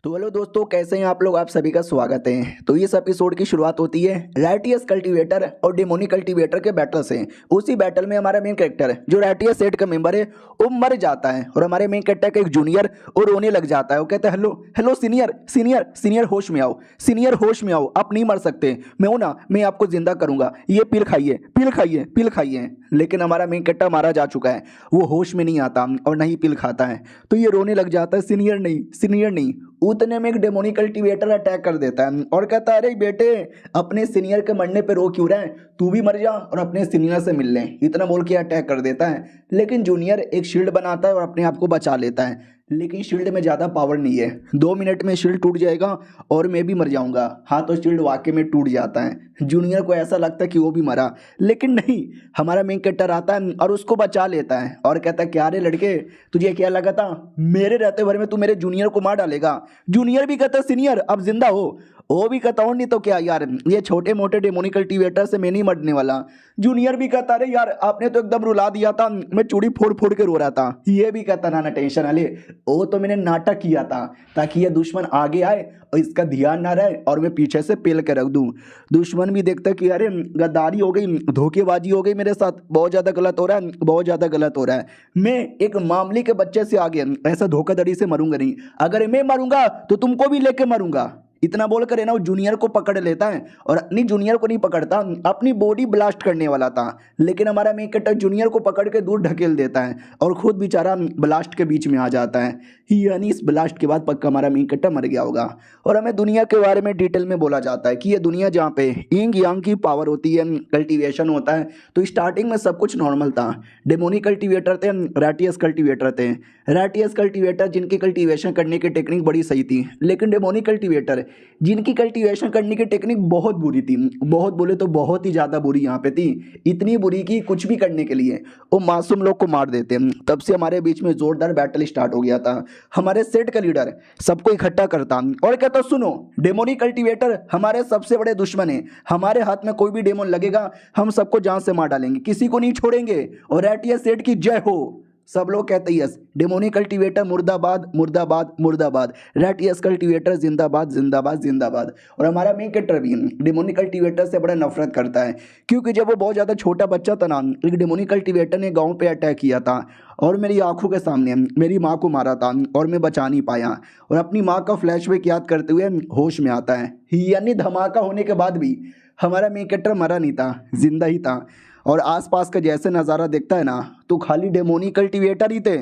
तो हेलो दोस्तों, कैसे हैं आप लोग। आप सभी का स्वागत है। तो इस एपिसोड की शुरुआत होती है रैटियस कल्टीवेटर और डेमोनी कल्टीवेटर के बैटल से। उसी बैटल में हमारा मेन कैरेक्टर जो रैटियस सेट का मेंबर है वो मर जाता है और हमारे मेन कैरेक्टर का एक जूनियर वो रोने लग जाता है। वो कहता है hello hello senior senior senior होश में आओ, सीनियर होश में आओ, आप नहीं मर सकते, मैं हूं ना, मैं आपको जिंदा करूंगा, ये पिल खाइए पिल खाइए पिल खाइए। लेकिन हमारा मेन कैरेक्टर मारा जा चुका है, वो होश में नहीं आता और नहीं पिल खाता है। तो ये रोने लग जाता है सीनियर नहीं सीनियर नहीं। उतने में एक डेमोनिक कल्टीवेटर अटैक कर देता है और कहता है अरे बेटे, अपने सीनियर के मरने पे रो क्यों रहा है, तू भी मर जा और अपने सीनियर से मिल ले। इतना बोल के अटैक कर देता है। लेकिन जूनियर एक शील्ड बनाता है और अपने आप को बचा लेता है। लेकिन शील्ड में ज़्यादा पावर नहीं है, 2 मिनट में शील्ड टूट जाएगा और मैं भी मर जाऊंगा। हाँ, तो शील्ड वाकई में टूट जाता है। जूनियर को ऐसा लगता है कि वो भी मरा, लेकिन नहीं, हमारा मेन कैरेक्टर आता है और उसको बचा लेता है और कहता है क्या रे लड़के, तुझे क्या लगा था मेरे रहते भर में तू मेरे जूनियर को मार डालेगा। जूनियर भी कहता है सीनियर अब जिंदा हो। वो भी कहता हूँ नहीं तो क्या यार, ये छोटे मोटे डेमोनिक कल्टीवेटर से मैं नहीं मरने वाला। जूनियर भी कहता अरे यार आपने तो एकदम रुला दिया था, मैं चूड़ी फोड़ फोड़ के रो रहा था। ये भी कहता ना ना टेंशन वाले, वो तो मैंने नाटक किया था ताकि ये दुश्मन आगे आए और इसका ध्यान ना रहे और मैं पीछे से पेल के रख दूं। दुश्मन भी देखता कि अरे गद्दारी हो गई, धोखेबाजी हो गई मेरे साथ, बहुत ज़्यादा गलत हो रहा है, बहुत ज़्यादा गलत हो रहा है। मैं एक मामले के बच्चे से आगे ऐसा धोखाधड़ी से मरूंगा नहीं, अगर मैं मरूंगा तो तुमको भी लेके मरूंगा। इतना बोलकर है ना वो जूनियर को पकड़ लेता है और अपनी जूनियर को नहीं पकड़ता, अपनी बॉडी ब्लास्ट करने वाला था। लेकिन हमारा मेन कैरेक्टर जूनियर को पकड़ के दूर ढकेल देता है और खुद बेचारा ब्लास्ट के बीच में आ जाता है। यानी इस ब्लास्ट के बाद पक्का हमारा मेन कैरेक्टर मर गया होगा। और हमें दुनिया के बारे में डिटेल में बोला जाता है कि ये दुनिया जहाँ पे यिंग यांग की पावर होती है, कल्टीवेशन होता है। तो स्टार्टिंग में सब कुछ नॉर्मल था। डेमोनिक कल्टीवेटर थे, रैटियस कल्टीवेटर थे। रैटियस कल्टीवेटर जिनकी कल्टीवेशन करने की टेक्निक बड़ी सही थी, लेकिन डेमोनिक कल्टीवेटर जिनकी कल्टीवेशन करने की टेक्निक बहुत बुरी थी, बहुत बोले तो बहुत ही ज़्यादा बुरी यहाँ पे थी। इतनी बुरी कि कुछ भी करने के लिए वो मासूम लोग को मार देते। तब से हमारे बीच में जोरदार बैटल स्टार्ट हो गया था। हमारे सेट का लीडर सबको इकट्ठा करता और कहता सुनो, डेमोनिक कल्टीवेटर हमारे सबसे बड़े दुश्मन है, हमारे हाथ में कोई भी डेमोन लगेगा हम सबको जान से मार डालेंगे, किसी को नहीं छोड़ेंगे। और रैटियस सेट की जय हो। सब लोग कहते हैं यस, डेमोनिक कल्टीवेटर मुर्दाबाद मुर्दाबाद मुर्दाबाद, रैटियस कल्टीवेटर जिंदाबाद जिंदाबाद जिंदाबाद। और हमारा मेन कैरेक्टर भी डेमोनिक कल्टीवेटर से बड़ा नफरत करता है, क्योंकि जब वो बहुत ज़्यादा छोटा बच्चा था ना, एक डेमोनिक कल्टीवेटर ने गांव पे अटैक किया था और मेरी आंखों के सामने मेरी माँ को मारा था और मैं बचा नहीं पाया। और अपनी माँ का फ्लैशबैक याद करते हुए होश में आता है। यानी धमाका होने के बाद भी हमारा मेन कैरेक्टर मरा नहीं था, जिंदा ही था। और आसपास का जैसे नज़ारा देखता है ना, तो खाली डेमोनिक कल्टीवेटर ही थे।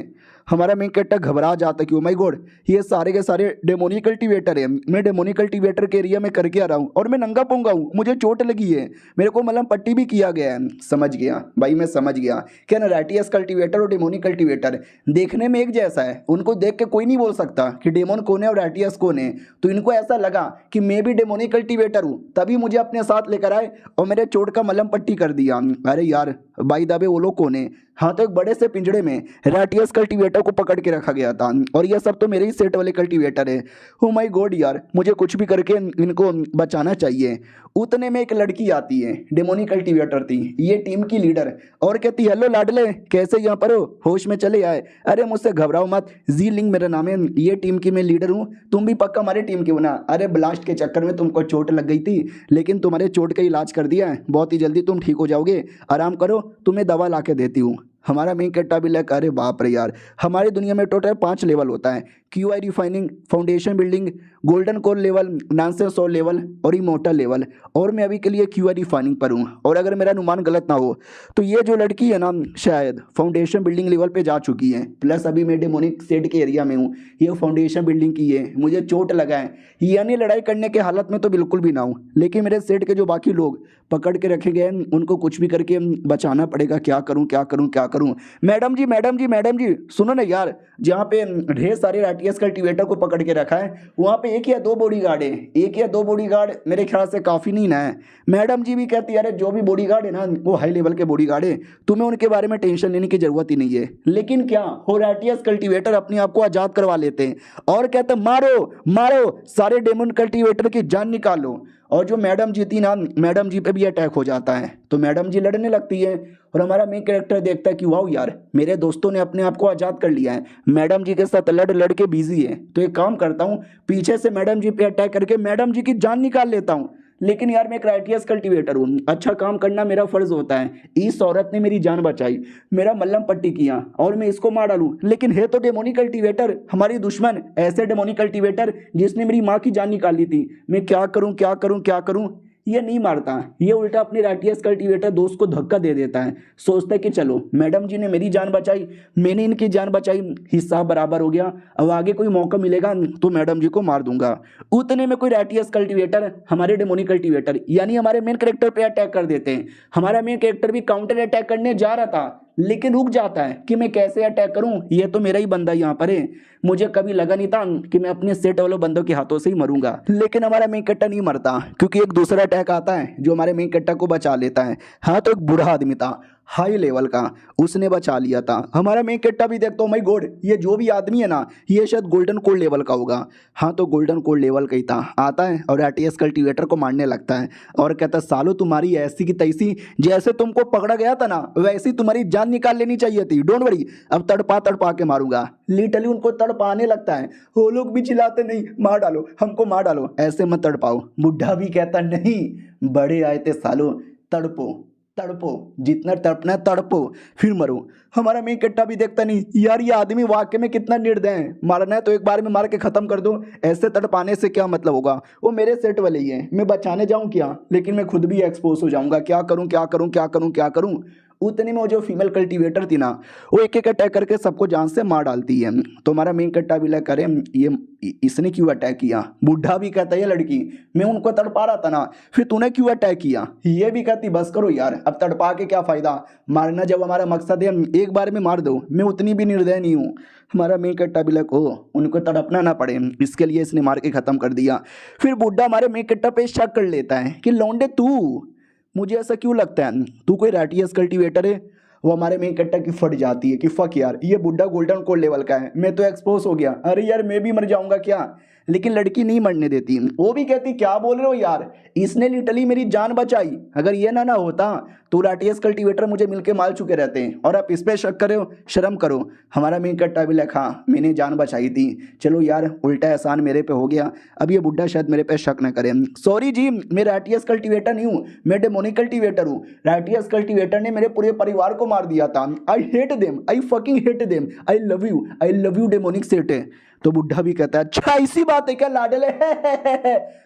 हमारा मेन कैरेक्टर घबरा जाता है कि ओ माय गॉड, ये सारे के सारे डेमोनिक कल्टीवेटर है, मैं डेमोनिक कल्टीवेटर के एरिया में करके आ रहा हूँ और मैं नंगा पोंगा हूँ, मुझे चोट लगी है, मेरे को मलहम पट्टी भी किया गया है। समझ गया भाई, मैं समझ गया। क्या ना रैटियस कल्टीवेटर और डेमोनिक कल्टीवेटर देखने में एक जैसा है, उनको देख के कोई नहीं बोल सकता कि डेमोन कौन है और रैटियस कौन है। तो इनको ऐसा लगा कि मैं भी डेमोनिक कल्टीवेटर हूँ, तभी मुझे अपने साथ लेकर आए और मेरे चोट का मलहम पट्टी कर दिया। अरे यार भाई दाबे वो लोग कौन है। हाँ, तो एक बड़े से पिंजड़े में रैटियस कल्टीवेटर को पकड़ के रखा गया था और ये सब तो मेरे ही सेट वाले कल्टीवेटर है। ओ माय गॉड यार, मुझे कुछ भी करके इनको बचाना चाहिए। उतने में एक लड़की आती है, डेमोनिक कल्टीवेटर थी, ये टीम की लीडर, और कहती हेलो लाडले, कैसे यहाँ पर हो, होश में चले आए। अरे मुझसे घबराओ मत, जी लिंग मेरा नाम है, ये टीम की मैं लीडर हूँ, तुम भी पक्का हमारे टीम की हो ना। अरे ब्लास्ट के चक्कर में तुमको चोट लग गई थी, लेकिन तुम्हारे चोट का इलाज कर दिया है, बहुत ही जल्दी तुम ठीक हो जाओगे, आराम करो, तुम्हें दवा ला के देती हूँ। हमारा मेन कैरेक्टर भी लगा अरे बाप रे यार, हमारी दुनिया में टोटल 5 लेवल होता है, QI refining, foundation building, golden core level, nascent soul level और इमोर्टल लेवल। और मैं अभी के लिए QI रिफाइनिंग पर हूँ। और अगर मेरा अनुमान गलत ना हो तो ये जो लड़की है ना, शायद फाउंडेशन बिल्डिंग लेवल पे जा चुकी है। प्लस अभी मैं डेमोनिक सेट के एरिया में हूँ, ये फाउंडेशन बिल्डिंग की है, मुझे चोट लगा है, यानी लड़ाई करने के हालत में तो बिल्कुल भी ना हूँ, लेकिन मेरे सेट के जो बाकी लोग पकड़ के रखे गए उनको कुछ भी करके बचाना पड़ेगा। क्या करूँ क्या करूँ क्या करूँ। मैडम जी मैडम जी मैडम जी सुनो ना यार, जहाँ पे ढेर सारे रैटियस कल्टीवेटर को पकड़ के रखा है वहाँ पे 1 या 2 बॉडीगार्ड है, 1 या 2 बॉडीगार्ड मेरे ख्याल से काफ़ी नहीं ना है। मैडम जी भी कहती है अरे जो भी बॉडीगार्ड है ना वो हाई लेवल के बॉडीगार्ड है, तुम्हें उनके बारे में टेंशन लेने की जरूरत ही नहीं है। लेकिन क्या हो, रैटियस कल्टीवेटर अपने आप को आज़ाद करवा लेते हैं और कहते हैं मारो मारो, सारे डेमन कल्टीवेटर की जान निकालो। और जो मैडम जी थी ना, मैडम जी पे भी अटैक हो जाता है। तो मैडम जी लड़ने लगती है और हमारा मेन कैरेक्टर देखता है कि वाह यार, मेरे दोस्तों ने अपने आप को आज़ाद कर लिया है, मैडम जी के साथ लड़ लड़ के बिजी है, तो एक काम करता हूँ, पीछे से मैडम जी पे अटैक करके मैडम जी की जान निकाल लेता हूँ। लेकिन यार मैं एक राइटियस कल्टीवेटर हूँ, अच्छा काम करना मेरा फर्ज होता है। इस औरत ने मेरी जान बचाई, मेरा मल्लम पट्टी किया और मैं इसको मार डालूं, लेकिन है तो डेमोनिक कल्टीवेटर, हमारी दुश्मन, ऐसे डेमोनिक कल्टीवेटर जिसने मेरी माँ की जान निकाली थी। मैं क्या करूं क्या करूं क्या करूं। ये नहीं मारता, ये उल्टा अपने राइटियस कल्टीवेटर दोस्त को धक्का दे देता है। सोचता है कि चलो मैडम जी ने मेरी जान बचाई, मैंने इनकी जान बचाई, हिस्सा बराबर हो गया, अब आगे कोई मौका मिलेगा तो मैडम जी को मार दूंगा। उतने में कोई राइटियस कल्टीवेटर हमारे डेमोनिक कल्टीवेटर यानी हमारे मेन कैरेक्टर पे अटैक कर देते हैं। हमारा मेन कैरेक्टर भी काउंटर अटैक करने जा रहा था, लेकिन रुक जाता है कि मैं कैसे अटैक करूं, ये तो मेरा ही बंदा यहाँ पर है। मुझे कभी लगा नहीं था कि मैं अपने सेट वालों बंदों के हाथों से ही मरूंगा। लेकिन हमारा मेन कैरेक्टर नहीं मरता, क्योंकि एक दूसरा अटैक आता है जो हमारे मेन कैरेक्टर को बचा लेता है। हाँ, तो एक बूढ़ा आदमी था हाई लेवल का, उसने बचा लिया था। हमारा मेन कैरेक्टर भी देखता हूँ, माय गॉड, ये जो भी आदमी है ना, ये शायद गोल्डन कोड लेवल का होगा। हाँ, तो गोल्डन कोड लेवल का ही था। आता है और आरटीएस कल्टीवेटर को मारने लगता है और कहता है, सालो तुम्हारी ऐसी की तैसी, जैसे तुमको पकड़ा गया था ना वैसी तुम्हारी जान निकाल लेनी चाहिए थी, डोंट वरी, अब तड़पा तड़पा के मारूंगा। लिटरली उनको तड़पाने लगता है। वो लोग भी चिल्लाते, नहीं मार डालो, हमको मार डालो, ऐसे मत तड़पाओ। बुढ़ा भी कहता, नहीं बड़े आए थे सालो, तड़पो तड़पो, जितना तड़पना है तड़पो, फिर मरो। हमारा मेन कट्टा भी देखता, नहीं यार ये आदमी वाकई में कितना निर्दय है, मारना है तो एक बार में मार के खत्म कर दो, ऐसे तड़पाने से क्या मतलब होगा। वो मेरे सेट वाले ही है, मैं बचाने जाऊं क्या, लेकिन मैं खुद भी एक्सपोज हो जाऊंगा, क्या करूं क्या करूं क्या करूं क्या करूं। उतने में वो जो फीमेल कल्टीवेटर थी ना, वो एक एक अटैक करके सबको जान से मार डालती है। तो हमारा मेन कट्टा भी लग करे, ये इसने क्यों अटैक किया। बूढ़ा भी कहता है, ये लड़की, मैं उनको तड़पा रहा था ना, फिर तूने क्यों अटैक किया। ये भी कहती, बस करो यार, अब तड़पा के क्या फायदा, मारना जब हमारा मकसद है एक बार में मार दो, मैं उतनी भी निर्दय नहीं हूँ। हमारा मेन कट्टा भी लग, ओ उनको तड़पना ना पड़े, इसके लिए इसने मार के खत्म कर दिया। फिर बूढ़ा हमारे मेन कट्टा पे शक कर लेता है कि लौंडे तू, मुझे ऐसा क्यों लगता है तू कोई राटियस कल्टीवेटर है। वो हमारे मेन कट्टा की फट जाती है कि फक यार, ये बुड्ढा गोल्डन कोड लेवल का है, मैं तो एक्सपोज हो गया, अरे यार मैं भी मर जाऊंगा क्या। लेकिन लड़की नहीं मरने देती, वो भी कहती, क्या बोल रहे हो यार, इसने लिटरली मेरी जान बचाई, अगर ये ना होता तो राटियस कल्टीवेटर मुझे मिलके मार चुके रहते हैं, और आप इस पे शक करे हो, शर्म करो। हमारा मेन कट्टा भी लिखा, मैंने जान बचाई थी, चलो यार उल्टा एहसान मेरे पे हो गया, अब ये बुड्ढा शायद मेरे पे शक न करे। सॉरी जी, मैं राटियस कल्टीवेटर नहीं हूँ, मैं डेमोनिक कल्टीवेटर हूँ। राटियस कल्टीवेटर ने मेरे पूरे परिवार को मार दिया था, I hate them, I fucking hate them, I love you demonic set है। तो बुढ़ा भी कहता है, अच्छा ऐसी बात है क्या लाडले,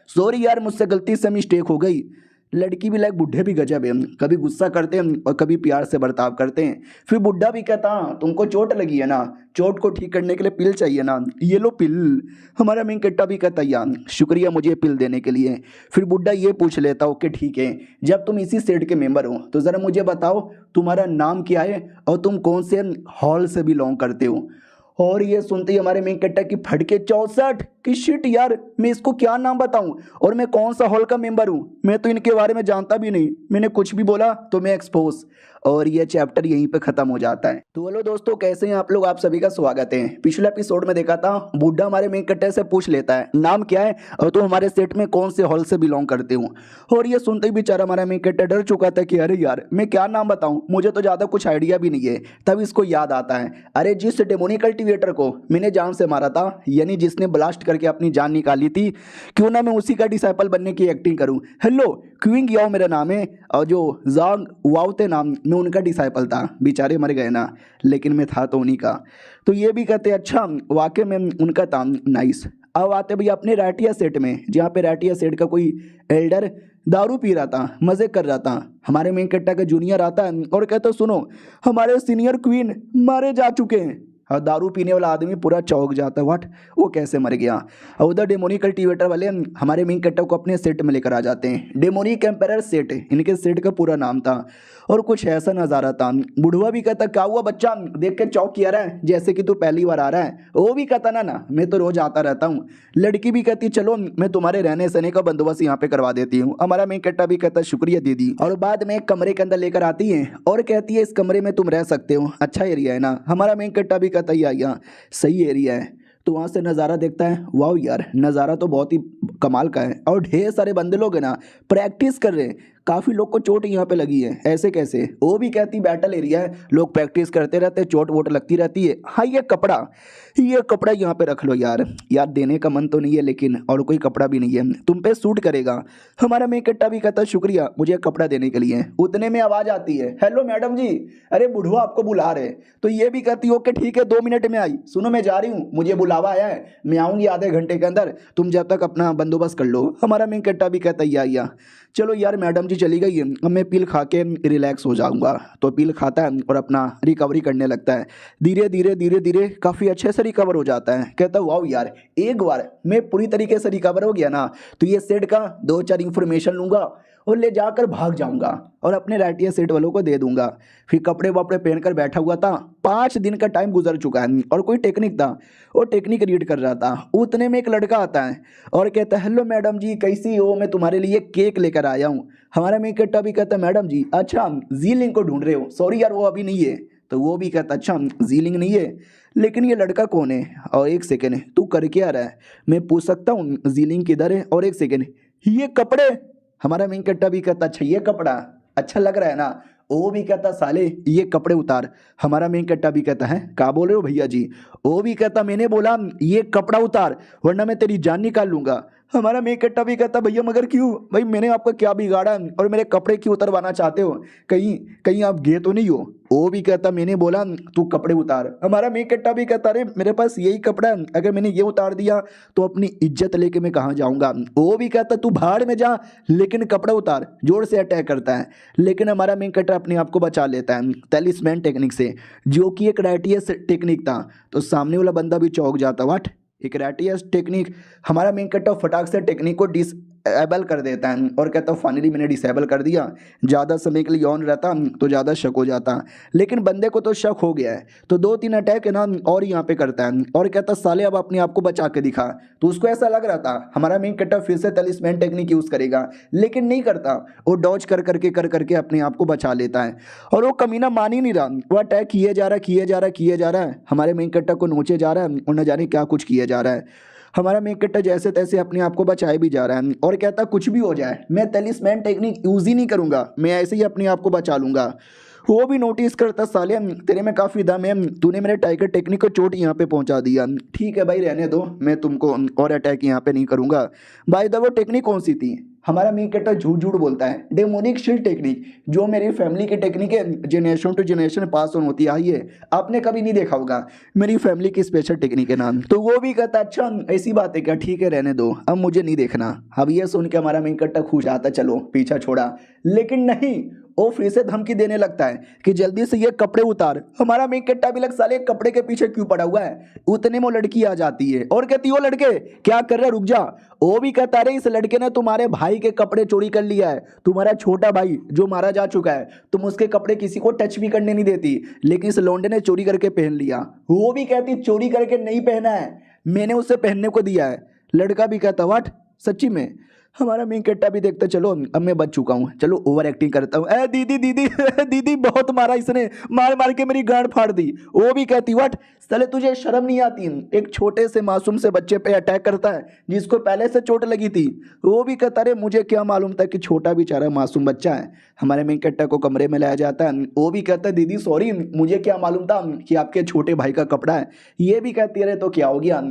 सॉरी यार मुझसे गलती से मिस्टेक हो गई। लड़की भी लाइक, बुढ़े भी गजब है, कभी गुस्सा करते हैं और कभी प्यार से बर्ताव करते हैं। फिर बुढ़ा भी कहता, तुमको चोट लगी है ना, चोट को ठीक करने के लिए पिल चाहिए ना, ये लो पिल। हमारा मेन कट्टा भी कहता, यार शुक्रिया मुझे पिल देने के लिए। फिर बुढ़ा ये पूछ लेता, ओके ठीक है, जब तुम इसी सेट के मेंबर हो तो ज़रा मुझे बताओ तुम्हारा नाम क्या है और तुम कौन से हॉल से बिलोंग करते हो। और ये सुनते ही हमारे मेन कट्टा की फटके 64 कि शिट यार, मैं इसको क्या नाम बताऊं और मैं कौन सा हॉल का मेंबर हूं, मैं तो इनके बारे में जानता भी नहीं, मैंने कुछ भी बोला तो मैं एक्सपोज। और ये चैप्टर यहीं पे खत्म हो जाता है। तो हेलो दोस्तों, कैसे हैं आप लोग, आप सभी का स्वागत है। पिछले एपिसोड में देखा था, बूढ़ा हमारे मेन कट्टे से पूछ लेता है नाम क्या है और तुम हमारे सेट में कौन से हॉल से बिलोंग करते हो। और ये सुनते ही बेचारा हमारा मेन कट्टा डर चुका था कि अरे यार मैं क्या नाम बताऊं, मुझे तो ज्यादा कुछ आइडिया भी नहीं है। तब इसको याद आता है, अरे जिस डेमोनिक कल्टीवेटर को मैंने जान से मारा था, यानी जिसने ब्लास्ट करके अपनी जान निकाली थी, क्यों ना मैं उसी का डिसाइपल बनने की एक्टिंग करूं। हेलो क्विंग याओ मेरा नाम है, और जो जांग वाओ थे नाम, मैं उनका डिसाइपल था, बेचारे मर गए ना, लेकिन मैं था तो उन्हीं का। तो ये भी कहते, अच्छा वाकई में उनका था, नाइस। अब आते भैया अपने राटिया सेट में, जहाँ पे राटिया सेट का कोई एल्डर दारू पी रहा था, मजे कर रहा था। हमारे मेन कट्टा का जूनियर आता है और कहता, सुनो हमारे सीनियर क्वीन मारे जा चुके हैं। और दारू पीने वाला आदमी पूरा चौंक जाता है, व्हाट, वो कैसे मर गया। और उधर डेमोनिक कल्टीवेटर वाले हमारे मेन कट्टा को अपने सेट में लेकर आ जाते हैं। डेमोनिक एम्पायर सेट इनके सेट का पूरा नाम था। और कुछ ऐसा नज़ारा था, बुढ़वा भी कहता, क्या हुआ बच्चा, देख के चौंक किया रहा है जैसे कि तू पहली बार आ रहा है। वो भी कहता, ना मैं तो रोज आता रहता हूँ। लड़की भी कहती, चलो मैं तुम्हारे रहने सहने का बंदोबस्त यहाँ पे करवा देती हूँ। हमारा मेन कट्टा भी कहता, शुक्रिया दीदी। और बाद में एक कमरे के अंदर लेकर आती है और कहती है, इस कमरे में तुम रह सकते हो, अच्छा एरिया है ना। हमारा मेन कट्टा भी कहता, या सही एरिया है। तो वहाँ से नज़ारा देखता है, वाह यार नज़ारा तो बहुत ही कमाल का है। और ढेर सारे बंदे लोग हैं ना प्रैक्टिस कर रहे हैं, काफ़ी लोग को चोट यहाँ पे लगी है। ऐसे कैसे? वो भी कहती बैटल एरिया है, लोग प्रैक्टिस करते रहते हैं, चोट वोट लगती रहती है। हाँ ये कपड़ा यहाँ पे रख लो यार। यार देने का मन तो नहीं है लेकिन और कोई कपड़ा भी नहीं है, तुम पे सूट करेगा। हमारा मेकट्टा भी कहता शुक्रिया मुझे कपड़ा देने के लिए। उतने में आवाज़ आती है, हेलो मैडम जी, अरे बुढ़वा आपको बुला रहे। तो ये भी कहती ओके ठीक है 2 मिनट में आई। सुनो मैं जा रही हूँ, मुझे बुलावा आया है, मैं आऊँगी आधे घंटे के अंदर, तुम जब तक अपना बंदोबस्त कर लो। हमारा मेकट्टा भी कहता या चलो यार मैडम जी चली गई है, अब मैं पिल खा के रिलैक्स हो जाऊंगा। तो पिल खाता है और अपना रिकवरी करने लगता है। धीरे धीरे काफ़ी अच्छे से रिकवर हो जाता है। कहता वाह यार, एक बार मैं पूरी तरीके से रिकवर हो गया ना तो ये सेट का 2-4 इन्फॉर्मेशन लूंगा और ले जाकर भाग जाऊंगा और अपने राइटिया सेट वालों को दे दूंगा। फिर कपड़े वपड़े पहनकर बैठा हुआ था। 5 दिन का टाइम गुजर चुका है और कोई टेक्निक था, वो टेक्निक रीड कर रहा था। उतने में एक लड़का आता है और कहता है हेलो मैडम जी कैसी हो, मैं तुम्हारे लिए केक लेकर आया हूँ। हमारा मेकट्टा भी कहता है मैडम जी अच्छा जीलिंग को ढूंढ रहे हो, सॉरी यार वो अभी नहीं है। तो वो भी कहता अच्छा जीलिंग नहीं है, लेकिन ये लड़का कौन है? और एक सेकेंड तू कर क्या रहा है, मैं पूछ सकता हूँ जीलिंग किधर है? और एक सेकेंड ये कपड़े। हमारा मेकट्टा भी कहता अच्छा ये कपड़ा अच्छा लग रहा है ना। वो भी कहता साले ये कपड़े उतार। हमारा मेकट्टा भी कहता है क्या बोल रहे हो भैया जी? वो भी कहता मैंने बोला ये कपड़ा उतार वरना मैं तेरी जान निकाल लूंगा। हमारा मेकट्टा भी कहता भैया मगर क्यों भाई, मैंने आपका क्या बिगाड़ा और मेरे कपड़े क्यों उतरवाना चाहते हो? कहीं कहीं आप गे तो नहीं हो? वो भी कहता मैंने बोला तू कपड़े उतार। हमारा मेकट्टा भी कहता अरे मेरे पास यही कपड़ा है, अगर मैंने ये उतार दिया तो अपनी इज्जत लेके मैं कहाँ जाऊंगा? वो भी कहता तू भाड़ में जा लेकिन कपड़ा उतार। जोर से अटैक करता है लेकिन हमारा मेकट्टा अपने आप को बचा लेता है टैलिस्मैन टेक्निक से, जो कि एक राइटियस टेक्निक था। तो सामने वाला बंदा भी चौंक जाता, व्हाट एक राइटियस टेक्निक? हमारा मेकट्टा फटाक से टेक्निक को डिसेबल कर देता है और कहता फाइनली मैंने डिसेबल कर दिया। ज़्यादा समय के लिए ऑन रहता तो ज़्यादा शक हो जाता, लेकिन बंदे को तो शक हो गया है। तो 2-3 अटैक है ना और यहाँ पे करता है और कहता साले अब अपने आप को बचा के दिखा। तो उसको ऐसा लग रहा था हमारा मेकट्टा फिर से टैलिस्मैन टेक्निक यूज़ करेगा, लेकिन नहीं करता। वो डॉज कर करके अपने आप को बचा लेता है और वो कमीना मान ही नहीं रहा। वो अटैक किए जा रहा है, हमारे मेकट्टा को नोचे जा रहा है और न जाने क्या कुछ किया जा रहा है। हमारा मेकट्टा जैसे तैसे अपने आप को बचाए भी जा रहा है और कहता कुछ भी हो जाए मैं टैलिस्मैन टेक्निक यूज़ ही नहीं करूँगा, मैं ऐसे ही अपने आप को बचा लूँगा। वो भी नोटिस करता साले तेरे में काफ़ी दम है, तूने मेरे टाइगर टेक्निक को चोट यहाँ पे पहुँचा दिया। ठीक है भाई रहने दो, मैं तुमको और अटैक यहाँ पे नहीं करूँगा। भाई द वो टेक्निक कौन सी थी? हमारा मेकट्टा झूठ झूठ बोलता है डेमोनिक शील्ड टेक्निक, जो मेरी फैमिली की टेक्निक है, generation to generation pass on होती आई है, आपने कभी नहीं देखा होगा, मेरी फैमिली की स्पेशल टेक्निक है नाम। तो वो भी कहता अच्छा ऐसी बात है क्या, ठीक है रहने दो अब मुझे नहीं देखना। अब ये सुन के हमारा मेकट्टा खुश आता चलो पीछा छोड़ा, लेकिन नहीं वो फिर से धमकी देने लगता है कि जल्दी से ये कपड़े उतार। हमारा मेकट्टा भी लग साले कपड़े के पीछे क्यों पड़ा हुआ है? उतने में वो लड़की आ जाती है और कहती है ओ लड़के क्या कर रहे, रुक जा। वो भी कहता है इस लड़के ने तुम्हारे भाई के कपड़े चोरी कर लिया है, तुम्हारा छोटा भाई जो मारा जा चुका है, तुम उसके कपड़े किसी को टच भी करने नहीं देती, लेकिन इस लोंडे ने चोरी करके पहन लिया। वो भी कहती चोरी करके नहीं पहना है, मैंने उसे पहनने को दिया है। लड़का भी कहता व्हाट सच्ची में? हमारा मेकट्टा भी देखता चलो अब मैं बच चुका हूँ, चलो ओवर एक्टिंग करता हूँ। ए दीदी दीदी दीदी बहुत मारा इसने, मार मार के मेरी गांड फाड़ दी। वो भी कहती व्हाट साले तुझे शर्म नहीं आती, एक छोटे से मासूम से बच्चे पे अटैक करता है जिसको पहले से चोट लगी थी। वो भी कहता अरे मुझे क्या मालूम था कि छोटा बेचारा मासूम बच्चा है। हमारे मेकट्टा को कमरे में लाया जाता है। वो भी कहता है दीदी सॉरी मुझे क्या मालूम था कि आपके छोटे भाई का कपड़ा है। ये भी कहती अरे तो क्या हो गया,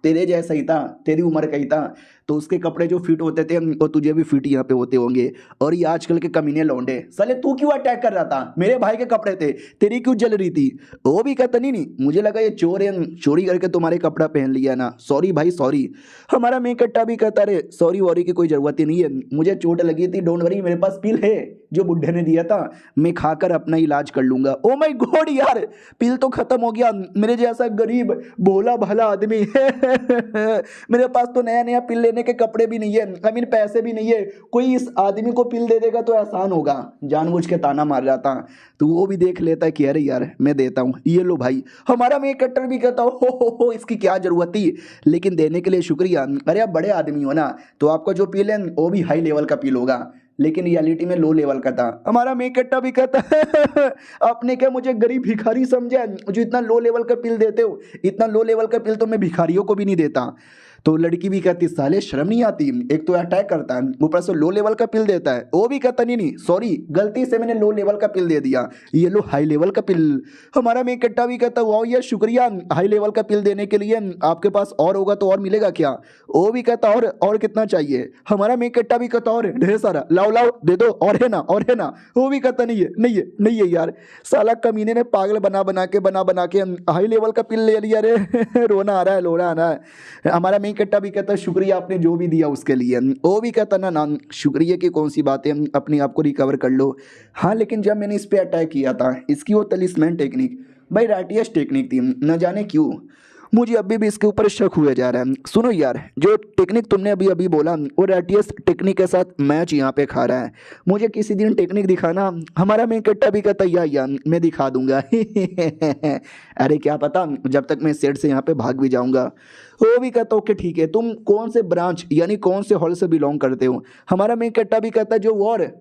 तेरे जैसा ही था, तेरी उम्र का ही था, तो उसके कपड़े जो फिट होते थे वो तुझे भी फिट यहाँ पे होते होंगे। और ये आजकल के कमीने लौंडे साले तू क्यों अटैक कर रहा था, मेरे भाई के कपड़े थे, तेरी क्यों जल रही थी? वो भी कहता नहीं मुझे लगा ये चोर है, चोरी करके तुम्हारे कपड़ा पहन लिया ना, सॉरी भाई सॉरी। हमारा मेकट्टा भी कहता अरे सॉरी वॉरी की कोई ज़रूरत ही नहीं है, मुझे चोट लगी थी, डोंट वरी, मेरे पास पिल है जो बुढ़े ने दिया था, मैं खाकर अपना इलाज कर लूंगा। ओ माय गॉड यार पिल तो खत्म हो गया, मेरे जैसा गरीब भोला भला आदमी मेरे पास तो नया नया पिल लेने के कपड़े भी नहीं है, आई मीन पैसे भी नहीं है, कोई इस आदमी को पिल दे देगा तो आसान होगा। जानबूझ के ताना मार रहा था। तो वो भी देख लेता है कि अरे यार मैं देता हूँ, ये लो भाई। हमारा मेकट्टर भी कहता हो इसकी क्या जरूरत थी, लेकिन देने के लिए शुक्रिया। अरे आप बड़े आदमी हो ना, तो आपका जो पिल है वो भी हाई लेवल का पिल होगा, लेकिन रियलिटी में लो लेवल का था। हमारा मेकट्टा भी कहता है आपने क्या मुझे गरीब भिखारी समझा, जो इतना लो लेवल का पिल देते हो? इतना लो लेवल का पिल तो मैं भिखारियों को भी नहीं देता। तो लड़की भी कहती साले शर्म नहीं आती, एक तो अटैक करता है ऊपर से लो लेवल का पिल देता है। वो भी कहता नहीं नहीं सॉरी गलती से मैंने लो लेवल का पिल दे दिया, ये लो हाई लेवल का पिल। हमारा मेन कट्टा भी कहता वाओ यार शुक्रिया हाई लेवल का पिल देने के लिए, आपके पास और होगा तो और मिलेगा क्या। वो भी कहता और कितना चाहिए। हमारा मेन कट्टा भी कहता और ढेर सारा लाओ लाओ दे दो और है ना और है ना। वो भी कहता नहीं है नहीं है नहीं है यार, साला कमीने ने पागल बना बना के हाई लेवल का पिल ले लिया रे रोना आ रहा है लोना आ रहा है। हमारा मेन कट्टा भी कहता शुक्रिया आपने जो भी दिया उसके लिए। वो भी कहता ना ना शुक्रिया की कौन सी बात है, अपने आप को रिकवर कर लो। हाँ लेकिन जब मैंने इस पर अटैक किया था इसकी वो तलिस्मैन टेक्निक भाई राटियस टेक्निक थी, न जाने क्यों मुझे अभी भी इसके ऊपर शक हुए जा रहा है। सुनो यार जो टेक्निक तुमने अभी अभी बोला वो राटियस टेक्निक के साथ मैच यहाँ पे खा रहा है, मुझे किसी दिन टेक्निक दिखाना। हमारा मेन कट्टा भी कहता या मैं दिखा दूंगा अरे क्या पता जब तक मैं सेट से यहाँ पे भाग भी जाऊंगा। वो भी कहता ओके ठीक है, तुम कौन से ब्रांच यानी कौन से हॉल से बिलोंग करते हो। हमारा मेन कट्टा भी कहता जो वॉर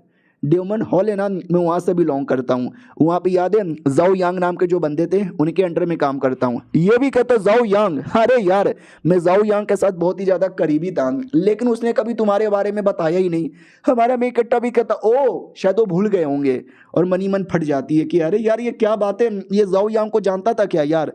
डेमन हॉल है ना मैं वहाँ से बिलोंग करता हूँ, वहाँ पे याद है जाओ यांग नाम के जो बंदे थे उनके अंडर में काम करता हूँ। ये भी कहता जाओ यांग, अरे यार मैं जाओ यांग के साथ बहुत ही ज़्यादा करीबी था लेकिन उसने कभी तुम्हारे बारे में बताया ही नहीं। हमारा मेन कट्टा भी कहता ओ शायद वो भूल गए होंगे और मनी मन फट जाती है कि अरे यार ये क्या बात है, ये जाओ यांग को जानता था क्या यार।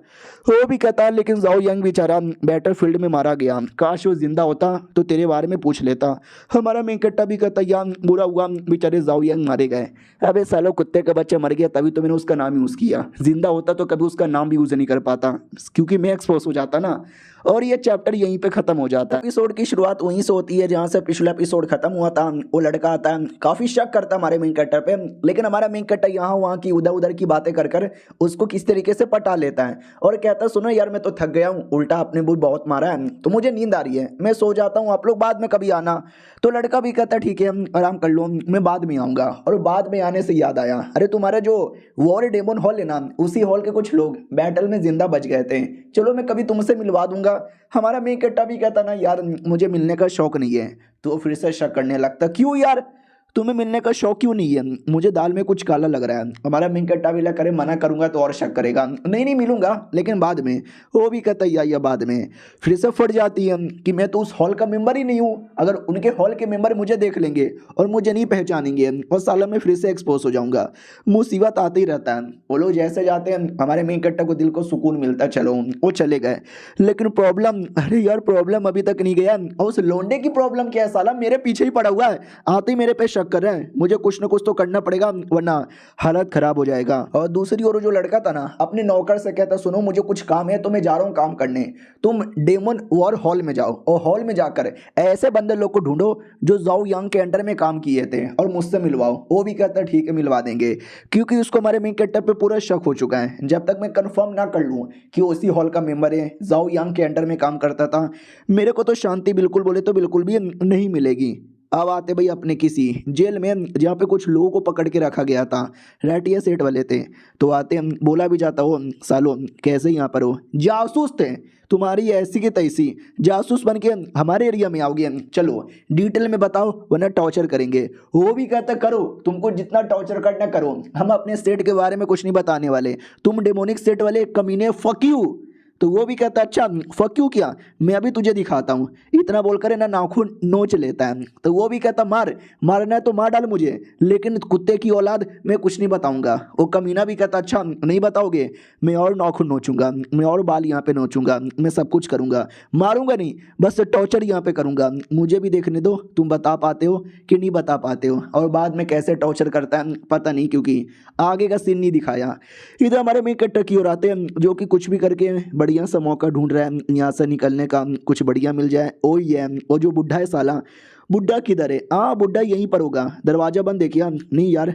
वो भी कहता लेकिन जाओ यांग बेचारा बैटल फील्ड में मारा गया, काश वो जिंदा होता तो तेरे बारे में पूछ लेता। हमारा मेन कट्टा भी कहता यांग बुरा हुआ बेचारे जाओ यांग मारे गए। अबे सालो कुत्ते का बच्चा मर गया तभी तो मैंने उसका नाम यूज़ किया, जिंदा होता तो कभी उसका नाम भी यूज़ नहीं कर पाता क्योंकि मैं एक्सपोज हो जाता ना। और ये चैप्टर यहीं पे खत्म हो जाता है। एपिसोड की शुरुआत वहीं से होती है जहाँ से पिछला एपिसोड खत्म हुआ था। वो लड़का आता है काफी शक करता हमारे मेन कैरेक्टर पे, लेकिन हमारा मेन कैरेक्टर यहाँ वहाँ की उधर उधर की बातें कर कर उसको किस तरीके से पटा लेता है और कहता है सुनो यार मैं तो थक गया हूँ, उल्टा आपने भी बहुत मारा है तो मुझे नींद आ रही है, मैं सो जाता हूँ, आप लोग बाद में कभी आना। तो लड़का भी कहता है ठीक है आराम कर लो मैं बाद में आऊँगा। और बाद में आने से याद आया अरे तुम्हारा जो वॉर डेमन हॉल है ना उसी हॉल के कुछ लोग बैटल में जिंदा बच गए थे, चलो मैं कभी तुमसे मिलवा दूंगा। हमारा मेन कट्टा भी कहता ना यार मुझे मिलने का शौक नहीं है, तो फिर से शक करने लगता क्यों यार तुम्हें मिलने का शौक क्यों नहीं है, मुझे दाल में कुछ काला लग रहा है। हमारा मेन कट्टा भी करे मना करूंगा तो और शक करेगा, नहीं मिलूंगा लेकिन बाद में। वो भी कहता या बाद में। फिर से फट जाती है कि मैं तो उस हॉल का मेंबर ही नहीं हूँ, अगर उनके हॉल के मेंबर मुझे देख लेंगे और मुझे नहीं पहचानेंगे और सालों में फिर से एक्सपोज हो जाऊंगा। मुसीबत आते ही रहता है। वो लोग जैसे जाते हैं हमारे मेन कट्टा को दिल को सुकून मिलता है, चलो वो चले गए। लेकिन प्रॉब्लम अरे यार प्रॉब्लम अभी तक नहीं गया, और उस लोंडे की प्रॉब्लम क्या है, साला मेरे पीछे ही पड़ा हुआ है, आते ही मेरे पे शक कर रहे हैं, मुझे कुछ ना कुछ तो करना पड़ेगा वरना हालत खराब हो जाएगा। और दूसरी ओर जो लड़का था ना अपने नौकर से कहता सुनो मुझे कुछ काम है तो मैं जा रहा हूँ काम करने, तुम डेमन वॉर हॉल में जाओ और हॉल में जाकर ऐसे बंदे लोग को ढूंढो जो जाओ यांग के अंडर में काम किए थे और मुझसे मिलवाओ। वो भी कहता है ठीक है मिलवा देंगे, क्योंकि उसको हमारे मेन कैरेक्टर पे पूरा शक हो चुका है। जब तक मैं कंफर्म ना कर लूँ कि वो उसी हॉल का मेंबर है, जाओ यांग के अंडर में काम करता था, मेरे को तो शांति बिल्कुल बोले तो बिल्कुल भी नहीं मिलेगी। अब आते भाई अपने किसी जेल में जहाँ पे कुछ लोगों को पकड़ के रखा गया था, रेटिया सेट वाले थे। तो आते बोला भी जाता हो सालो कैसे यहाँ पर हो, जासूस थे तुम्हारी ऐसी की तैसी, जासूस बन के हमारे एरिया में आओगे, चलो डिटेल में बताओ वरना टॉर्चर करेंगे। वो भी कहता करो तुमको जितना टॉर्चर करना करो, हम अपने सेट के बारे में कुछ नहीं बताने वाले, तुम डेमोनिक सेट वाले कमीने फक यू। तो वो भी कहता अच्छा फक यू क्या, मैं अभी तुझे दिखाता हूँ, इतना बोलकर है ना नाखून नोच लेता है। तो वो भी कहता मारना है तो मार डाल मुझे, लेकिन कुत्ते की औलाद मैं कुछ नहीं बताऊंगा। वो कमीना भी कहता अच्छा नहीं बताओगे, मैं और नाखून नोचूंगा, मैं और बाल यहाँ पे नोचूंगा, मैं सब कुछ करूंगा, मारूंगा नहीं बस टॉर्चर यहाँ पे करूंगा, मुझे भी देखने दो तुम बता पाते हो कि नहीं बता पाते हो। और बाद में कैसे टॉर्चर करता है पता नहीं, क्योंकि आगे का सीन नहीं दिखाया। इधर हमारे मेन कैरेक्टर की ओर आते हैं जो कि कुछ भी करके बढ़िया सा मौका ढूंढ रहा है यहाँ से निकलने का, कुछ बढ़िया मिल जाए। ओ ये वो जो बुढ़ा है साला, बुढ़ा किधर है, हाँ बुढ़ा यहीं पर होगा, दरवाजा बंद है क्या, नहीं यार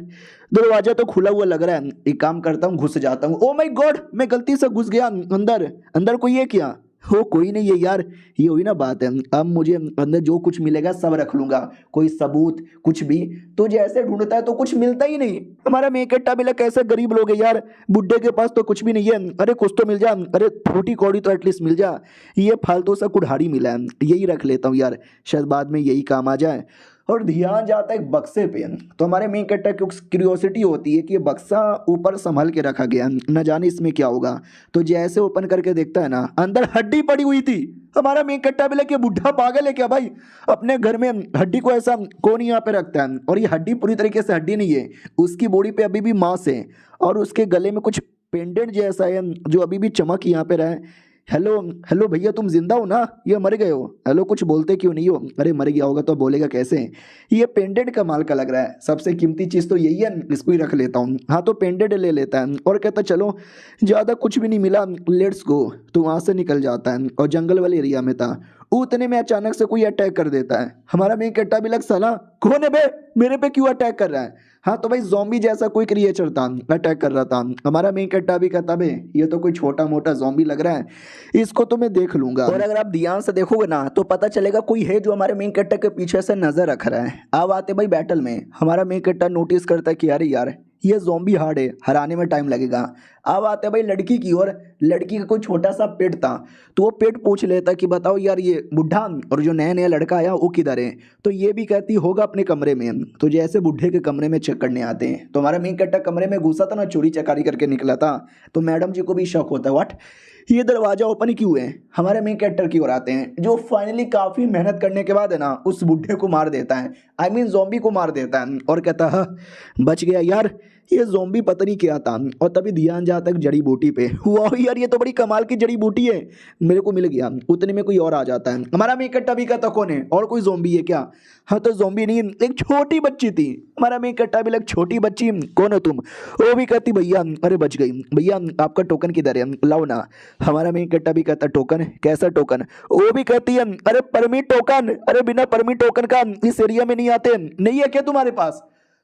दरवाजा तो खुला हुआ लग रहा है, एक काम करता हूँ घुस जाता हूँ। ओ माय गॉड मैं गलती से घुस गया अंदर, अंदर कोई है क्या, हो कोई नहीं है यार, ये हुई ना बात है। अब मुझे अंदर जो कुछ मिलेगा सब रख लूंगा, कोई सबूत कुछ भी, तो जैसे ढूंढता है तो कुछ मिलता ही नहीं। हमारा मेकट्टा मिला कैसे गरीब लोग है यार, बुड्ढे के पास तो कुछ भी नहीं है, अरे कुछ तो मिल जा, अरे फूटी कौड़ी तो एटलीस्ट मिल जा, ये फालतू सा कुल्हाड़ी मिला है यही रख लेता हूँ यार, शायद बाद में यही काम आ जाए। और ध्यान जाता है एक बक्से पे। तो हमारे मेन कैरेक्टर की क्यूरियोसिटी होती है कि ये बक्सा ऊपर संभाल के रखा गया, न जाने इसमें क्या होगा। तो जैसे ओपन करके देखता है ना, अंदर हड्डी पड़ी हुई थी। हमारा मेन कैरेक्टर बोला कि बुढ़ा पागल है क्या भाई, अपने घर में हड्डी को ऐसा कौन यहाँ पे रखता है। और ये हड्डी पूरी तरीके से हड्डी नहीं है, उसकी बॉडी पे अभी भी मांस है और उसके गले में कुछ पेंडेंट जैसा है जो अभी भी चमक यहाँ पे रहा है। हेलो हेलो भैया, तुम जिंदा हो ना, ये मर गए हो? हेलो, कुछ बोलते क्यों नहीं हो? अरे मर गया होगा तो बोलेगा कैसे? ये पेंडेंट कमाल का लग रहा है, सबसे कीमती चीज़ तो यही है, इसको ही रख लेता हूँ। हाँ, तो पेंडेंट ले लेता है और कहता चलो ज़्यादा कुछ भी नहीं मिला, लेट्स गो। तो वहाँ से निकल जाता है और जंगल वाले एरिया में था। उतने में अचानक से कोई अटैक कर देता है। हमारा मेन कैरेक्टर भी लग, साला कौन है बे, मेरे पे क्यों अटैक कर रहा है? हाँ, तो भाई ज़ॉम्बी जैसा कोई क्रिएचर था, अटैक कर रहा था। हमारा मेन कैरेक्टर भी कहता बे ये तो कोई छोटा मोटा ज़ॉम्बी लग रहा है, इसको तो मैं देख लूंगा। और अगर आप ध्यान से देखोगे ना तो पता चलेगा कोई है जो हमारे मेन कैरेक्टर के पीछे से नजर रख रहा है। अब आते भाई बैटल में, हमारा मेन कैरेक्टर नोटिस करता है कि अरे यार ये ज़ॉम्बी हार्ड है, हराने में टाइम लगेगा। अब आते भाई लड़की की ओर। लड़की का कोई छोटा सा पेट था, तो वो पेट पूछ लेता कि बताओ यार ये बुढ़ा और जो नया नया लड़का आया वो किधर है? तो ये भी कहती होगा अपने कमरे में। तो जैसे बुढ़े के कमरे में चेक करने आते हैं तो हमारा मेन कैरेक्टर कमरे में घुसा था ना, चोरी चकारी करके निकला था। तो मैडम जी को भी शक होता है, व्हाट, ये दरवाजा ओपन क्यों है? हमारे मेन कैरेक्टर की ओर आते हैं जो फाइनली काफी मेहनत करने के बाद है ना उस बुढ़े को मार देता है, आई मीन ज़ॉम्बी को मार देता है। और कहता है बच गया यार, ये ज़ॉम्बी पता नहीं क्या था। और तभी ध्यान जाता है जड़ी बूटी पे, वाह यार ये तो बड़ी कमाल की जड़ी बूटी है, मेरे को मिल गया। उतने में कोई और आ जाता है। हमारा मेन कैरेक्टर भी कहता कौन है, और कोई ज़ॉम्बी है क्या? हाँ, तो ज़ॉम्बी नहीं, एक छोटी बच्ची थी। हमारा मेन कैरेक्टर भी लग, छोटी बच्ची कौन हो तुम? वो भी कहती भैया, अरे बच गई भैया, आपका टोकन किधर है, लाओ ना। हमारा मेन कैरेक्टर भी कहता टोकन, कैसा टोकन? वो भी कहती है अरे परमिट टोकन, अरे बिना परमिट टोकन का इस एरिया में नहीं आते, नहीं है क्या तुम्हारे पास?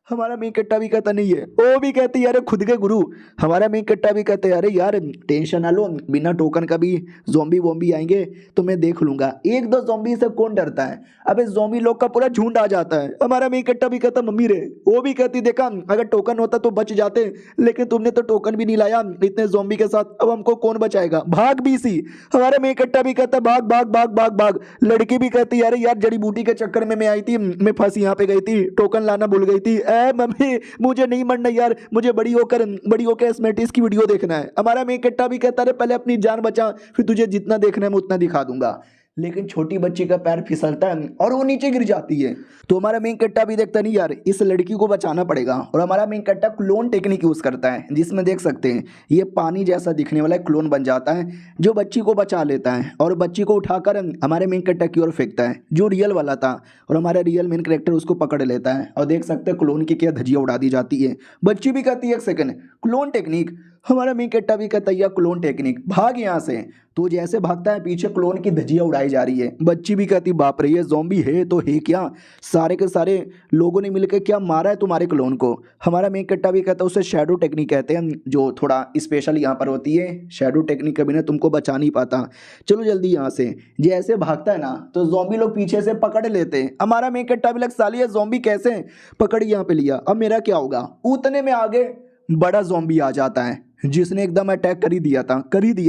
हमारा मेन कैरेक्टर भी कहता नहीं है। वो भी कहती है अरे खुद के गुरु। हमारा मेन कैरेक्टर भी कहते हैं अरे यार टेंशन ना लो, बिना टोकन का भी ज़ॉम्बी वॉम्बी आएंगे तो मैं देख लूंगा, एक दो ज़ॉम्बी से कौन डरता है, अबे ज़ॉम्बी लोग का पूरा झुंड आ जाता है। हमारा मेन कैरेक्टर भी कहता मम्मी रे। वो भी कहती देखा अगर टोकन होता तो बच जाते, लेकिन तुमने तो टोकन भी नहीं लाया इतने ज़ॉम्बी के साथ, अब हमको कौन बचाएगा, भाग बीसी। हमारा मेन कैरेक्टर भी कहता भाग भाग भाग भाग भाग। लड़की भी कहती अरे यार जड़ी बूटी के चक्कर में मैं आई थी, मैं फंसी यहाँ पे गई थी, टोकन लाना भूल गई थी। मम्मी मुझे नहीं मरना यार, मुझे बड़ी होकर एस्मेटिस की वीडियो देखना है। हमारा मेन कैरेक्टर भी कहता है पहले अपनी जान बचा, फिर तुझे जितना देखना है मैं उतना दिखा दूंगा। लेकिन छोटी बच्ची का पैर फिसलता है और वो नीचे गिर जाती है। तो हमारा मेन कैरेक्टर भी देखता नहीं यार इस लड़की को बचाना पड़ेगा। और हमारा main character clone technique use करता है, जिसमें देख सकते हैं ये पानी जैसा दिखने वाला क्लोन बन जाता है जो बच्ची को बचा लेता है और बच्ची को उठाकर हमारे मेन कैरेक्टर की ओर फेंकता है जो रियल वाला था। और हमारा रियल मेन कैरेक्टर उसको पकड़ लेता है और देख सकते हैं क्लोन की क्या धजिया उड़ा दी जाती है। बच्ची भी कहती है एक सेकंड, क्लोन टेक्निक? हमारा मेन कैरेक्टर भी कहता है क्लोन टेक्निक, भाग यहाँ से। तो जैसे भागता है पीछे क्लोन की धजिया उड़ाई जा रही है। बच्ची भी कहती बाप रे ये ज़ॉम्बी है तो है क्या, सारे के सारे लोगों ने मिलकर क्या मारा है तुम्हारे क्लोन को। हमारा मेन कैरेक्टर भी कहता है उसे शैडो टेक्निक कहते हैं, जो थोड़ा स्पेशल यहाँ पर होती है। शैडो टेक्निक कभी ना तुमको बचा नहीं पाता, चलो जल्दी यहाँ से। जैसे भागता है ना तो ज़ॉम्बी लोग पीछे से पकड़ लेते हैं। हमारा मेन कैरेक्टर भी लग, साली ये ज़ॉम्बी कैसे पकड़ यहाँ पे लिया, अब मेरा क्या होगा। उतने में आगे बड़ा ज़ॉम्बी आ जाता है जिसने एकदम अटैक कर ही दिया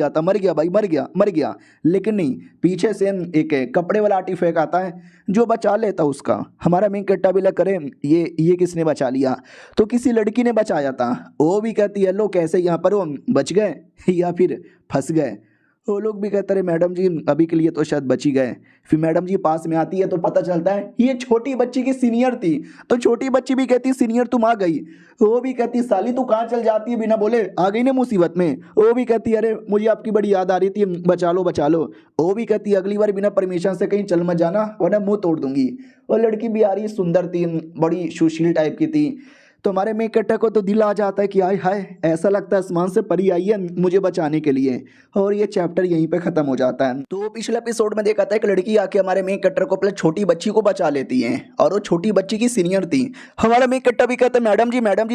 था, मर गया भाई, मर गया। लेकिन नहीं, पीछे से एक कपड़े वाला आर्टिफैक्ट आता है जो बचा लेता उसका। हमारा मेन कैरेक्टर भी लग करे ये किसने बचा लिया, तो किसी लड़की ने बचाया था। वो भी कहती है लो कैसे यहाँ पर वो बच गए या फिर फंस गए। वो लोग भी कहते रहे मैडम जी अभी के लिए तो शायद बच ही गए। फिर मैडम जी पास में आती है तो पता चलता है ये छोटी बच्ची की सीनियर थी। तो छोटी बच्ची भी कहती सीनियर तुम आ गई। वो भी कहती साली तू कहाँ चल जाती है बिना बोले, आ गई ना मुसीबत में। वो भी कहती अरे मुझे आपकी बड़ी याद आ रही थी, बचा लो बचा लो। वो भी कहती अगली बार बिना परमिशन से कहीं चल मत जाना वरना मुँह तोड़ दूंगी। और लड़की भी आ रही सुंदर थी, बड़ी सुशील टाइप की थी। तो हमारे मेन कैरेक्टर को तो दिल आ जाता है कि आय हाय ऐसा लगता है आसमान से परी आई है मुझे बचाने के लिए। और ये चैप्टर यहीं पे खत्म हो जाता है। तो पिछले एपिसोड में देखा था एक लड़की आके हमारे मेन कैरेक्टर को पहले छोटी बच्ची को बचा लेती है और वो छोटी बच्ची की सीनियर थी। हमारा मेन कैरेक्टर भी कहता है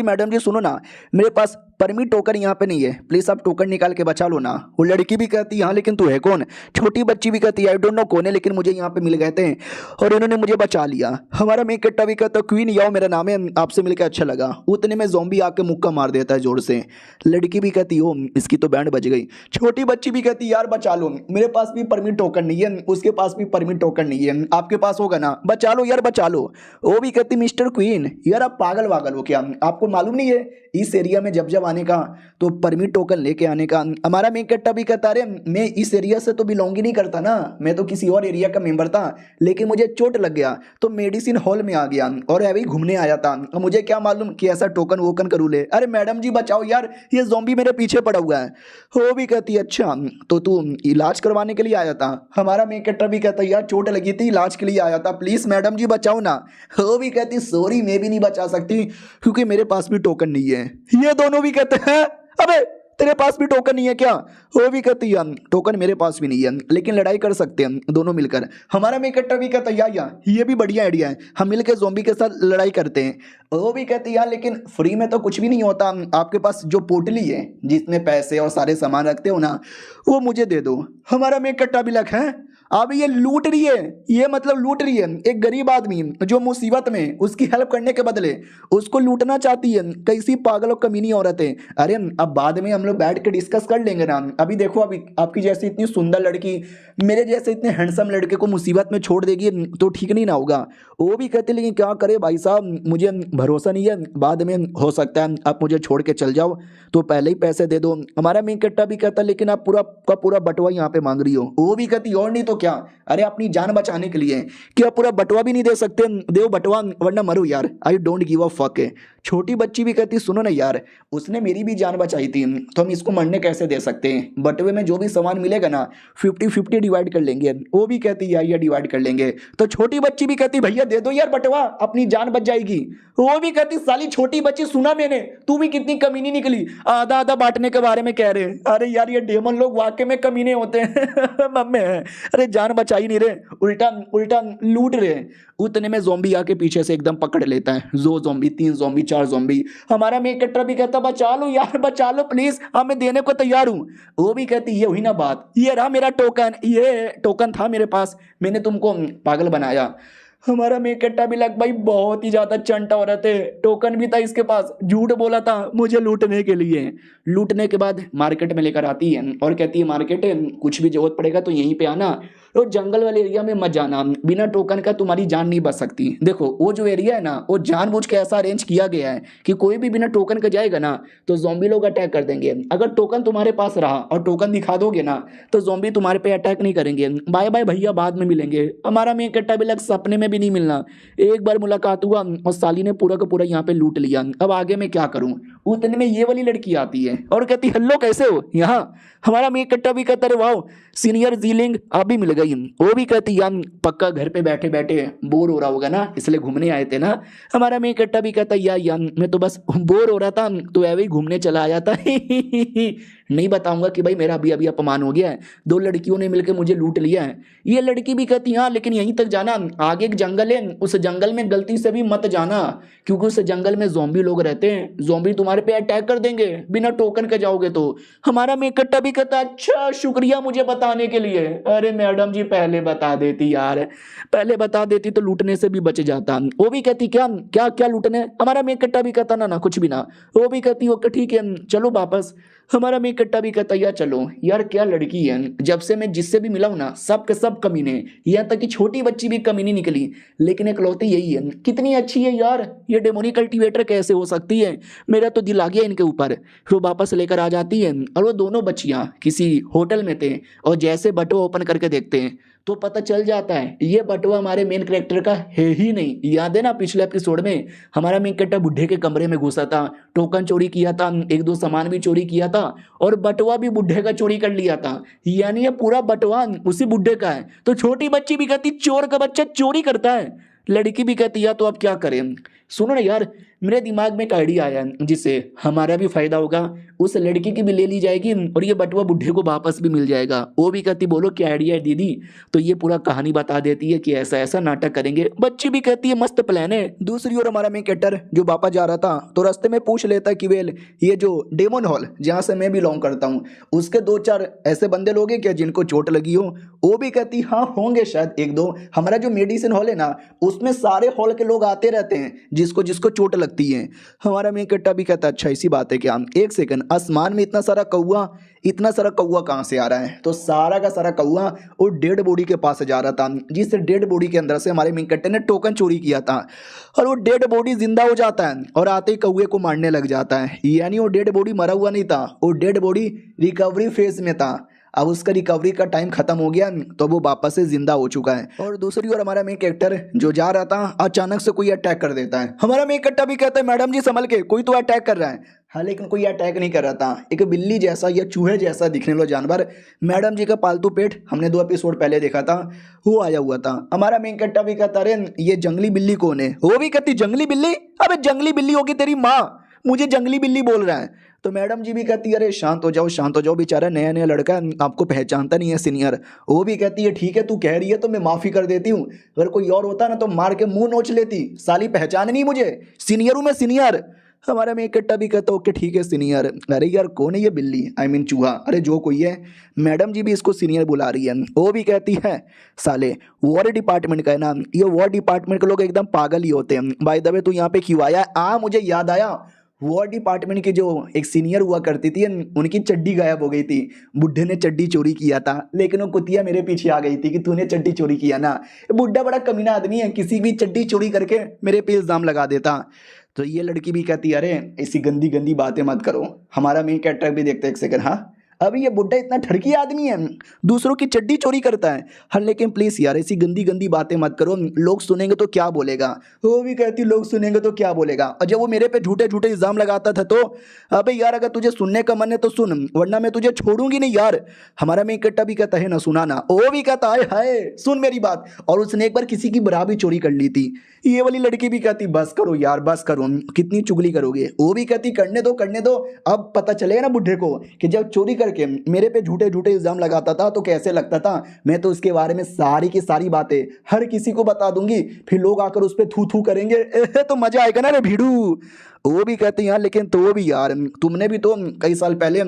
मैडम जी सुनो ना, मेरे पास परमिट टोकन यहाँ पे नहीं है, प्लीज आप टोकन निकाल के बचा लो ना। वो लड़की भी कहती है हाँ लेकिन तू है कौन। छोटी बच्ची भी कहती है आई डोंट नो कौन है, लेकिन मुझे यहाँ पे मिल गए थे और इन्होंने मुझे बचा लिया। हमारा मेन कट्टा भी कहता क्वीन याओ मेरा नाम है, आपसे मिलकर अच्छा लगा। उतने में ज़ॉम्बी आके मुक्का मार देता है जोर से। लड़की भी कहती ओ इसकी तो बैंड बज गई। छोटी बच्ची भी कहती यार बचा लो, मेरे पास भी परमिट टोकन नहीं है, उसके पास भी परमिट टोकन नहीं है, आपके पास होगा ना, बचा लो यार बचा लो। वो भी कहती मिस्टर क्वीन यार आप पागल वागल हो क्या, आपको मालूम नहीं है इस एरिया में जब जब आने का तो परमिट टोकन लेके आने का। हमारा मेन कट्टा भी कहता अरे मैं इस एरिया से तो बिलोंग ही नहीं करता ना, मैं तो किसी और एरिया का मेंबर था, लेकिन मुझे चोट लग गया तो मेडिसिन हॉल में आ गया और अभी घूमने आया था, मुझे क्या मालूम कि ऐसा टोकन वोकन करूँ ले। अरे मैडम जी बचाओ यार, ये ज़ॉम्बी मेरे पीछे पड़ा हुआ है। वो भी कहती अच्छा तो तू इलाज करवाने के लिए आया था। हमारा मेन कट्टा भी कहता यार चोट लगी थी इलाज के लिए आया था, प्लीज मैडम जी बचाओ ना। वो भी कहती सॉरी मैं भी नहीं बचा सकती क्योंकि मेरे पास भी टोकन नहीं है। ये दोनों भी कहते हैं अबे तेरे पास भी टोकन नहीं है क्या। वो भी कहती है टोकन मेरे पास भी नहीं है लेकिन लड़ाई कर सकते हैं दोनों मिलकर। हमारा मेन कट्टा भी कहता यार ये भी बढ़िया आइडिया है, हम मिलकर ज़ॉम्बी के साथ लड़ाई करते हैं। वो भी कहती यार लेकिन फ्री में तो कुछ भी नहीं होता, आपके पास जो पोटली है जिसमें पैसे और सारे सामान रखते हो ना वो मुझे दे दो। हमारा मेन कट्टा भी लग है अब ये लूट रही है, ये मतलब लूट रही है एक गरीब आदमी जो मुसीबत में उसकी हेल्प करने के बदले उसको लूटना चाहती है। कैसी पागल और कमीनी औरत है। अरे अब बाद में हम लोग बैठ के डिस्कस कर लेंगे ना, अभी देखो अभी आपकी जैसी इतनी सुंदर लड़की मेरे जैसे इतने हैंडसम लड़के को मुसीबत में छोड़ देगी तो ठीक नहीं ना होगा। वो भी कहते लेकिन क्या करे भाई साहब मुझे भरोसा नहीं है, बाद में हो सकता है आप मुझे छोड़ के चल जाओ तो पहले ही पैसे दे दो। हमारा मेन कट्टा भी कहता लेकिन आप पूरा का पूरा बटवा यहाँ पे मांग रही हो। वो भी कहती और नहीं तो क्या, अरे अपनी जान बचाने के लिए क्या पूरा बटवा भी नहीं दे सकते, दो बटवा वरना मरो यार, I don't give a fuck है। छोटी बच्ची भी कहती सुनो ना यार उसने मेरी भी जान बचाई थी तो हम इसको मरने कैसे दे सकते हैं, बटवे में जो भी सामान मिलेगा ना 50-50 डिवाइड कर लेंगे। वो भी कहती यार ये डिवाइड कर लेंगे। तो छोटी बच्ची भी कहती भैया दे दो यार बटवा अपनी जान बच जाएगी। वो भी कहती साली छोटी बच्ची सुना मैंने, तू भी कितनी कमीनी निकली, आधा आधा बांटने के बारे में कह रहे। अरे यार ये डेमन लोग वाकई में कमीने होते हैं मम्मी अरे जान बचा ही नहीं रहे, उल्टा उल्टा लूट रहे। उतने में ज़ॉम्बी आके पीछे से एकदम पकड़ लेता है, 2 ज़ॉम्बी 3 ज़ॉम्बी 4 ज़ॉम्बी। हमारा मेन कट्टा भी कहता बचा लो यार बचा लो प्लीज, हाँ मैं देने को तैयार हूँ। वो भी कहती ये हुई ना बात, ये रहा मेरा टोकन, ये टोकन था मेरे पास, मैंने तुमको पागल बनाया। हमारा मेन कट्टा भी लग भाई बहुत ही ज्यादा चंटा हो रहे थे, टोकन भी था इसके पास, झूठ बोला था मुझे लूटने के लिए। लूटने के बाद मार्केट में लेकर आती है और कहती है मार्केट कुछ भी जरूरत पड़ेगा तो यहीं पे आना, तो जंगल वाले एरिया में मत जाना, बिना टोकन का तुम्हारी जान नहीं बच सकती। देखो वो जो एरिया है ना वो जानबूझ के ऐसा अरेंज किया गया है कि कोई भी बिना टोकन का जाएगा ना तो ज़ॉम्बी लोग अटैक कर देंगे। अगर टोकन तुम्हारे पास रहा और टोकन दिखा दोगे ना तो ज़ॉम्बी तुम्हारे पे अटैक नहीं करेंगे। बाय बाय भैया बाद में मिलेंगे। हमारा मेन कट्टा भी लग सपने में भी नहीं मिलना। एक बार मुलाकात हुआ और साली ने पूरा का पूरा यहाँ पे लूट लिया, अब आगे मैं क्या करूँ। उतने में ये वाली लड़की आती है और कहती हेलो कैसे हो यहाँ। हमारा मेन कट्टा भी कहता है वाओ सीनियर जीलिंग आप भी मिल गई। वो भी कहती यार पक्का घर पे बैठे बैठे बोर हो रहा होगा ना इसलिए घूमने आए थे ना। हमारा मेन कट्टा भी कहता यार मैं तो बस बोर हो रहा था तो ऐसे ही घूमने चला आया था नहीं बताऊंगा कि भाई मेरा अभी अभी अपमान हो गया है, 2 लड़कियों ने मिलकर मुझे लूट लिया है। ये लड़की भी कहती हाँ लेकिन यहीं तक जाना, आगे एक जंगल है उस जंगल में गलती से भी मत जाना क्योंकि उस जंगल में ज़ॉम्बी लोग रहते हैं, ज़ॉम्बी तुम्हारे पे अटैक कर देंगे बिना टोकन के जाओगे तो। हमारा मेन कट्टा भी कहता अच्छा शुक्रिया मुझे बताने के लिए। अरे मैडम जी पहले बता देती यार, पहले बता देती तो लूटने से भी बच जाता। वो भी कहती क्या क्या क्या लूटने। हमारा मेन कट्टा भी कहता ना कुछ भी ना। वो भी कहती ओके ठीक है चलो वापस। हमारा मेन कट्टा भी कहता यार चलो यार क्या लड़की है, जब से मैं जिससे भी मिला हूं ना सब के सब कमीने, यहाँ तक कि छोटी बच्ची भी कमीनी निकली, लेकिन इकलौती यही है कितनी अच्छी है यार, ये डेमोनी कल्टीवेटर कैसे हो सकती है, मेरा तो दिल आ गया इनके ऊपर। फिर वो वापस लेकर आ जाती है और वो दोनों बच्चियां किसी होटल में थे और जैसे बटुआ ओपन करके देखते हैं तो पता चल जाता है ये बटुआ हमारे मेन कैरेक्टर का है ही नहीं। याद है ना पिछले एपिसोड में हमारा मेन कैरेक्टर बुढ़े के कमरे में घुसा था, टोकन चोरी किया था, 1-2 सामान भी चोरी किया था और बटुआ भी बुढ़े का चोरी कर लिया था, यानी ये पूरा बटुआ उसी बुढ़े का है। तो छोटी बच्ची भी कहती चोर का बच्चा चोरी करता है। लड़की भी कहती है तो अब क्या करें, सुनो ना यार, मेरे दिमाग में एक आइडिया आया जिससे हमारा भी फायदा होगा, उस लड़की की भी ले ली जाएगी और ये बटुआ बुढ़े को वापस भी मिल जाएगा। वो भी कहती बोलो क्या आइडिया है दीदी, तो ये पूरा कहानी बता देती है कि ऐसा ऐसा नाटक करेंगे। बच्ची भी कहती है मस्त प्लान है। दूसरी ओर हमारा मेन कैरेक्टर जो वापस जा रहा था तो रास्ते में पूछ लेता है कि वेल ये जो डेमन हॉल जहाँ से मैं बिलोंग करता हूँ उसके 2-4 ऐसे बंदे लोग हैं क्या जिनको चोट लगी हो। वो भी कहती हाँ होंगे शायद 1-2। हमारा जो मेडिसिन हॉल है ना उसमें सारे हॉल के लोग आते रहते हैं जिसको जिसको चोट लगती है। हमारा मेन कट्टा भी कहता है अच्छा इसी बात है क्या। एक सेकंड, आसमान में इतना सारा कौआ कहाँ से आ रहा है। तो सारा का सारा कौआ वो डेड बॉडी के पास जा रहा था जिस डेड बॉडी के अंदर से हमारे मेन कट्टे ने टोकन चोरी किया था और वो डेड बॉडी जिंदा हो जाता है और आते ही कौए को मारने लग जाता है। यानी वो डेड बॉडी मरा हुआ नहीं था, वो डेड बॉडी रिकवरी फेज में था। अब उसका रिकवरी का टाइम खत्म हो गया तो वो वापस से जिंदा हो चुका है। और दूसरी ओर हमारा मेन कैरेक्टर जो जा रहा था अचानक से कोई अटैक कर देता है। हमारा मेन कैरेक्टर भी कहता है मैडम जी संभल के, कोई तो अटैक कर रहा है। हाँ लेकिन कोई अटैक नहीं कर रहा था, एक बिल्ली जैसा या चूहे जैसा दिखने वाला जानवर मैडम जी का पालतू पेट हमने 2 एपिसोड पहले देखा था वो आया हुआ था। हमारा मेन कैरेक्टर भी कहता अरे ये जंगली बिल्ली कौन है। वो भी कहती जंगली बिल्ली, अबे जंगली बिल्ली होगी तेरी माँ, मुझे जंगली बिल्ली बोल रहा है। तो मैडम जी भी कहती है अरे शांत हो जाओ बेचारा नया नया लड़का आपको पहचानता नहीं है सीनियर। वो भी कहती है ठीक है तू कह रही है तो मैं माफ़ी कर देती हूँ, अगर कोई और होता ना तो मार के मुंह नोच लेती, साली पहचान नहीं मुझे, सीनियर हूँ मैं सीनियर। हमारा में कट्टा भी कहता ओके ठीक है सीनियर। अरे यार कौन है ये बिल्ली, आई मीन चूहा, अरे जो कोई है। मैडम जी भी इसको सीनियर बुला रही है। वो भी कहती है साले वॉर डिपार्टमेंट का है ना, ये वॉर डिपार्टमेंट के लोग एकदम पागल ही होते हैं। बाय द वे तू यहाँ पे क्यों आया। मुझे याद आया वॉर डिपार्टमेंट की जो एक सीनियर हुआ करती थी उनकी चड्डी गायब हो गई थी। बुढ़े ने चड्डी चोरी किया था लेकिन वो कुतिया मेरे पीछे आ गई थी कि तूने चड्डी चोरी किया ना। बुढ़ा बड़ा कमीना आदमी है, किसी भी चड्डी चोरी करके मेरे पे इल्जाम लगा देता। तो ये लड़की भी कहती अरे ऐसी गंदी गंदी बातें मत करो। हमारा मेन कैरेक्टर भी देखते एक सेकंड, हाँ अभी ये बुड्ढा इतना ठड़की आदमी है, दूसरों की चड्डी चोरी करता है। हाँ लेकिन प्लीज यार ऐसी गंदी गंदी बातें मत करो, लोग सुनेंगे तो क्या बोलेगा। वो भी कहती लोग सुनेंगे तो क्या बोलेगा। और जब वो मेरे पे झूठे झूठे इल्जाम लगाता था तो अबे यार अगर तुझे सुनने का मन है तो सुन वरना मैं तुझे छोड़ूंगी नहीं यार। हमारा मेन कट्टा भी कहता है ना सुनाना। वो भी कहता है हाय सुन मेरी बात, और उसने एक बार किसी की बरा भी चोरी कर ली थी। ये वाली लड़की भी कहती बस करो यार बस करो, कितनी चुगली करोगे। वो भी कहती करने दो, अब पता चलेगा ना बुढ़े को कि जब चोरी करके मेरे पे झूठे झूठे इल्जाम लगाता था तो कैसे लगता था। मैं तो उसके बारे में सारी की सारी बातें हर किसी को बता दूंगी, फिर लोग आकर उस पर थू थू करेंगे, तो मजा आएगा ना रे भीड़ू। वो भी कहते हैं यार लेकिन तो भी यार तुमने भी तो कई साल पहले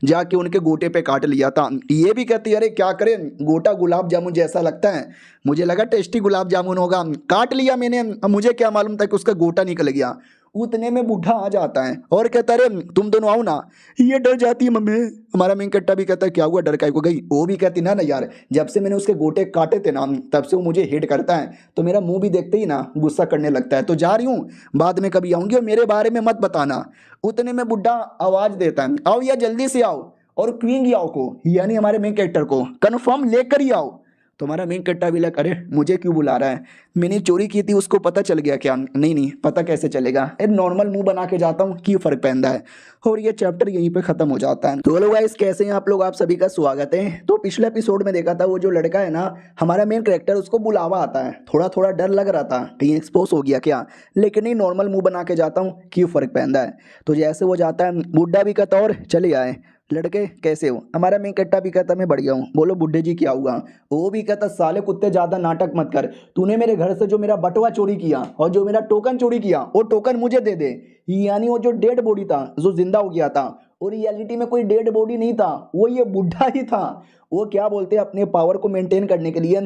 जाके उनके गोटे पे काट लिया था। ये भी कहती है अरे क्या करें, गोटा गुलाब जामुन जैसा लगता है, मुझे लगा टेस्टी गुलाब जामुन होगा, काट लिया मैंने, अब मुझे क्या मालूम था कि उसका गोटा निकल गया। उतने में बूढ़ा आ जाता है और कहता है तुम दोनों आओ ना। ये डर जाती है मम्मी। हमारा मेन कट्टा भी कहता है क्या हुआ डर काय को गई। वो भी कहती ना यार जब से मैंने उसके गोटे काटे थे ना तब से वो मुझे हेट करता है, तो मेरा मुंह भी देखते ही ना गुस्सा करने लगता है। तो जा रही हूँ, बाद में कभी आऊंगी और मेरे बारे में मत बताना। उतने में बुढ़ा आवाज देता है आओ या जल्दी से आओ, और क्वीन याओ को यानी हमारे मेन कैरेक्टर को कन्फर्म लेकर ही आओ। तो हमारा मेन कट्टा भी लग अरे मुझे क्यों बुला रहा है, मैंने चोरी की थी उसको पता चल गया क्या। नहीं पता कैसे चलेगा, नॉर्मल मुंह बना के जाता हूँ, क्यों फर्क पैदा है। और ये चैप्टर यहीं पे खत्म हो जाता है। तो हेलो गाइस कैसे हैं आप लोग, आप सभी का स्वागत है। तो पिछले एपिसोड में देखा था वो जो लड़का है ना हमारा मेन कैरेक्टर, उसको बुलावा आता है, थोड़ा थोड़ा डर लग रहा था कहीं एक्सपोज हो गया क्या, लेकिन नहीं नॉर्मल मुंह बना के जाता हूँ, क्यों फर्क पैदा है। तो जैसे वो जाता है बुढ़ा भी कहता और चले आए लड़के कैसे हो। हमारा मेन कट्टा भी कहता मैं बढ़िया हूँ। बोलो बुड्ढे जी क्या हुआ। वो भी कहता साले कुत्ते ज्यादा नाटक मत कर, तूने मेरे घर से जो मेरा बटुआ चोरी किया और जो मेरा टोकन चोरी किया वो टोकन मुझे दे दे। यानी वो जो डेड बॉडी था जो जिंदा हो गया था, और रियलिटी में कोई डेड बॉडी नहीं था, वो ये बुढ़ा ही था। वो क्या बोलते हैं अपने पावर को मेंटेन करने के लिए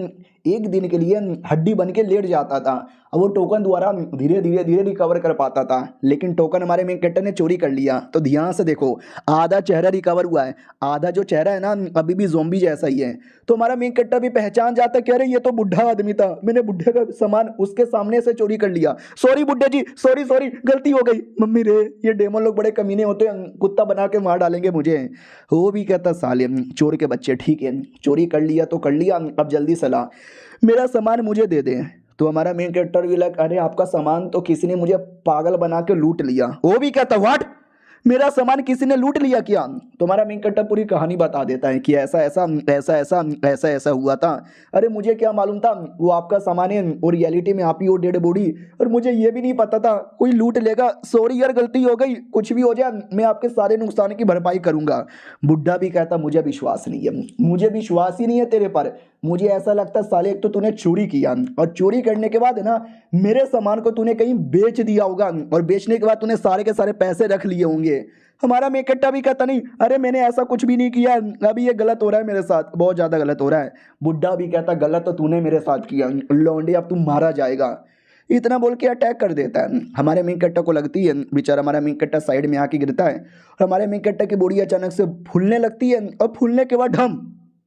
एक दिन के लिए हड्डी बन के लेट जाता था, अब वो टोकन द्वारा धीरे धीरे रिकवर कर पाता था। लेकिन टोकन हमारे मेन कैरेक्टर ने चोरी कर लिया। तो ध्यान से देखो आधा चेहरा रिकवर हुआ है, आधा जो चेहरा है ना अभी भी ज़ोंबी जैसा ही है। तो हमारा मेन कैरेक्टर भी पहचान जाता है कह रहे ये तो बुढ़ा आदमी था, मैंने बुढ़े का सामान उसके सामने से चोरी कर लिया, सॉरी बुढ़े जी सॉरी गलती हो गई। मम्मी रे ये डेमन लोग बड़े कमीने होते हैं, कुत्ता बना के मार डालेंगे मुझे। वो भी कहता साले चोर के बच्चे, ठीक है चोरी कर लिया तो कर लिया, अब जल्दी सला मेरा सामान मुझे दे दे। तो हमारा मेन कैरेक्टर भी लग अरे आपका सामान तो किसी ने मुझे पागल बना के लूट लिया। वो भी कहता व्हाट, मेरा सामान किसी ने लूट लिया क्या? तुम्हारा मेन कट्टा पूरी कहानी बता देता है कि ऐसा ऐसा ऐसा ऐसा ऐसा ऐसा हुआ था। अरे मुझे क्या मालूम था वो आपका सामान है और रियलिटी में आप ही हो डेड बॉडी, और मुझे ये भी नहीं पता था कोई लूट लेगा। सॉरी यार, गलती हो गई, कुछ भी हो जाए मैं आपके सारे नुकसान की भरपाई करूंगा। बुड्ढा भी कहता मुझे विश्वास नहीं है, मुझे विश्वास ही नहीं है तेरे पर। मुझे ऐसा लगता साले, एक तो तूने चोरी किया और चोरी करने के बाद है ना मेरे सामान को तूने कहीं बेच दिया होगा, और बेचने के बाद तूने सारे के सारे पैसे रख लिए होंगे। हमारा मेकट्टा भी कहता नहीं, अरे मैंने ऐसा कुछ भी नहीं किया, अभी ये गलत हो रहा है मेरे साथ, बहुत ज़्यादा गलत हो रहा है। बुड्ढा भी कहता गलत तो तूने मेरे साथ किया, लौंडे अब तू मारा जाएगा। इतना बोल के अटैक कर देता है। हमारे मेकट्टा को लगती है बेचारा, हमारा मेकट्टा साइड में आके गिरता है और हमारे मेकट्टा की बॉडी अचानक से फूलने लगती है और फूलने के बाद ढम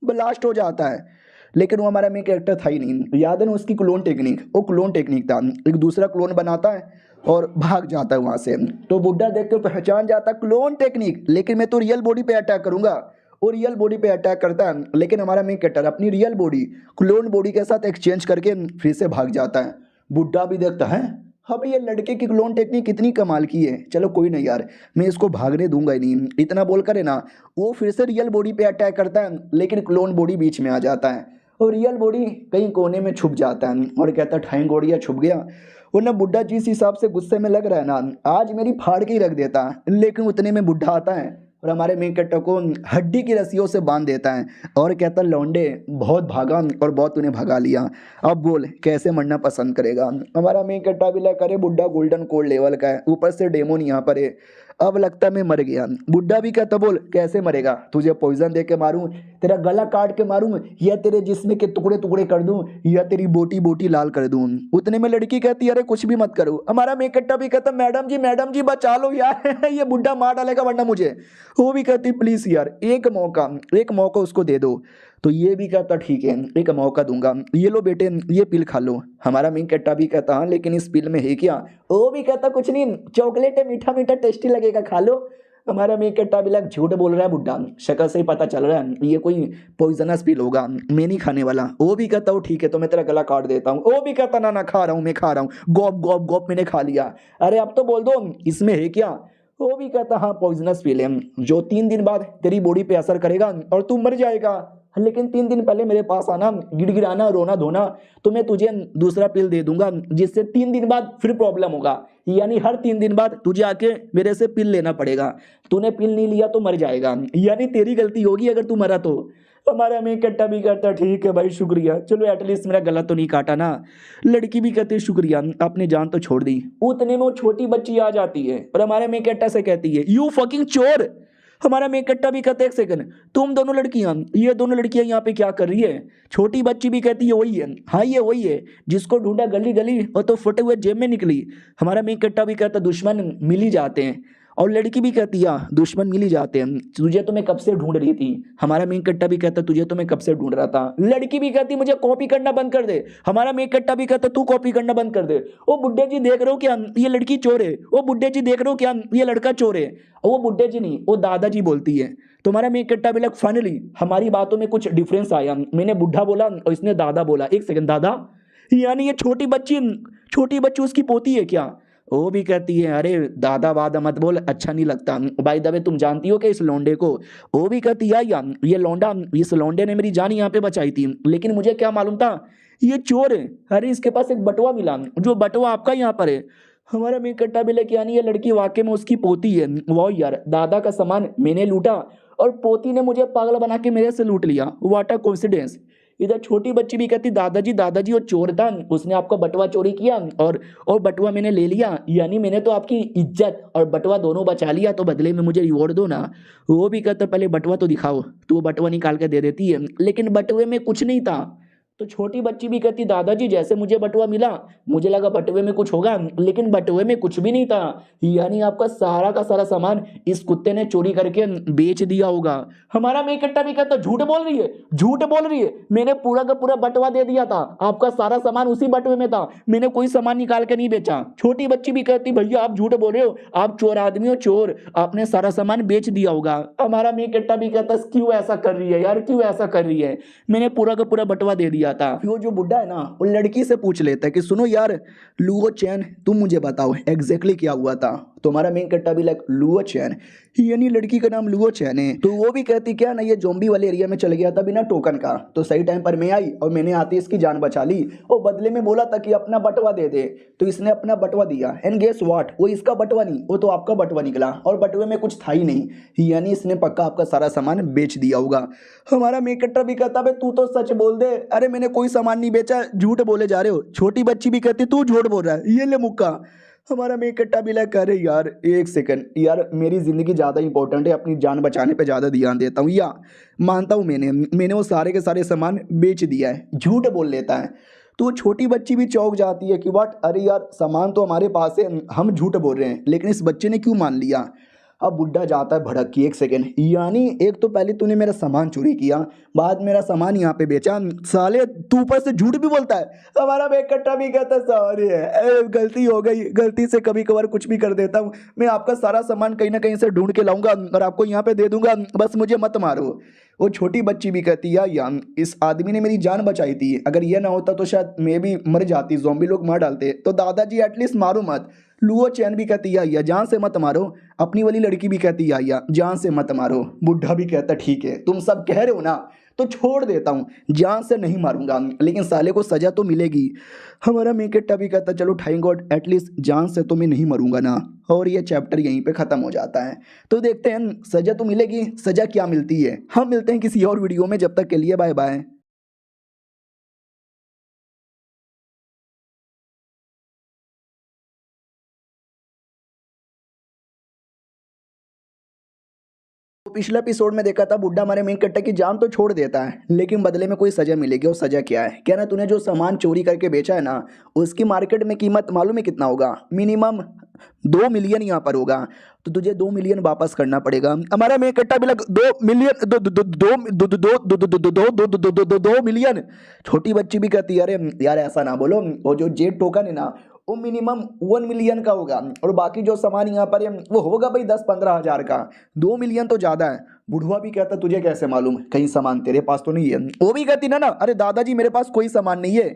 ब्लास्ट हो जाता है। लेकिन वो हमारा मेन कैरेक्टर था ही नहीं। याद है ना उसकी क्लोन टेक्निक, वो क्लोन टेक्निक था, एक दूसरा क्लोन बनाता है और भाग जाता है वहाँ से। तो बुड्ढा देख के पहचान जाता क्लोन टेक्निक, लेकिन मैं तो रियल बॉडी पे अटैक करूंगा। और रियल बॉडी पे अटैक करता है, लेकिन हमारा मेन कैरेक्टर अपनी रियल बॉडी क्लोन बॉडी के साथ एक्सचेंज करके फिर से भाग जाता है। बुड्ढा भी देखता है अब ये लड़के की क्लोन टेक्निक कितनी कमाल की है, चलो कोई नहीं यार, मैं इसको भागने दूंगा ही नहीं। इतना बोल कर है ना वो फिर से रियल बॉडी पे अटैक करता है, लेकिन क्लोन बॉडी बीच में आ जाता है और रियल बॉडी कहीं कोने में छुप जाता है और कहता है ठाई गोड़िया छुप गया। और ना बुड्ढा जिस हिसाब से गुस्से में लग रहा है ना, आज मेरी फाड़ के ही रख देता। लेकिन उतने में बुड्ढा आता है और हमारे मेन कैरेक्टर को हड्डी की रस्सियों से बांध देता है और कहता लौंडे बहुत भागा और बहुत तूने भगा लिया, अब बोल कैसे मरना पसंद करेगा। हमारा मेन कैरेक्टर भी लगा करे बुड्ढा गोल्डन कोल्ड लेवल का है, ऊपर से डेमोन यहाँ पर है, अब लगता है मैं मर गया। बुड्ढा भी कहता बोल कैसे मरेगा, तुझे पॉइजन दे के मारूं, तेरा गला काट के मारूं, या तेरे जिस्म के टुकड़े टुकड़े कर दूं, या तेरी बोटी बोटी लाल कर दूं। उतने में लड़की कहती अरे कुछ भी मत करो। हमारा मेन कैरेक्टर भी कहता मैडम जी बचा लो यार ये बुड्ढा मार डालेगा वरना मुझे। वो भी कहती प्लीज यार एक मौका उसको दे दो। तो ये भी कहता ठीक है एक मौका दूंगा, ये लो बेटे ये पिल खा लो। हमारा मेन कैरेक्टर भी कहता हाँ लेकिन इस पिल में है क्या? वो भी कहता कुछ नहीं, चॉकलेट है, मीठा मीठा टेस्टी लगेगा, खा लो। हमारा मेन कैरेक्टर भी लग झूठ बोल रहा है बुड्ढा, शक्ल से ही पता चल रहा है ये कोई पॉइजनस पिल होगा, मैं नहीं खाने वाला। वो भी कहता हूँ ठीक है तो मैं तेरा गला काट देता हूँ। वो भी कहता ना खा रहा हूँ, मैं खा रहा हूँ, गॉप गॉप गॉप मैंने खा लिया। अरे अब तो बोल दो इसमें है क्या? वो भी कहता हाँ पॉइजनस पिल है जो 3 दिन बाद तेरी बॉडी पे असर करेगा और तू मर जाएगा, लेकिन 3 दिन पहले मेरे पास आना, गिड़गिड़ाना रोना धोना, तो मैं तुझे दूसरा पिल दे दूंगा जिससे 3 दिन बाद फिर प्रॉब्लम होगा, यानी हर 3 दिन बाद तुझे आके मेरे से पिल लेना पड़ेगा। तूने पिल नहीं लिया तो मर जाएगा, यानी तेरी गलती होगी अगर तू मरा तो। हमारा मेन कैरेक्टर भी कहता ठीक है भाई शुक्रिया, चलो एटलीस्ट मेरा गला तो नहीं काटा ना। लड़की भी कहती शुक्रिया आपने जान तो छोड़ दी। उतने में वो छोटी बच्ची आ जाती है और हमारे मेन कैरेक्टर से कहती है यू फकिंग चोर। हमारा मेन कैरेक्टर भी कहते एक सेकंड, तुम दोनों लड़कियां, ये दोनों लड़कियां यहाँ पे क्या कर रही है? छोटी बच्ची भी कहती है वही है, हाँ ये वही है जिसको ढूंढा गली गली और तो फटे हुए जेब में निकली। हमारा मेन कैरेक्टर भी कहता दुश्मन मिल ही जाते हैं, और लड़की भी कहती है दुश्मन मिल ही जाते हैं, तुझे तो मैं कब से ढूंढ रही थी। हमारा मेन कैरेक्टर भी कहता तुझे तो मैं कब से ढूंढ रहा था। लड़की भी कहती मुझे कॉपी करना बंद कर दे। हमारा मेन कैरेक्टर भी कहता तू कॉपी करना बंद कर दे। ओ बुड्ढे जी देख रहे हो क्या ये लड़की चोर है? ओ बुड्ढे जी देख रहे हो क्या ये लड़का चोर है? वो बुड्ढे जी नहीं वो दादाजी बोलती है। तुम्हारा मेन कैरेक्टर भी लग फाइनली हमारी बातों में कुछ डिफरेंस आया, मैंने बुड्ढा बोला और इसने दादा बोला। एक सेकंड दादा, यानी ये छोटी बच्ची उसकी पोती है क्या? वो भी कहती है अरे दादा वादा मत बोल, अच्छा नहीं लगता। बाय द वे तुम जानती हो कि इस लौंडे को? वो भी कहती है यार ये लौंडा, इस लौंडे ने मेरी जान यहाँ पे बचाई थी, लेकिन मुझे क्या मालूम था ये चोर है। अरे इसके पास एक बटुआ मिला, जो बटुआ आपका यहाँ पर है। हमारा मेन कैरेक्टर भी लेके यानी ये लड़की वाकई में उसकी पोती है। वाह यार, दादा का सामान मैंने लूटा और पोती ने मुझे पागल बना के मेरे से लूट लिया, व्हाट अ कोइंसिडेंस। इधर छोटी बच्ची भी कहती दादाजी वो चोर था, उसने आपका बटुआ चोरी किया और बटुआ मैंने ले लिया, यानी मैंने तो आपकी इज्जत और बटुआ दोनों बचा लिया, तो बदले में मुझे रिवॉर्ड दो ना। वो भी कहता पहले बटुआ तो दिखाओ। तो वो बटुआ निकाल के दे देती है, लेकिन बटुए में कुछ नहीं था। तो छोटी बच्ची भी कहती दादाजी जैसे मुझे बटुआ मिला मुझे लगा बटुए में कुछ होगा, लेकिन बटुए में कुछ भी नहीं था, यानी आपका सारा का सारा सामान इस कुत्ते ने चोरी करके बेच दिया होगा। हमारा मेन कैरेक्टर भी कहता झूठ बोल रही है, मैंने पूरा का पूरा बटुआ दे दिया था, आपका सारा सामान उसी बटुए में था, मैंने कोई सामान निकाल के नहीं बेचा। छोटी बच्ची भी कहती भैया आप झूठ बोल रहे हो, आप चोर आदमी हो, चोर, आपने सारा सामान बेच दिया होगा। हमारा मेन कैरेक्टर भी कहता क्यों ऐसा कर रही है यार, क्यों ऐसा कर रही है, मैंने पूरा का पूरा बटुआ दे दिया था। वो जो बुड्ढा है ना वो लड़की से पूछ लेता है कि सुनो यार लुओ चैन तुम मुझे बताओ एग्जैक्टली क्या हुआ था। तो हमारा मेन कट्टा भी लाइक लुओ चैन, यानी लड़की का नाम लुओ चैन है। तो वो भी कहती क्या ना ये ज़ॉम्बी वाले एरिया में चल गया था बिना टोकन का, तो सही टाइम पर मैं आई और मैंने आते इसकी जान बचा ली और बदले में बोला था कि अपना बटवा दे दे, तो इसने अपना बटवा दिया एंड गेस व्हाट, वो इसका बटवा नहीं वो तो आपका बटवा निकला और बटवे में कुछ था ही नहीं, यानी इसने पक्का आपका सारा सामान बेच दिया होगा। हमारा मेन कट्टा भी कहता है तू तो सच बोल दे, अरे मैंने कोई सामान नहीं बेचा, झूठ बोले जा रहे हो। छोटी बच्ची भी कहती तू झूठ बोल रहा है, ये ले मुक्का। हमारा मेन कट्टा भी लगा अरे यार एक सेकंड यार, मेरी जिंदगी ज़्यादा इंपॉर्टेंट है, अपनी जान बचाने पे ज़्यादा ध्यान देता हूँ, या मानता हूँ मैंने वो सारे के सारे सामान बेच दिया है, झूठ बोल लेता है। तो छोटी बच्ची भी चौंक जाती है कि व्हाट, अरे यार सामान तो हमारे पास है, हम झूठ बोल रहे हैं, लेकिन इस बच्चे ने क्यों मान लिया। अब बुड्ढा जाता है भड़क की, एक सेकंड, यानी एक तो पहले तूने मेरा सामान चोरी किया, बाद मेरा सामान यहाँ पे बेचा, साले तू ऊपर से झूठ भी बोलता है। हमारा बेकट्टा भी कहता है सॉरी है, गलती हो गई, गलती से कभी कभार कुछ भी कर देता हूँ, मैं आपका सारा सामान कहीं ना कहीं से ढूंढ के लाऊंगा और आपको यहाँ पे दे दूंगा, बस मुझे मत मारो। वो छोटी बच्ची भी कहती है यार इस आदमी ने मेरी जान बचाई थी, अगर ये ना होता तो शायद मैं भी मर जाती, ज़ॉम्बी लोग मार डालते, तो दादाजी एटलीस्ट मारो मत। लुओ चैन भी कहती है या जान से मत मारो, अपनी वाली लड़की भी कहती है या जान से मत मारो। बुढ़ा भी कहता ठीक है तुम सब कह रहे हो ना तो छोड़ देता हूँ, जान से नहीं मारूंगा, लेकिन साले को सजा तो मिलेगी। हमारा मेकेटा भी कहता चलो थैंक गॉड एटलीस्ट जान से तो मैं नहीं मरूंगा ना, और ये चैप्टर यहीं पे ख़त्म हो जाता है। तो देखते हैं सजा तो मिलेगी, सजा क्या मिलती है हम मिलते हैं किसी और वीडियो में, जब तक के लिए बाय बाय। तो पिछले एपिसोड में देखा था बुड्ढा हमारे मेन कट्टा की जान तो छोड़ देता है, लेकिन बदले में कोई सजा मिलेगी, और सजा क्या है क्या ना, तूने जो सामान चोरी करके बेचा है ना उसकी मार्केट में कीमत मालूम है कितना होगा, मिनिमम 2 मिलियन यहाँ पर होगा, तो तुझे 2 मिलियन वापस करना पड़ेगा। हमारा मेन कट्टा भी लग 2 मिलियन, 2 मिलियन। छोटी बच्ची भी कहती है अरे यार ऐसा ना बोलो, वो जो जेट टोकन है ना वो मिनिमम 1 मिलियन का होगा, और बाकी जो सामान यहाँ पर है वो होगा भाई 10-15 हज़ार का, 2 मिलियन तो ज़्यादा है। बुढ़वा भी कहता तुझे कैसे मालूम, कहीं सामान तेरे पास तो नहीं है। वो भी कहती ना अरे दादाजी मेरे पास कोई सामान नहीं है।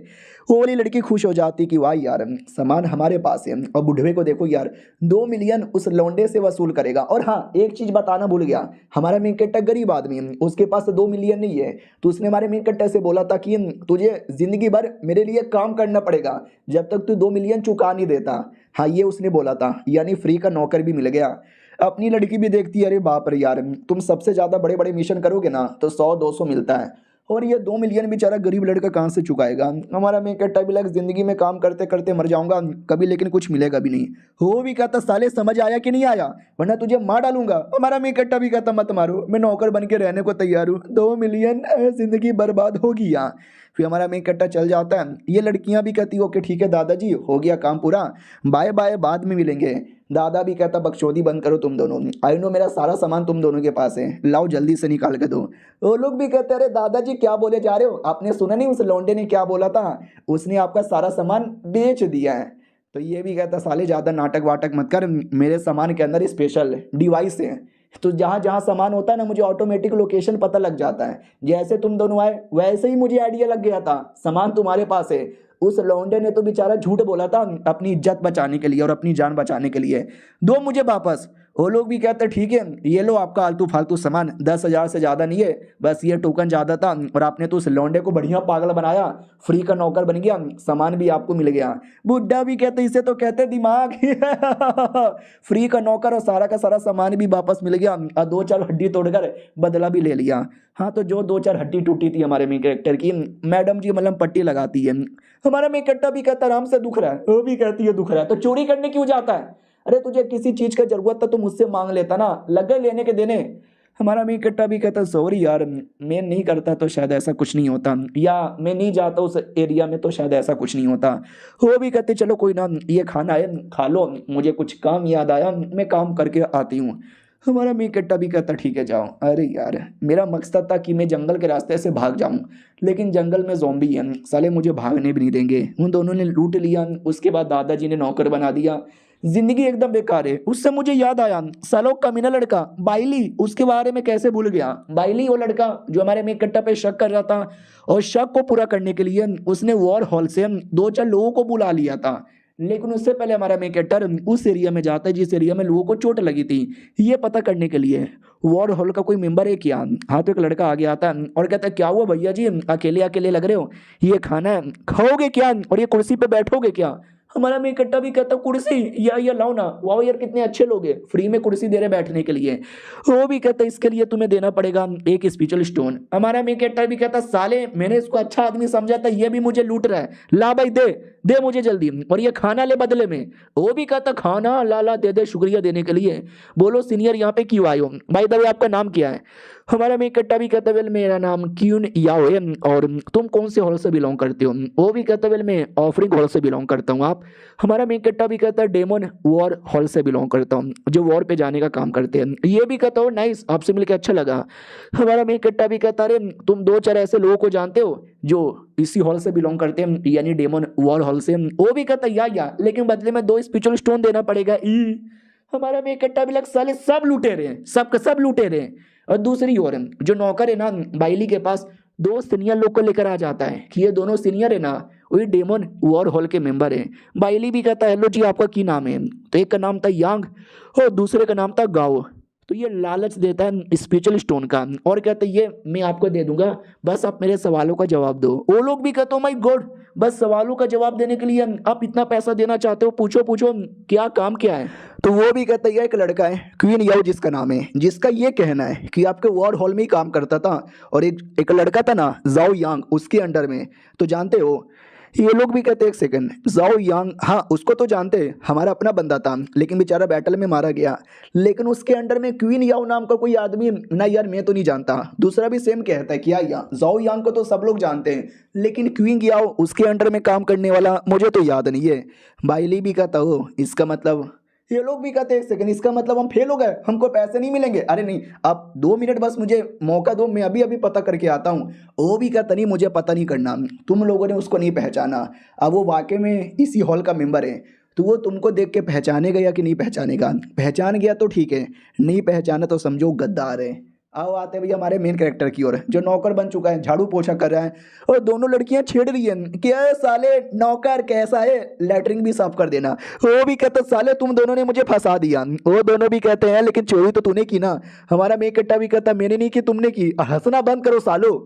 वो वाली लड़की खुश हो जाती कि वाह यार सामान हमारे पास है, और बुढ़वे को देखो यार 2 मिलियन उस लौंडे से वसूल करेगा। और हाँ एक चीज़ बताना भूल गया, हमारा मेन कट्टा गरीब आदमी है, उसके पास 2 मिलियन नहीं है, तो उसने हमारे मेन कट्टे से बोला था कि तुझे जिंदगी भर मेरे लिए काम करना पड़ेगा जब तक तू 2 मिलियन चुका नहीं देता। हाँ ये उसने बोला था, यानी फ्री का नौकर भी मिल गया। अपनी लड़की भी देखती है अरे बाप रे यार तुम सबसे ज़्यादा बड़े बड़े मिशन करोगे ना तो 100-200 मिलता है, और ये 2 मिलियन बेचारा गरीब लड़का कहाँ से चुकाएगा। हमारा मैं कहता भी लग जिंदगी में काम करते करते मर जाऊंगा कभी, लेकिन कुछ मिलेगा भी नहीं। वो भी कहता साले समझ आया कि नहीं आया, वरना तुझे मार डालूंगा। हमारा मैं कहता भी कहता मत मारो, मैं नौकर बन के रहने को तैयार हूँ, 2 मिलियन जिंदगी बर्बाद होगी यहाँ। फिर हमारा मेन कट्टा चल जाता है। ये लड़कियां भी कहती ओके ठीक है दादाजी हो गया काम पूरा, बाय बाय बाद में मिलेंगे। दादा भी कहता बकचोदी बंद करो तुम दोनों, आई नो मेरा सारा सामान तुम दोनों के पास है, लाओ जल्दी से निकाल के दो। वो लोग भी कहते अरे दादाजी क्या बोले जा रहे हो, आपने सुना नहीं उस लौंडे ने क्या बोला था, उसने आपका सारा सामान बेच दिया है। तो ये भी कहता साले ज़्यादा नाटक वाटक मत कर, मेरे सामान के अंदर स्पेशल डिवाइस है, तो जहाँ जहाँ सामान होता है ना मुझे ऑटोमेटिक लोकेशन पता लग जाता है। जैसे तुम दोनों आए वैसे ही मुझे आइडिया लग गया था सामान तुम्हारे पास है। उस लौंडे ने तो बेचारा झूठ बोला था अपनी इज्जत बचाने के लिए और अपनी जान बचाने के लिए, दो मुझे वापस। वो लोग भी कहते ठीक है ये लो आपका आलतू फालतू सामान, 10,000 से ज़्यादा नहीं है, बस ये टोकन ज़्यादा था और आपने तो उस लौंडे को बढ़िया पागल बनाया, फ्री का नौकर बन गया, सामान भी आपको मिल गया। बुड्ढा भी कहते इसे तो कहते दिमाग फ्री का नौकर और सारा का सारा सामान भी वापस मिल गया और 2-4 हड्डी तोड़कर बदला भी ले लिया। हाँ तो जो 2-4 हड्डी टूटी थी हमारे मेन कैरेक्टर की, मैडम जी मतलब पट्टी लगाती है। हमारा मेन कट्टा भी कहता आराम से दुख रहा है, वो भी कहती है दुख रहा है, तो चोरी करने क्यों जाता है, अरे तुझे किसी चीज का जरूरत था तो मुझसे मांग लेता ना, लग गए लेने के देने। हमारा मेन कट्टा भी कहता सॉरी यार मैं नहीं करता तो शायद ऐसा कुछ नहीं होता, या मैं नहीं जाता उस एरिया में तो शायद ऐसा कुछ नहीं होता। वो भी कहते चलो कोई ना ये खाना है खा लो, मुझे कुछ काम याद आया मैं काम करके आती हूँ। हमारा मेन कट्टा भी कहता ठीक है जाओ। अरे यार मेरा मकसद था कि मैं जंगल के रास्ते से भाग जाऊं, लेकिन जंगल में ज़ॉम्बी हैं, साले मुझे भागने भी नहीं देंगे। उन दोनों ने लूट लिया, उसके बाद दादाजी ने नौकर बना दिया, जिंदगी एकदम बेकार है। उससे मुझे याद आया सालों कमीना लड़का बाइली, उसके बारे में कैसे भूल गया। बाइली वो लड़का जो हमारे मेन कट्टा पे शक कर रहा था, और शक को पूरा करने के लिए उसने वॉर हॉल से 2-4 लोगों को बुला लिया था, लेकिन उससे पहले हमारा मेन कैरेक्टर उस एरिया में जाता है जिस एरिया में लोगों को चोट लगी थी, ये पता करने के लिए वॉर हॉल का कोई मेंबर है क्या। हाँ, तो एक लड़का आगे आता है और कहता है क्या हुआ भैया जी, अकेले अकेले लग रहे हो, ये खाना है खाओगे क्या और ये कुर्सी पे बैठोगे क्या। हमारा मेन कट्टा भी कहता कुर्सी, या लाओ ना, वाओ यार कितने अच्छे लोग हैं, फ्री में कुर्सी दे रहे बैठने के लिए। वो भी कहता इसके लिए तुम्हें देना पड़ेगा एक स्पेशल स्टोन। हमारा मेन कट्टा भी कहता साले मैंने इसको अच्छा आदमी समझा था, ये भी मुझे लूट रहा है, ला भाई दे दे मुझे जल्दी, और ये खाना ले बदले में। वो भी कहता खाना ला ला दे दे, शुक्रिया देने के लिए। बोलो सीनियर यहाँ पे क्यों आए हो, भाई दबे आपका नाम क्या है। हमारा मेन कट्टा भी कहता वेल मेरा नाम क्यून याओ है, और तुम कौन से हॉल से बिलोंग करते हो। वो भी कहता वेल मैं ऑफरिंग हॉल से बिलोंग करता हूँ। आप। हमारा मेन कट्टा भी कहता है डेमन वॉर हॉल से बिलोंग करता हूँ, जो वॉर पे जाने का काम करते हैं। ये भी कहता हो नाइस, आपसे मिलकर अच्छा लगा। हमारा मेन कट्टा भी कहता अरे तुम दो चार ऐसे लोगों को जानते हो जो इसी हॉल से बिलोंग करते हैं, यानी डेमन वॉर हॉल से। वो भी कहता या लेकिन बदले में 2 स्पिरिचुअल स्टोन देना पड़ेगा। हमारा मेन कट्टा भी लग साले सब लूटे रहे हैं, सब लूटे रहे हैं। और दूसरी ओर जो नौकर है ना बाइली के पास 2 सीनियर लोग को लेकर आ जाता है कि ये दोनों सीनियर है ना वही डेमन वॉर हॉल के मेंबर हैं। बाइली भी कहता है हेलो जी आपका की नाम है, तो एक का नाम था यांग और दूसरे का नाम था गाओ। तो ये लालच देता है स्पिरिचुअल स्टोन का और कहते ये मैं आपको दे दूंगा, बस आप मेरे सवालों का जवाब दो। वो लोग भी कहते हो माय गॉड, बस सवालों का जवाब देने के लिए आप इतना पैसा देना चाहते हो, पूछो पूछो क्या काम क्या है। तो वो भी कहता है एक लड़का है क्वीन याओ जिसका नाम है, जिसका ये कहना है कि आपके वॉर हॉल में ही काम करता था, और एक लड़का था ना जाओ यांग उसके अंडर में। तो जानते हो ये लोग भी कहते हैं एक सेकंड, जाओ यांग हाँ उसको तो जानते हैं, हमारा अपना बंदा था लेकिन बेचारा बैटल में मारा गया। लेकिन उसके अंडर में क्वीन याओ नाम का कोई आदमी ना यार मैं तो नहीं जानता। दूसरा भी सेम कहता है कि यार जाओ यांग को तो सब लोग जानते हैं लेकिन क्वीन याओ उसके अंडर में काम करने वाला मुझे तो याद नहीं है। बाइली भी कहता हो इसका मतलब, ये लोग भी कहते हैं एक सेकंड इसका मतलब हम फेल हो गए, हमको पैसे नहीं मिलेंगे। अरे नहीं आप 2 मिनट बस मुझे मौका दो, मैं अभी अभी पता करके आता हूँ। वो भी कहता नहीं मुझे पता नहीं करना, तुम लोगों ने उसको नहीं पहचाना, अब वो वाकई में इसी हॉल का मेंबर है, तो वो तुमको देख के पहचानेगा या कि नहीं पहचानेगा। पहचान गया तो ठीक है, नहीं पहचाना तो समझो गद्दार है। आओ आते भैया हमारे मेन कैरेक्टर की ओर, जो नौकर बन चुका है, झाड़ू पोछा कर रहा है और दोनों लड़कियां छेड़ रही हैं कि अरे साले नौकर कैसा है, लैटरिन भी साफ कर देना। वो भी कहते साले तुम दोनों ने मुझे फंसा दिया। वो दोनों भी कहते हैं लेकिन चोरी तो तूने की ना। हमारा मेन कट्टा भी कहता मैंने नहीं की तुमने की, हंसना बंद करो सालो।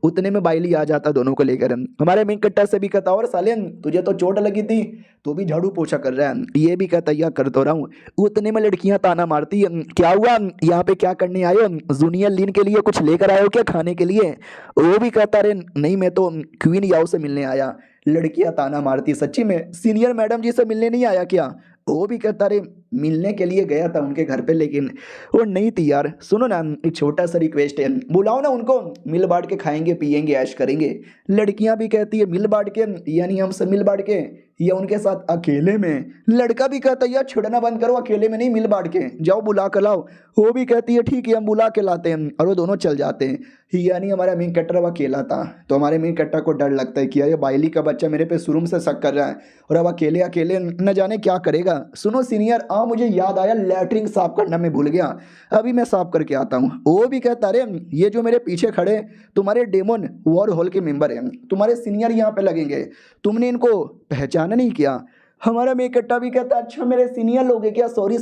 उतने में बाइली आ जाता दोनों को लेकर। हमारे मेन कट्टा से भी कहता और साले तुझे तो चोट लगी थी तो भी झाड़ू पोछा कर रहा है, ये भी कहता या कर तो रहा हूँ। उतने में लड़कियां ताना मारती है क्या हुआ यहाँ पे क्या करने आए हो, जूनियर लीन के लिए कुछ लेकर आए हो क्या खाने के लिए। वो भी कहता अरे नहीं मैं तो क्वीन याओ से मिलने आया। लड़कियां ताना मारती सच्ची में सीनियर मैडम जी से मिलने नहीं आया क्या। वो भी कहता अरे मिलने के लिए गया था उनके घर पे लेकिन वो नहीं थी यार। सुनो ना एक छोटा सा रिक्वेस्ट है, बुलाओ ना उनको, मिल बांट के खाएंगे पिएंगे ऐश करेंगे। लड़कियां भी कहती है मिल बांट के यानी हम सब मिल बांट के या उनके साथ अकेले में। लड़का भी कहता है यार छिड़ना बंद करो, अकेले में नहीं मिल बांट के जाओ बुला कर लाओ। वो भी कहती है ठीक है हम बुला के लाते हैं, और वो दोनों चल जाते हैं। यानी हमारा मेन कट्टर अब अकेला था, तो हमारे मेन कट्टा को डर लगता है कि ये बाइली का बच्चा मेरे पे शुरू से शक कर रहा है और अब अकेले अकेले न जाने क्या करेगा। सुनो सीनियर मुझे याद आया लैटरिन साफ करना मैं भूल गया, अभी मैं साफ करके आता हूँ। वो भी कहता अरे ये जो मेरे पीछे खड़े तुम्हारे डेमन वॉर हॉल के मेंबर हैं, तुम्हारे सीनियर यहाँ पे लगेंगे, तुमने इनको पहचाना नहीं किया। हमारा मेन कट्टा भी कहता अच्छा मेरे सीनियर लोग हैं क्या, सॉरी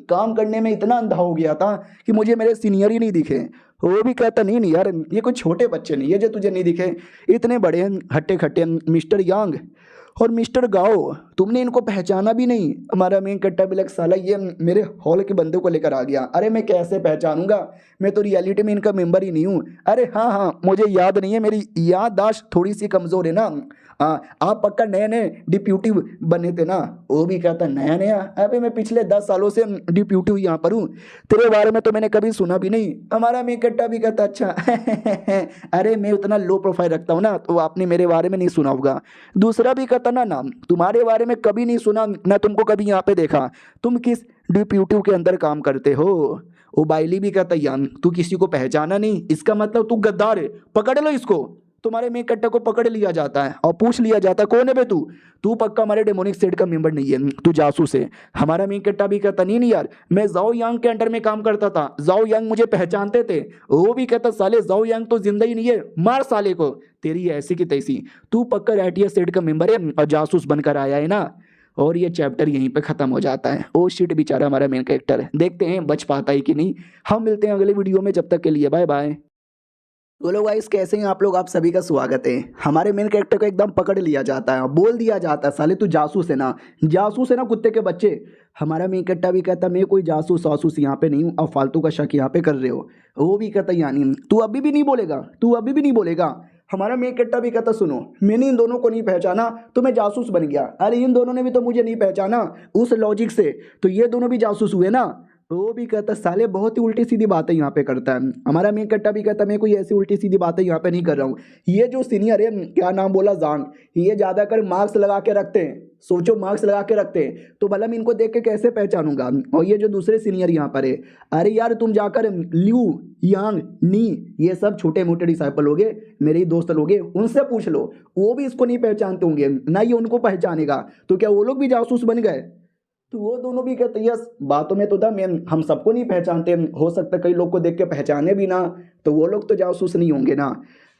काम करने में इतना अंधा हो गया था कि मुझे मेरे सीनियर ही नहीं दिखे। वो भी कहता नहीं यार ये कोई छोटे बच्चे नहीं है जो तुझे नहीं दिखे, इतने बड़े हैं हट्टे खट्टे मिस्टर यांग और मिस्टर गाओ, तुमने इनको पहचाना भी नहीं। हमारा मेन कट्टा भी लग साला ये मेरे हॉल के बंदे को लेकर आ गया। अरे मैं कैसे पहचानूंगा, मैं तो रियलिटी में इनका मेंबर ही नहीं हूँ। अरे हाँ मुझे याद नहीं है, मेरी याददाश्त थोड़ी सी कमज़ोर है ना। आप पक्का नए नए डिप्यूटी बने थे ना। वो भी कहता नया नया, अबे मैं पिछले 10 सालों से डिप्यूटी यहाँ पर हूँ, तेरे बारे में तो मैंने कभी सुना भी नहीं। हमारा मेन कट्टा भी कहता अच्छा अरे मैं उतना लो प्रोफाइल रखता हूँ ना तो आपने मेरे बारे में नहीं सुना होगा। दूसरा भी कहता ना नाम तुम्हारे बारे में कभी नहीं सुना, ना तुमको कभी यहाँ पे देखा, तुम किस डिप्यूटी के अंदर काम करते हो। वो बाइली भी कहता यान तू किसी को पहचाना नहीं, इसका मतलब तू गद्दार है, पकड़ लो इसको। तुम्हारे मेन कट्टा को पकड़ लिया जाता है और पूछ लिया जाता है कौन है बे तू पक्का हमारे डेमोनिक सेट का मेंबर नहीं है, तू जासूस है। हमारा मेन कट्टा भी कहता नहीं यार मैं जाओ यांग के अंडर में काम करता था, जाओ यांग मुझे पहचानते थे। वो भी कहता साले जाओ यांग तो जिंदा ही नहीं है, मार साले को, तेरी ऐसी की तैसी, तू पक्का रेटिया सेट का मेंबर है और जासूस बनकर आया है ना। और ये चैप्टर यहीं पे खत्म हो जाता है। ओ शिट, बेचारा हमारा मेन कैरेक्टर, देखते हैं बच पाता है कि नहीं। हम मिलते हैं अगले वीडियो में, जब तक के लिए बाय बाय। बोलो गाइस, कैसे हैं आप लोग? आप सभी का स्वागत है। हमारे मेन कैरेक्टर को एकदम पकड़ लिया जाता है, बोल दिया जाता है साले तू जासूस है ना, जासूस है ना कुत्ते के बच्चे। हमारा मेन कैरेक्टर भी कहता मैं कोई जासूस वासूस यहाँ पे नहीं हूँ, अब फालतू का शक यहाँ पे कर रहे हो। वो भी कहता यानी तू अभी भी नहीं बोलेगा, तू अभी भी नहीं बोलेगा। हमारा मेन कैरेक्टर भी कहता सुनो, मैंने इन दोनों को नहीं पहचाना तो मैं जासूस बन गया। अरे इन दोनों ने भी तो मुझे नहीं पहचाना उस लॉजिक से, तो ये दोनों भी जासूस हुए ना। वो भी कहता साले बहुत ही उल्टी सीधी बातें यहाँ पे करता है। हमारा मेन कट्टा भी कहता मैं कोई ऐसी उल्टी सीधी बातें यहाँ पे नहीं कर रहा हूँ। ये जो सीनियर है, क्या नाम बोला, जांग, ये ज़्यादा कर मार्क्स लगा के रखते हैं। सोचो मार्क्स लगा के रखते हैं तो भला मैं इनको देख के कैसे पहचानूंगा। और ये जो दूसरे सीनियर यहाँ पर है, अरे यार तुम जाकर ल्यू यांग नी ये सब छोटे मोटे डिसाइपल होगे, मेरे ही दोस्त लोगे, उनसे पूछ लो, वो भी इसको नहीं पहचानते होंगे ना, ये उनको पहचानेगा। तो क्या वो लोग भी जासूस बन गए? तो वो दोनों भी कहते यस, बातों में तो था मैं, हम सबको नहीं पहचानते, हो सकता है कई लोग को देख के पहचाने भी ना, तो वो लोग तो जासूस नहीं होंगे ना।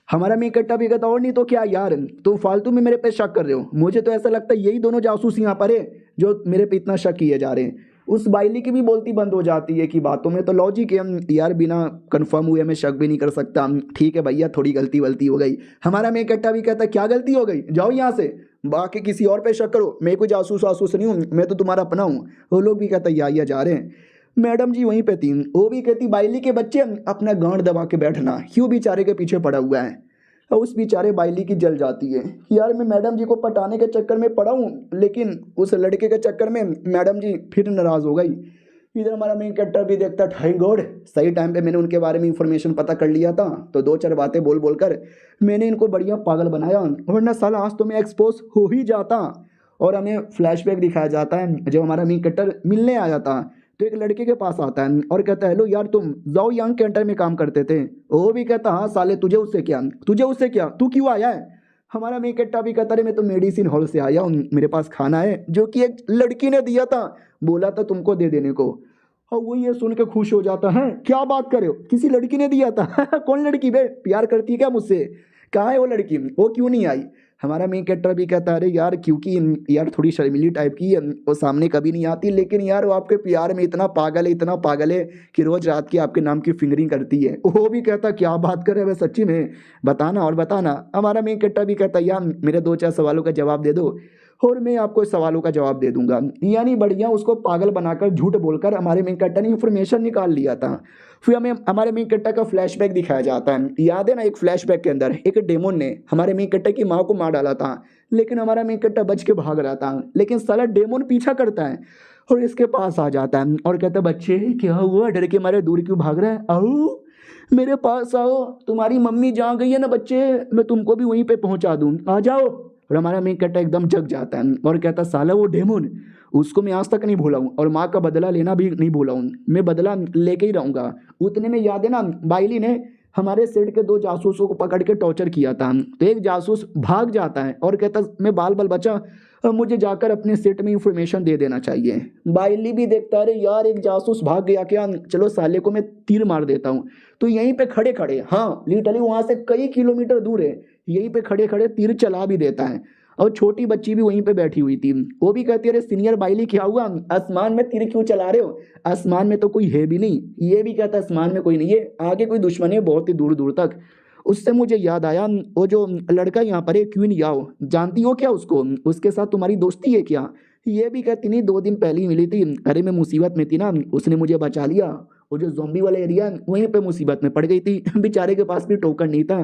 हमारा मैं इकट्ठा भी कहता और नहीं तो क्या यार, तुम फालतू में मेरे पे शक कर रहे हो। मुझे तो ऐसा लगता है यही दोनों जासूस यहाँ पर है जो मेरे पे इतना शक किए जा रहे हैं। उस बाइली की भी बोलती बंद हो जाती है कि बातों में तो लॉजिक है, हम यार बिना कंफर्म हुए मैं शक भी नहीं कर सकता। ठीक है भैया, थोड़ी गलती वलती हो गई। हमारा मैं इकट्ठा भी कहता क्या गलती हो गई, जाओ यहाँ से, बाकी किसी और पे शक करो, मैं कोई जासूस वासूस नहीं हूँ, मैं तो तुम्हारा अपना हूँ। वो लोग भी कहता या जा रहे हैं। मैडम जी वहीं पे थी, वो भी कहती बाइली के बच्चे अपना गांड दबा के बैठना, क्यों बेचारे के पीछे पड़ा हुआ है। और उस बेचारे बाइली की जल जाती है कि यार मैं मैडम जी को पटाने के चक्कर में पड़ा हूँ, लेकिन उस लड़के के चक्कर में मैडम जी फिर नाराज़ हो गई। इधर हमारा मेन कैरेक्टर भी देखता थैंक गॉड सही टाइम पे मैंने उनके बारे में इंफॉर्मेशन पता कर लिया था, तो दो चार बातें बोल बोल कर मैंने इनको बढ़िया पागल बनाया, वरना साला आज तो मैं एक्सपोज हो ही जाता। और हमें फ्लैशबैक दिखाया जाता है, जब हमारा मेन कैरेक्टर मिलने आ जाता तो एक लड़के के पास आता है और कहता है हेलो यार, तुम जाओ यंग के अंडर में काम करते थे। वो भी कहता हाँ साले, तुझे उससे क्या, तुझे उससे क्या, तू क्यों आया है। हमारा मेन कैरेक्टर भी कहता है मैं तो मेडिसिन हॉल से आया हूँ, मेरे पास खाना है जो कि एक लड़की ने दिया था, बोला था तुमको दे देने को। और वो ये सुन के खुश हो जाता है, क्या बात कर रहे हो, किसी लड़की ने दिया था कौन लड़की बे, प्यार करती है क्या मुझसे, कहाँ है वो लड़की, वो क्यों नहीं आई। हमारा मेन कैरेक्टर भी कहता है अरे यार क्योंकि यार थोड़ी शर्मीली टाइप की है, वो सामने कभी नहीं आती, लेकिन यार वो आपके प्यार में इतना पागल है, इतना पागल है कि रोज रात की आपके नाम की फिंगरिंग करती है। वो भी कहता क्या बात कर रहे हो सच्ची में, बताना और बताना। हमारा मेन कैरेक्टर भी कहता यार मेरे दो चार सवालों का जवाब दे दो और मैं आपको सवालों का जवाब दे दूंगा। यानी बढ़िया उसको पागल बनाकर झूठ बोलकर हमारे मेन कैरेक्टर ने इंफॉर्मेशन निकाल लिया था। फिर हमें हमारे मेन कैरेक्टर का फ्लैशबैक दिखाया जाता है। याद है ना, एक फ्लैशबैक के अंदर एक डेमोन ने हमारे मेन कैरेक्टर की माँ को मार डाला था, लेकिन हमारा मेन कैरेक्टर बच के भाग रहा था, लेकिन साला डेमोन पीछा करता है और इसके पास आ जाता है और कहता है बच्चे क्या हुआ, डर के मारे दूर क्यों भाग रहा है, आओ मेरे पास आओ, तुम्हारी मम्मी जहाँ गई है ना बच्चे, मैं तुमको भी वहीं पे पहुंचा दूँ, आ जाओ। और हमारा मेन कैरेक्टर एकदम जग जाता है और कहता साला वो डेमोन, उसको मैं आज तक नहीं भूला हूँ और माँ का बदला लेना भी नहीं भूला हूँ, मैं बदला लेके ही रहूँगा। उतने में याद है ना, बाइली ने हमारे सेट के दो जासूसों को पकड़ के टॉर्चर किया था, तो एक जासूस भाग जाता है और कहता मैं बाल बाल बचा, अब मुझे जाकर अपने सेट में इंफॉर्मेशन दे देना चाहिए। बाइली भी देखता अरे यार एक जासूस भाग गया क्या, चलो साले को मैं तीर मार देता हूँ। तो यहीं पे खड़े खड़े, हाँ लिटरली वहाँ से कई किलोमीटर दूर है, यहीं पे खड़े खड़े तीर चला भी देता है। और छोटी बच्ची भी वहीं पे बैठी हुई थी, वो भी कहती है अरे सीनियर बाइली क्या हुआ, आसमान में तीर क्यों चला रहे हो, आसमान में तो कोई है भी नहीं। ये भी कहता है आसमान में कोई नहीं है, आगे कोई दुश्मन है बहुत ही दूर दूर तक। उससे मुझे याद आया, वो जो लड़का यहाँ पर है क्वीन याओ, जानती हो क्या उसको, उसके साथ तुम्हारी दोस्ती है क्या। ये भी कहती नहीं, 2 दिन पहले ही मिली थी, अरे मैं मुसीबत में थी ना, उसने मुझे बचा लिया। वो जो ज़ॉम्बी वाला एरिया वहीं पे मुसीबत में पड़ गई थी, बेचारे के पास भी टोकन नहीं था,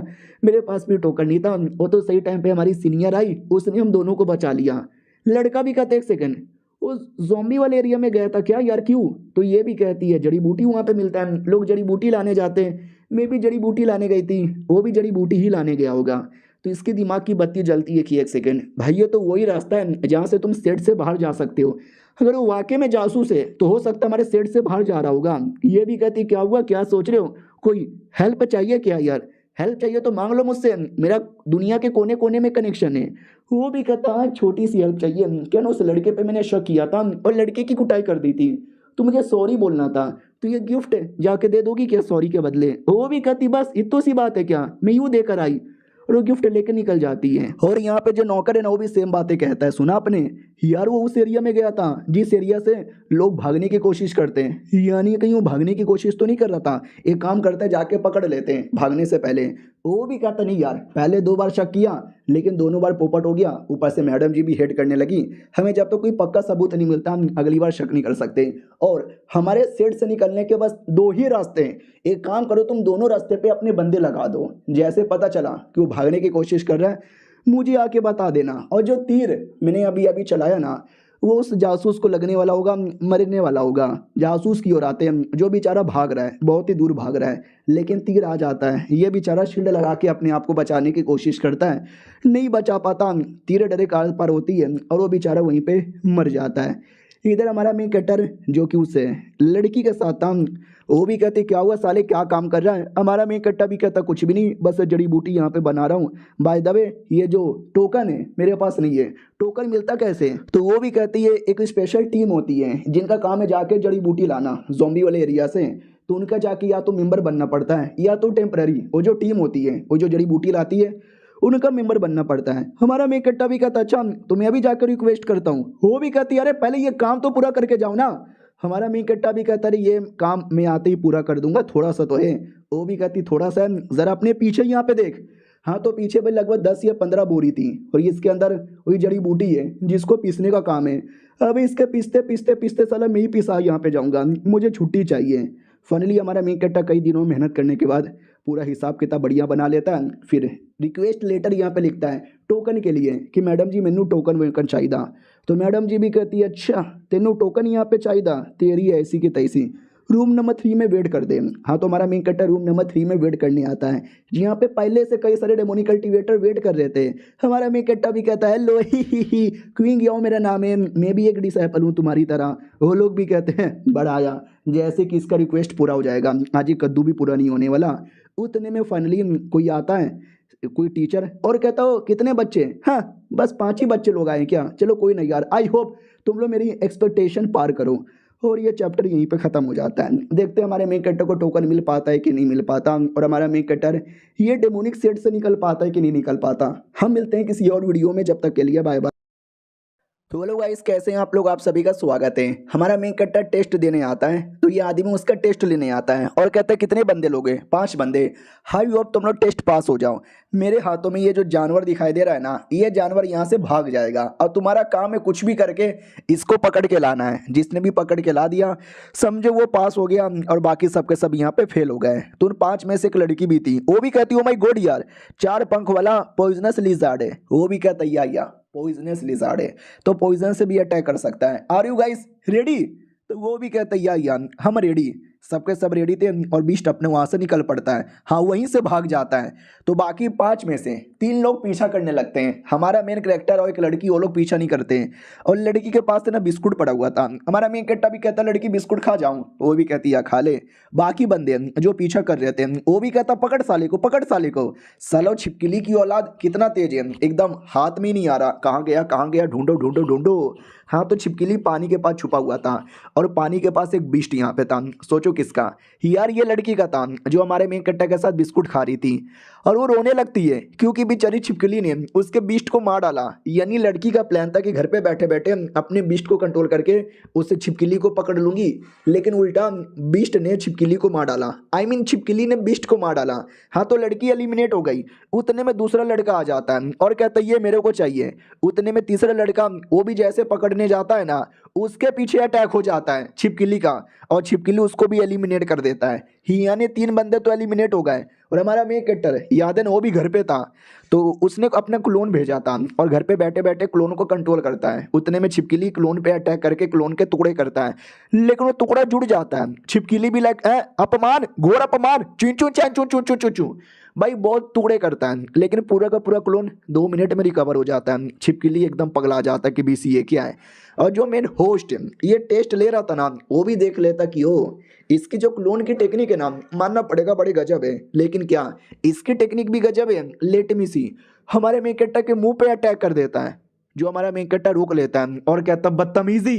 मेरे पास भी टोकन नहीं था, वो तो सही टाइम पे हमारी सीनियर आई, उसने हम दोनों को बचा लिया। लड़का भी कहते एक सेकंड, वो ज़ॉम्बी वाले एरिया में गया था क्या यार, क्यों। तो ये भी कहती है जड़ी बूटी वहाँ पे मिलता है, लोग जड़ी बूटी लाने जाते हैं, मैं भी जड़ी बूटी लाने गई थी, वो भी जड़ी बूटी ही लाने गया होगा। तो इसके दिमाग की बत्ती जलती है कि एक सेकंड भाई, ये तो वही रास्ता है जहाँ से तुम सेट से बाहर जा सकते हो, अगर वो वाकई में जासूस है तो हो सकता है हमारे सेट से बाहर जा रहा होगा। ये भी कहती क्या हुआ, क्या सोच रहे हो, कोई हेल्प चाहिए क्या यार, हेल्प चाहिए तो मांग लो मुझसे, मेरा दुनिया के कोने कोने में कनेक्शन है। वो भी कहता है छोटी सी हेल्प चाहिए, क्या ना उस लड़के पे मैंने शक किया था और लड़के की कुटाई कर दी थी, तो मुझे सॉरी बोलना था, तो ये गिफ्ट जाके दे दोगी क्या सॉरी के बदले। वो भी कहती बस इतो सी बात है क्या, मैं यूँ देकर आई। और वो गिफ्ट लेके निकल जाती है। और यहाँ पे जो नौकर है ना वो भी सेम बातें कहता है। सुना आपने यार, वो उस एरिया में गया था जिस एरिया से लोग भागने की कोशिश करते हैं, यानी कहीं वो भागने की कोशिश तो नहीं कर रहा था, एक काम करते हैं जाके पकड़ लेते हैं भागने से पहले। वो भी कहता नहीं यार, पहले 2 बार शक किया लेकिन दोनों बार पोपट हो गया, ऊपर से मैडम जी भी हेट करने लगी। हमें जब तक कोई पक्का सबूत नहीं मिलता हम अगली बार शक नहीं कर सकते। और हमारे सेट से निकलने के बस 2 ही रास्ते हैं। एक काम करो, तुम दोनों रास्ते पे अपने बंदे लगा दो, जैसे पता चला कि वो भागने की कोशिश कर रहा है मुझे आके बता देना। और जो तीर मैंने अभी अभी चलाया ना वो उस जासूस को लगने वाला होगा, मरने वाला होगा। जासूस की ओर आते हैं, जो बेचारा भाग रहा है, बहुत ही दूर भाग रहा है, लेकिन तीर आ जाता है। ये बेचारा शील्ड लगा के अपने आप को बचाने की कोशिश करता है, नहीं बचा पाता, तीर डरे कार पार होती है और वो बेचारा वहीं पे मर जाता है। इधर हमारा मेन कैरेक्टर जो कि उस लड़की के साथ था, वो भी कहते क्या हुआ साले, क्या काम कर रहा है। हमारा मेन कैरेक्टर भी कहता कुछ भी नहीं, बस जड़ी बूटी यहाँ पे बना रहा हूँ। बाय द वे ये जो टोकन है मेरे पास नहीं है, टोकन मिलता कैसे। तो वो भी कहती है एक स्पेशल टीम होती है जिनका काम है जाके जड़ी बूटी लाना ज़ॉम्बी वाले एरिया से। तो उनका जाके या तो मेंबर बनना पड़ता है या तो टेम्पररी वो जो टीम होती है वो जो जड़ी बूटी लाती है उनका मेंबर बनना पड़ता है। हमारा मेन कैरेक्टर भी कहता अच्छा तो मैं अभी जाकर रिक्वेस्ट करता हूँ। वो भी कहती है अरे पहले ये काम तो पूरा करके जाओ ना। हमारा मेन कैरेक्टर भी कहता है ये काम मैं आते ही पूरा कर दूंगा, थोड़ा सा तो है। वो भी कहती थोड़ा सा जरा अपने पीछे यहाँ पे देख। हाँ तो पीछे पे लगभग 10 या 15 बोरी थी और इसके अंदर वही जड़ी बूटी है जिसको पीसने का काम है। अब इसके पीसते पीसते पीसते साला मैं ही पिसा यहाँ पे जाऊँगा, मुझे छुट्टी चाहिए। फाइनली हमारा मेन कैरेक्टर कई दिनों में मेहनत करने के बाद पूरा हिसाब किताब बढ़िया बना लेता है। फिर रिक्वेस्ट लेटर यहाँ पे लिखता है टोकन के लिए कि मैडम जी मैनू टोकन वेकन चाहिए। तो मैडम जी भी कहती है अच्छा तेनू टोकन यहाँ पे चाहिए, तेरी ऐसी की तैसी, रूम नंबर 3 में वेट कर दे। हाँ तो हमारा मेन कैरेक्टर रूम नंबर 3 में वेट करने आता है, यहाँ पे पहले से कई सारे डेमोनिक कल्टीवेटर वेट कर रहे थे। हमारा मेन कैरेक्टर भी कहता है लो ही क्वीन याओ मेरा नाम है, मैं भी एक डिसाइपल हूँ तुम्हारी तरह। वो लोग भी कहते हैं बड़ा आया, जैसे कि इसका रिक्वेस्ट पूरा हो जाएगा, आज ये कद्दू भी पूरा नहीं होने वाला। उतने में फाइनली कोई आता है, कोई टीचर, और कहता हो कितने बच्चे, हाँ बस 5 ही बच्चे लोग आए क्या, चलो कोई नहीं यार, आई होप तुम लोग मेरी एक्सपेक्टेशन पार करो। और ये चैप्टर यहीं पे ख़त्म हो जाता है। देखते हैं हमारे मेन कैरेक्टर को टोकन मिल पाता है कि नहीं मिल पाता, और हमारा मेन कैरेक्टर ये डेमोनिक सेट से निकल पाता है कि नहीं निकल पाता। हम मिलते हैं किसी और वीडियो में, जब तक के लिए बाय बाय। तो हेलो गाइस, कैसे हैं आप लोग, आप सभी का स्वागत है। हमारा मेन कैरेक्टर टेस्ट देने आता है, तो ये आदमी उसका टेस्ट लेने आता है और कहता है कितने बंदे लोगे, 5 बंदे। हाई होप तुम लोग टेस्ट पास हो जाओ। मेरे हाथों में ये जो जानवर दिखाई दे रहा है ना, ये जानवर यहाँ से भाग जाएगा और तुम्हारा काम है कुछ भी करके इसको पकड़ के लाना है। जिसने भी पकड़ के ला दिया समझो वो पास हो गया और बाकी सबके सब यहाँ पे फेल हो गए। तो उन 5 में से एक लड़की भी थी, वो भी कहती ओ माय गॉड यार 4 पंख वाला पॉइजनस लिजार्ड है। वो भी कहता या पॉइजनस लिजार्ड है तो पॉइजन से भी अटैक कर सकता है। Are you guys ready. तो वो भी कहता है या हम रेडी। सबके सब रेडी थे और बीस्ट अपने वहाँ से निकल पड़ता है, हाँ वहीं से भाग जाता है। तो बाकी 5 में से 3 लोग पीछा करने लगते हैं। हमारा मेन कैरेक्टर और एक लड़की, वो लोग पीछा नहीं करते हैं। और लड़की के पास ना बिस्कुट पड़ा हुआ था। हमारा मेन कैरेक्टर भी कहता लड़की बिस्कुट खा जाऊँ, वो भी कहती है खा ले। बाकी बंदे जो पीछा कर रहे थे वो भी कहता पकड़ साले को, पकड़ साले को। सालो छिपकली की औलाद कितना तेज है, एकदम हाथ में ही नहीं आ रहा, कहाँ गया, ढूंढो ढूंढो ढूंढो। हाँ तो छिपकली पानी के पास छुपा हुआ था और पानी के पास एक बीस्ट यहाँ पे था। सोचो किसका, यार ये लड़की का था जो हमारे मेन कैरेक्टर के साथ बिस्कुट खा रही थी। और वो रोने लगती है क्योंकि बेचारी छिपकली ने उसके बीस्ट को मार डाला। यानी लड़की का प्लान था कि घर पे बैठे बैठे अपने बीस्ट को कंट्रोल करके उससे छिपकली को पकड़ लूंगी, लेकिन उल्टा बीस्ट ने छिपकली को मार डाला। आई मीन छिपकली ने बीस्ट को मार डाला। हाँ तो लड़की एलिमिनेट हो गई। उतने में दूसरा लड़का आ जाता है और कहता है ये मेरे को चाहिए। उतने में तीसरा लड़का, वो भी जैसे पकड़ने जाता है ना, उसके पीछे अटैक हो जाता है छिपकली का और छिपकली उसको भी एलिमिनेट कर देता है। यानी 3 बंदे तो एलिमिनेट हो गए। और हमारा मेन कैरेक्टर याद है ना, वो भी घर पे था, तो उसने अपना क्लोन भेजा था और घर पे बैठे बैठे क्लोन को कंट्रोल करता है। उतने में छिपकली क्लोन पे अटैक करके क्लोन के टुकड़े करता है, लेकिन वो टुकड़ा जुड़ जाता है। छिपकली भी लाइक अपमान, घोर अपमान, चू चू चैन चू चू चू चू चू भाई बहुत टुकड़े करता है, लेकिन पूरा का पूरा क्लोन 2 मिनट में रिकवर हो जाता है। छिपकली एकदम पगला जाता है कि BCA क्या है। और जो मेन होस्ट ये टेस्ट ले रहा था ना, वो भी देख लेता कि ओ इसकी जो क्लोन की टेक्निक है ना, मानना पड़ेगा बड़ी गजब है। लेकिन क्या इसकी टेक्निक भी गजब है, लेट मी सी। हमारे मेन कैरेक्टर के मुंह पे अटैक कर देता है, जो हमारा मेन कैरेक्टर रोक लेता है और कहता बदतमीजी,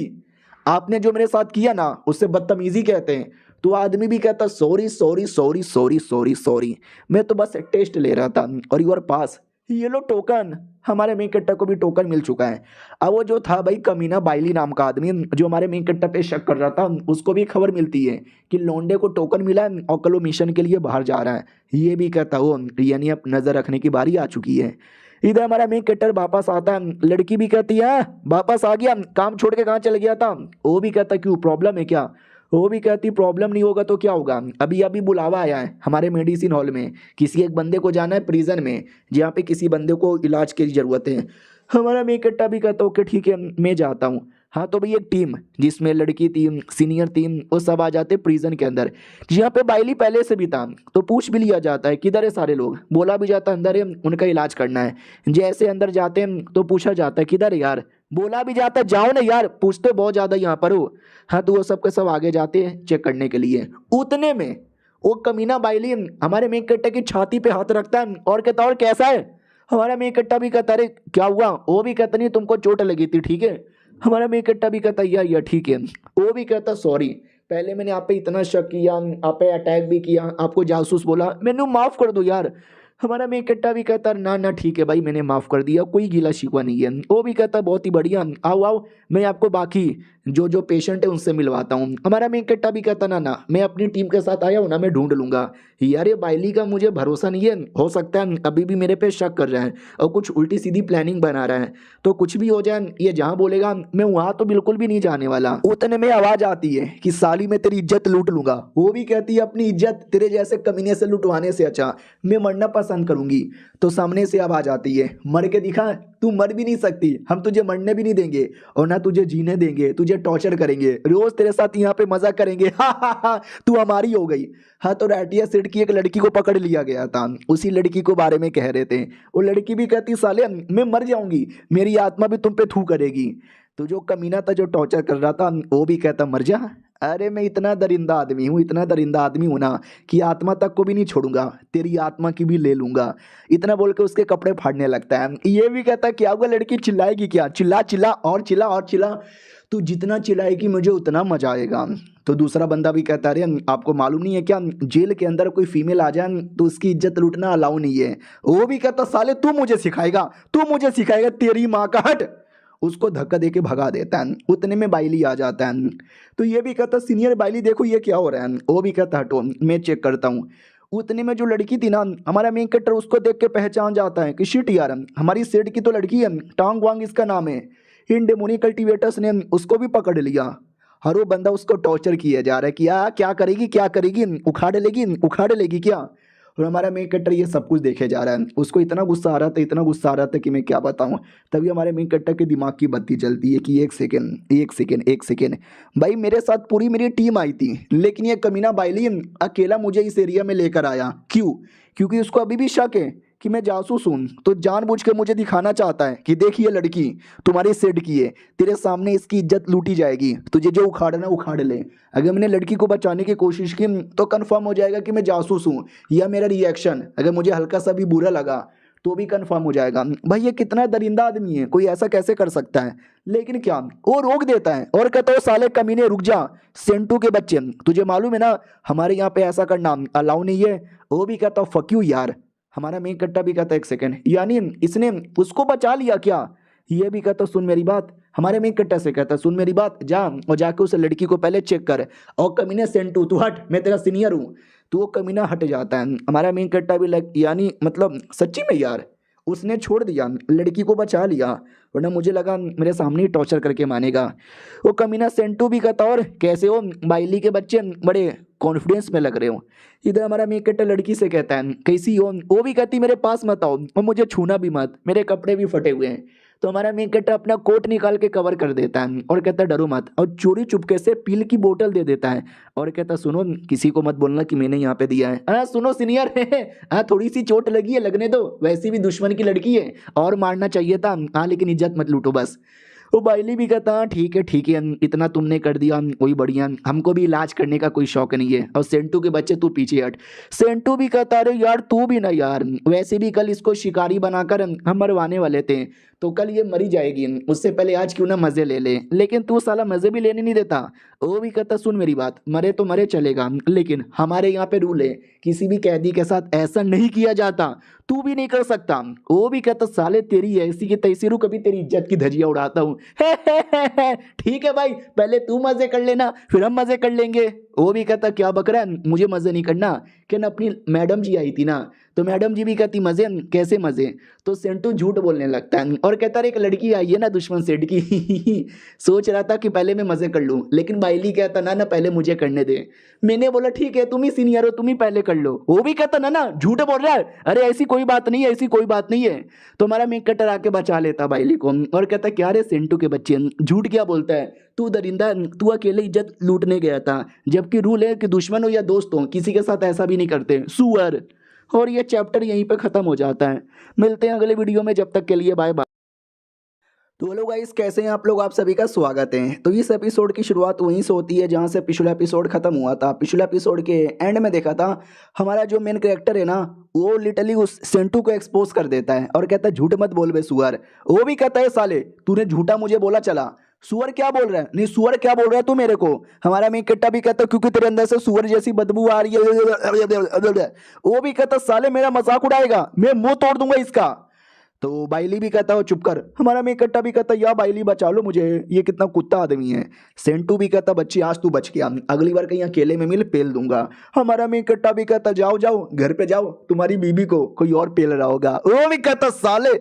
आपने जो मेरे साथ किया ना उससे बदतमीजी कहते हैं। तो आदमी भी कहता sorry sorry sorry sorry sorry sorry, मैं तो बस टेस्ट ले रहा था और यू आर पास, ये लो टोकन। हमारे मेन कट्टा को भी टोकन मिल चुका है। अब वो जो था भाई कमीना बाइली नाम का आदमी जो हमारे मेन कट्टा पे शक कर रहा था, उसको भी खबर मिलती है कि लौंडे को टोकन मिला है और कल वो मिशन के लिए बाहर जा रहा है। ये भी कहता हो यानी अब नजर रखने की बारी आ चुकी है। इधर हमारा मेन कट्टर वापस आता है, लड़की भी कहती है वापस आ गया, काम छोड़ के कहाँ चल गया था। वो भी कहता क्यों, प्रॉब्लम है क्या। वो भी कहती प्रॉब्लम नहीं होगा तो क्या होगा, अभी अभी बुलावा आया है हमारे मेडिसिन हॉल में, किसी एक बंदे को जाना है प्रिजन में जहाँ पे किसी बंदे को इलाज की ज़रूरत है। हमारा मेन कट्टा भी कहता ओके ठीक है मैं जाता हूँ। हाँ तो भाई एक टीम जिसमें लड़की टीम सीनियर टीम वो सब आ जाते प्रिजन के अंदर, जहाँ पे बाइली पहले से भी था। तो पूछ भी लिया जाता है किधर है सारे लोग, बोला भी जाता है अंदर है उनका इलाज करना है। जैसे अंदर जाते हैं तो पूछा जाता है किधर है यार, बोला भी जाता है जाओ ना यार, पूछते बहुत ज़्यादा यहाँ पर हो। हाँ तो वो सब के सब आगे जाते हैं चेक करने के लिए। उतने में वो कमीना बाइली हमारे मेन कट्टे की छाती पे हाथ रखता है और कहता और कैसा है। हमारा मेन कट्टा भी कहता अरे क्या हुआ, वो भी कहता नहीं तुमको चोट लगी थी ठीक है। हमारा मेन कट्टा भी कहता या ठीक है। वो भी कहता सॉरी पहले मैंने आप पे इतना शक किया, आप पे अटैक भी किया, आपको जासूस बोला, मैंने माफ़ कर दो यार। हमारा मेन कट्टा भी कहता ना ना ठीक है भाई मैंने माफ़ कर दिया, कोई गिला शिकवा नहीं है। वो भी कहता बहुत ही बढ़िया, आओ आओ मैं आपको बाकी जो जो पेशेंट है उनसे मिलवाता हूँ। हमारा मेन कट्टा भी कहता ना मैं अपनी टीम के साथ आया हूँ ना, मैं ढूंढ लूंगा। यार ये बाइली का मुझे भरोसा नहीं है, हो सकता है अभी भी मेरे पे शक कर रहा है और कुछ उल्टी सीधी प्लानिंग बना रहा है। तो कुछ भी हो जाए ये जहाँ बोलेगा मैं वहाँ तो बिल्कुल भी नहीं जाने वाला। उतने में आवाज़ आती है कि साली मैं तेरी इज्जत लूट लूंगा। वो भी कहती है अपनी इज्जत तेरे जैसे कमीने से लुटवाने से अच्छा मैं मरना पसंद करूंगी। तो सामने से आवाज़ आती है मर के दिखा, तू मर भी नहीं सकती, हम तुझे मरने भी नहीं देंगे और ना तुझे जीने देंगे, तुझे टॉर्चर करेंगे, रोज तेरे साथ यहाँ पे मजा करेंगे। हा तू हमारी हो गई। हाँ तो रैटिया सेठ की एक लड़की को पकड़ लिया गया था, उसी लड़की को बारे में कह रहे थे। वो लड़की भी कहती साले मैं मर जाऊंगी, मेरी आत्मा भी तुम पे थू करेगी। तो जो कमीना था जो टॉर्चर कर रहा था वो भी कहता मर जा। अरे मैं इतना दरिंदा आदमी हूँ, इतना दरिंदा आदमी हूँ ना कि आत्मा तक को भी नहीं छोड़ूंगा, तेरी आत्मा की भी ले लूंगा। इतना बोल के उसके कपड़े फाड़ने लगता है। ये भी कहता क्या होगा लड़की चिल्लाएगी क्या, चिल्ला चिल्ला और चिल्ला और चिल्ला, तू जितना चिल्लाएगी मुझे उतना मजा आएगा। तो दूसरा बंदा भी कहता अरे आपको मालूम नहीं है क्या जेल के अंदर कोई फीमेल आ जाए तो उसकी इज्जत लूटना अलाउ नहीं है। वो भी कहता साले तू मुझे सिखाएगा, तू मुझे सिखाएगा, तेरी माँ का हट। उसको धक्का दे के भगा देता है। उतने में बाइली आ जाता है। तो ये भी कहता सीनियर बाइली देखो ये क्या हो रहा है। वो भी कहता हटो मैं चेक करता हूँ। उतने में जो लड़की थी ना हमारा मेन कट्टर उसको देख के पहचान जाता है कि शिट यार हमारी सेठ की तो लड़की है, टांग वांग इसका नाम है। इन डेमोनी कल्टीवेटर्स ने उसको भी पकड़ लिया। हर वो बंदा उसको टॉर्चर किया जा रहा है कि क्या करेगी क्या करेगी, उखाड़ लेगी क्या। और हमारा मेन कट्टर ये सब कुछ देखे जा रहा है। उसको इतना गुस्सा आ रहा था, इतना गुस्सा आ रहा था कि मैं क्या बताऊं। तभी हमारे मेन कट्टर के दिमाग की बत्ती जलती है कि एक सेकेंड एक सेकेंड एक सेकेंड, भाई मेरे साथ पूरी मेरी टीम आई थी लेकिन ये कमीना बाइली अकेला मुझे इस एरिया में लेकर आया। क्यों, क्योंकि उसको अभी भी शक है कि मैं जासूस हूँ, तो जानबूझ के मुझे दिखाना चाहता है कि देखिए लड़की तुम्हारी सेठ की है, तेरे सामने इसकी इज्जत लूटी जाएगी, तुझे जो उखाड़ना उखाड़ ले। अगर मैंने लड़की को बचाने की कोशिश की तो कंफर्म हो जाएगा कि मैं जासूस हूँ, या मेरा रिएक्शन अगर मुझे हल्का सा भी बुरा लगा तो भी कंफर्म हो जाएगा। भाई ये कितना दरिंदा आदमी है, कोई ऐसा कैसे कर सकता है। लेकिन क्या वो रोक देता है और कहता है साले कमीने रुक जा, सेंटू के बच्चे तुझे मालूम है ना हमारे यहाँ पे ऐसा करना अलाउ नहीं है। वो भी कहता फक यू यार। हमारा मेन कट्टा भी कहता एक सेकेंड यानी इसने उसको बचा लिया क्या। ये भी कहता सुन मेरी बात। हमारे मेन कट्टा से कहता सुन मेरी बात, जा और जाके उस लड़की को पहले चेक कर और कमीने सेंटू तू हट, मैं तेरा सीनियर हूँ। तो वो कमीना हट जाता है। हमारा मेन कट्टा भी लग यानी मतलब सच्ची में यार उसने छोड़ दिया, लड़की को बचा लिया, वरना मुझे लगा मेरे सामने ही टॉर्चर करके मानेगा। वो कमीना सेंटू भी कहता और कैसे हो बाइली के बच्चे, बड़े कॉन्फिडेंस में लग रहे हो। इधर हमारा मेन कट्टा लड़की से कहता है कैसी हो, वो भी कहती मेरे पास मत आओ और मुझे छूना भी मत, मेरे कपड़े भी फटे हुए हैं। तो हमारा मेन कट्टा अपना कोट निकाल के कवर कर देता है और कहता डरो मत, और चोरी चुपके से पील की बोतल दे देता है और कहता सुनो किसी को मत बोलना कि मैंने यहाँ पे दिया है। हाँ सुनो सीनियर हाँ थोड़ी सी चोट लगी है, लगने दो, वैसे भी दुश्मन की लड़की है और मारना चाहिए था, हाँ लेकिन इज्जत मत लूटो बस। वो बाइली भी कहता हाँ ठीक है इतना तुमने कर दिया कोई बढ़िया, हमको भी इलाज करने का कोई शौक नहीं है। और सेंटू के बच्चे तू पीछे हट। सेंटू भी कहता अरे यार तू भी ना यार, वैसे भी कल इसको शिकारी बनाकर हम मरवाने वाले थे, तो कल ये मरी जाएगी, उससे पहले आज क्यों ना मजे ले ले, लेकिन तू साला मजे भी लेने नहीं देता। वो भी कहता सुन मेरी बात, मरे तो मरे चलेगा, लेकिन हमारे यहाँ पे रूल है किसी भी कैदी के साथ ऐसा नहीं किया जाता, तू भी नहीं कर सकता। वो भी कहता साले तेरी ऐसी की तैसी रू, कभी तेरी इज्जत की धजिया उड़ाता हूँ। ठीक है भाई, पहले तू मजे कर लेना फिर हम मजे कर लेंगे। वो भी कहता क्या बक रहा है, मुझे मजे नहीं करना, क्या ना अपनी मैडम जी आई थी ना, तो मैडम जी भी कहती मजे, कैसे मजे। तो सेंटू झूठ बोलने लगता है और कहता एक लड़की आई है ना दुश्मन सेठ की। सोच रहा था कि पहले मैं मजे कर लूं, लेकिन बाइली कहता ना ना पहले मुझे करने दे। मैंने बोला ठीक है तुम ही सीनियर हो, तुम ही पहले कर लो। वो भी कहता ना ना झूठ बोल रहा है, अरे ऐसी कोई बात नहीं है, ऐसी कोई बात नहीं है। तो हमारा मेक कटर आके बचा लेता बाइली को और कहता क्या रे सेंटू के बच्चे झूठ क्या बोलता है, तू दरिंदा, तू अकेले इज्जत लूटने गया था, जबकि रूल है कि दुश्मन हो या दोस्त हो किसी के साथ ऐसा भी नहीं करते, सुअर। और ये चैप्टर यहीं पे खत्म हो जाता है। मिलते हैं अगले वीडियो में, जब तक के लिए बाय बाय। तो हेलो गाइस, कैसे हैं आप लोग, आप सभी का स्वागत है। तो इस एपिसोड की शुरुआत वहीं से होती है जहां से पिछला एपिसोड खत्म हुआ था। पिछला एपिसोड के एंड में देखा था हमारा जो मेन कैरेक्टर है ना, वो लिटरली उस सेंटू को एक्सपोज कर देता है और कहता है झूठ मत बोल बे सुअर। वो भी कहता है साले तूने झूठा मुझे बोला चला, सुअर क्या बोल रहा है, नहीं सुअर क्या बोल रहा है तू मेरे को। हमारा मेन कट्टा भी कहता है क्योंकि तेरे अंदर से सुअर जैसी बदबू आ रही है। वो भी कहता साले मेरा मजाक उड़ाएगा, मैं मुंह तोड़ दूंगा इसका। तो बाइली भी कहता हो चुप कर। हमारा मेन कट्टा भी कहता या बाइली बचा लो मुझे, ये कितना कुत्ता आदमी है। सेंटू भी कहता बच्ची आज तू बच गया, अगली बार कहीं अकेले में मिल पेल दूंगा। हमारा मेन कट्टा भी कहता जाओ जाओ घर पे जाओ, तुम्हारी बीबी को कोई और पेल रहा होगा। वो भी कहता साले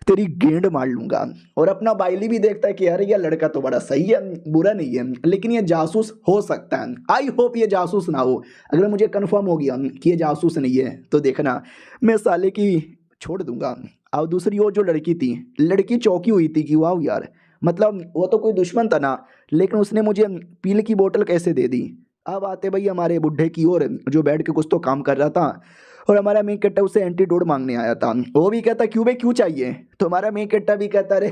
तेरी गेंद मार लूंगा। और अपना बाइली भी देखता है कि यार ये लड़का तो बड़ा सही है, बुरा नहीं है, लेकिन ये जासूस हो सकता है। आई होप ये जासूस ना हो। अगर मुझे कंफर्म हो गया कि ये जासूस नहीं है तो देखना मैं साले की छोड़ दूंगा। और दूसरी ओर जो लड़की थी, लड़की चौंकी हुई थी कि वाह यार, मतलब वो तो कोई दुश्मन था ना, लेकिन उसने मुझे पील की बोतल कैसे दे दी। अब आते भाई हमारे बुढ़े की ओर जो बैठ के कुछ तो काम कर रहा था और हमारा मेन कट्टा उसे एंटीडोट मांगने आया था। वो भी कहता क्यों भाई क्यों चाहिए। तो हमारा मेन कट्टा भी कहता अरे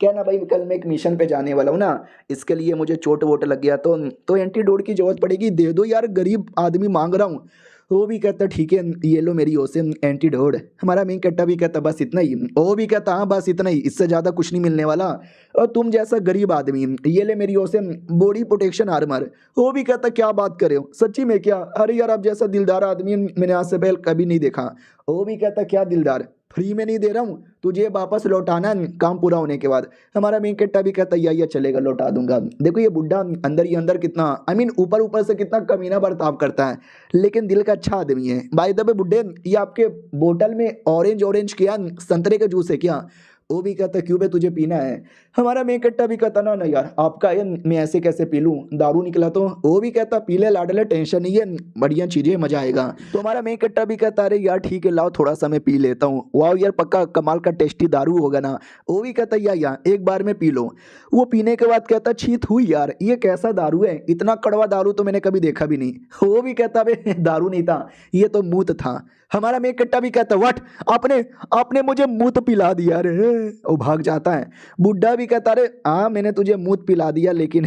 क्या ना भाई कल मैं एक मिशन पे जाने वाला हूँ ना, इसके लिए मुझे चोट वोट लग गया तो एंटीडोट की जरूरत पड़ेगी, दे दो यार, गरीब आदमी मांग रहा हूँ। वो भी कहता ठीक है ये लो मेरी ओर से एंटीडोट। हमारा मेन कट्टा भी कहता बस इतना ही। वो भी कहता हाँ बस इतना ही, इससे ज़्यादा कुछ नहीं मिलने वाला, और तुम जैसा गरीब आदमी ये ले मेरी ओर से बॉडी प्रोटेक्शन आर्मर। वो भी कहता क्या बात कर रहे हो सच्ची में क्या, अरे यार आप जैसा दिलदार आदमी मैंने आज से पहले कभी नहीं देखा। वो भी कहता क्या दिलदार, फ्री में नहीं दे रहा हूँ, तुझे वापस लौटाना काम पूरा होने के बाद। हमारा मेन कट्टा भी कहता या चलेगा लौटा दूंगा। देखो ये बुड्ढा अंदर ही अंदर कितना ऊपर ऊपर से कितना कमीना बर्ताव करता है, लेकिन दिल का अच्छा आदमी है। बाय द वे बुड्ढे, ये आपके बोतल में ऑरेंज क्या संतरे का जूस है क्या। वो भी कहता क्यों बे तुझे पीना है। हमारा मेन कट्टा भी कहता ना यार आपका है, मैं ऐसे कैसे पी लूँ, दारू निकला तो। वो भी कहता पी ले लाडले, टेंशन नहीं है, बढ़िया चीजें मजा आएगा। तो हमारा मेन कट्टा भी कहता अरे यार ठीक है लाओ थोड़ा सा मैं पी लेता हूँ, वाह यार पक्का कमाल का टेस्टी दारू होगा ना। वो भी कहता या एक बार में पी लो। वो पीने के बाद कहता छीत हुई यार, ये कैसा दारू है, इतना कड़वा दारू तो मैंने कभी देखा भी नहीं। वो भी कहता बे दारू नहीं था, ये तो मूत था। हमारा मेन कट्टा भी कहता व्हाट, आपने आपने मुझे मूत पिला दिया रे। वो भाग जाता है। बुड्ढा भी कहता अरे हाँ मैंने तुझे मूत पिला दिया, लेकिन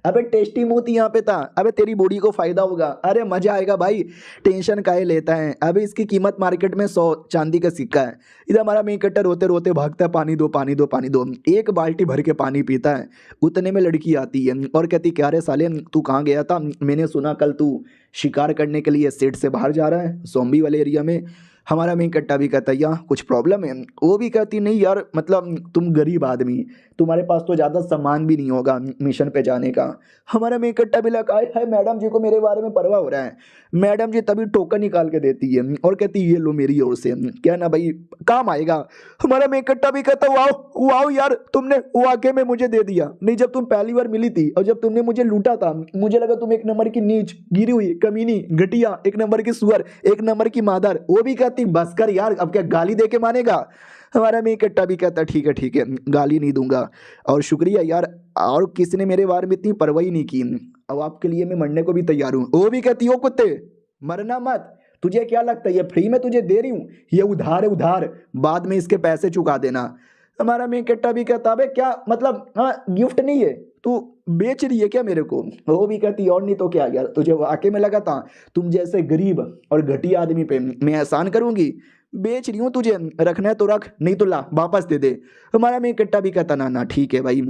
अबे टेस्टी मूत यहाँ पे था, अबे तेरी बॉडी को फायदा होगा, अरे मजा आएगा भाई, टेंशन काहे लेता है। अभी इसकी कीमत मार्केट में 100 चांदी का सिक्का है। इधर हमारा मेन कट्टर रोते रोते भागता है, पानी दो पानी दो पानी दो, एक बाल्टी भर के पानी पीता है। उतने में लड़की आती है और कहती क्या रे साले तू कहाँ गया था, मैंने सुना कल तू शिकार करने के लिए सेट से बाहर जा रहा है ज़ॉम्बी वाले एरिया में। हमारा मेन कट्टा भी कहता है या कुछ प्रॉब्लम है। वो भी कहती नहीं यार मतलब तुम गरीब आदमी, तुम्हारे पास तो ज़्यादा सामान भी नहीं होगा मिशन पे जाने का। हमारा मेन कट्टा भी लगा है मैडम जी को मेरे बारे में परवाह हो रहा है। मैडम जी तभी टोकन निकाल के देती है और कहती ये लो मेरी ओर से, क्या ना भाई काम आएगा। हमारा मेन कट्टा भी कहता वाह वाह यार तुमने वाकई में मुझे दे दिया, नहीं जब तुम पहली बार मिली थी और जब तुमने मुझे लूटा था मुझे लगा तुम एक नंबर की नीच गिरी हुई कमीनी घटिया, एक नंबर की सुअर, एक नंबर की मादर। वो भी कहती बस कर यार, अब क्या गाली दे के मानेगा। हमारा मेन कट्टा भी कहता ठीक है गाली नहीं दूंगा और शुक्रिया यार, और किसी ने मेरे बारे में इतनी परवाह नहीं की, अब आपके लिए मैं मरने को भी तैयार हूँ। वो भी कहती हो कुत्ते मरना मत, तुझे क्या लगता है ये फ्री में तुझे दे रही हूँ, ये उधार है उधार, बाद में इसके पैसे चुका देना। हमारा मेन कैरेक्टर भी कहता है क्या मतलब, हाँ गिफ्ट नहीं है, तू बेच रही है क्या मेरे को? वो भी कहती और नहीं तो क्या यार, तुझे वाकई में लगा था तुम जैसे गरीब और घटिया आदमी पे मैं एहसान करूंगी? बेच रही हूँ तुझे, रखना है तो रख, नहीं तो ला वापस दे दे। हमारा मेन कट्टा भी कहता ना ना ठीक है भाई।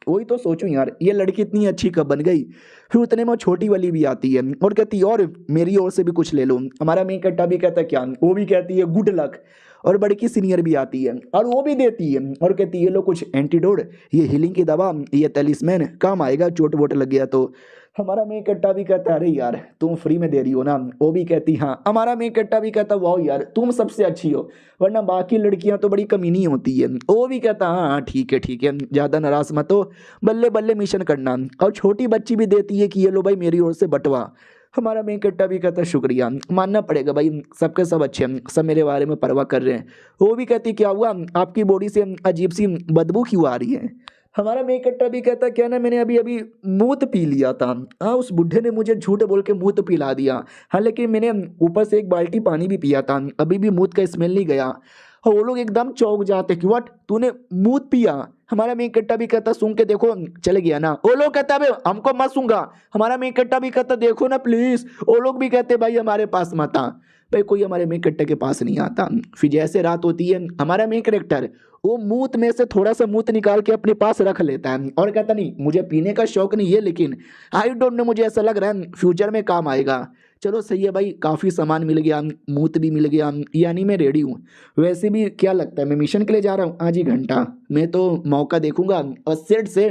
वही तो सोचूं यार, ये लड़की इतनी अच्छी कब बन गई। फिर उतने में वो छोटी वाली भी आती है और कहती है और मेरी ओर से भी कुछ ले लो। हमारा मेन कट्टा भी कहता है क्या? वो भी कहती है गुड लक। और बड़की सीनियर भी आती है और वो भी देती है और कहती है ये लो कुछ एंटीडोट, ये हीलिंग की दवा, ये तलिस्मैन काम आएगा चोट वोट लग गया तो। हमारा मेन कट्टा भी कहता है अरे यार तुम फ्री में दे रही हो ना? वो भी कहती हाँ। हमारा मेन कट्टा भी कहता वाह यार तुम सबसे अच्छी हो, वरना बाकी लड़कियां तो बड़ी कमीनी होती है। वो भी कहता हाँ हाँ ठीक है ज्यादा नाराज मत हो, बल्ले बल्ले मिशन करना। और छोटी बच्ची भी देती है कि ये लो भाई मेरी ओर से बटवा। हमारा मेन कट्टा भी कहता है शुक्रिया, मानना पड़ेगा भाई सबके सब अच्छे हैं, सब मेरे बारे में परवाह कर रहे हैं। वो भी कहती क्या हुआ आपकी बॉडी से अजीब सी बदबू क्यों आ रही है? हमारा मेन कट्टा भी कहता क्या ना मैंने अभी अभी मूत पी लिया था। हाँ उस बुढ़े ने मुझे झूठ बोल के मूत पिला दिया। हाँ लेकिन मैंने ऊपर से एक बाल्टी पानी भी पिया था, अभी भी मूत का स्मेल नहीं गया। हाँ वो लोग एकदम चौंक जाते कि व्हाट तूने मूत पिया? हमारा मेन कट्टा भी कहता सुन के देखो चल गया ना। वो लोग कहता है हमको मत सूंगा। हमारा मेन कट्टा भी कहता देखो ना प्लीज। वो लोग भी कहते भाई हमारे पास मत आ। भाई कोई हमारे मेन कट्टे के पास नहीं आता। फिर जैसे रात होती है हमारा मेन कैरेक्टर वो मूत में से थोड़ा सा मूत निकाल के अपने पास रख लेता है और कहता नहीं मुझे पीने का शौक नहीं है, लेकिन आई डोंट नो मुझे ऐसा लग रहा है फ्यूचर में काम आएगा। चलो सही है भाई, काफ़ी सामान मिल गया, मूत भी मिल गया, यानी मैं रेडी हूँ। वैसे भी क्या लगता है मैं मिशन के लिए जा रहा हूँ आज ही घंटा, मैं तो मौका देखूंगा और सेट से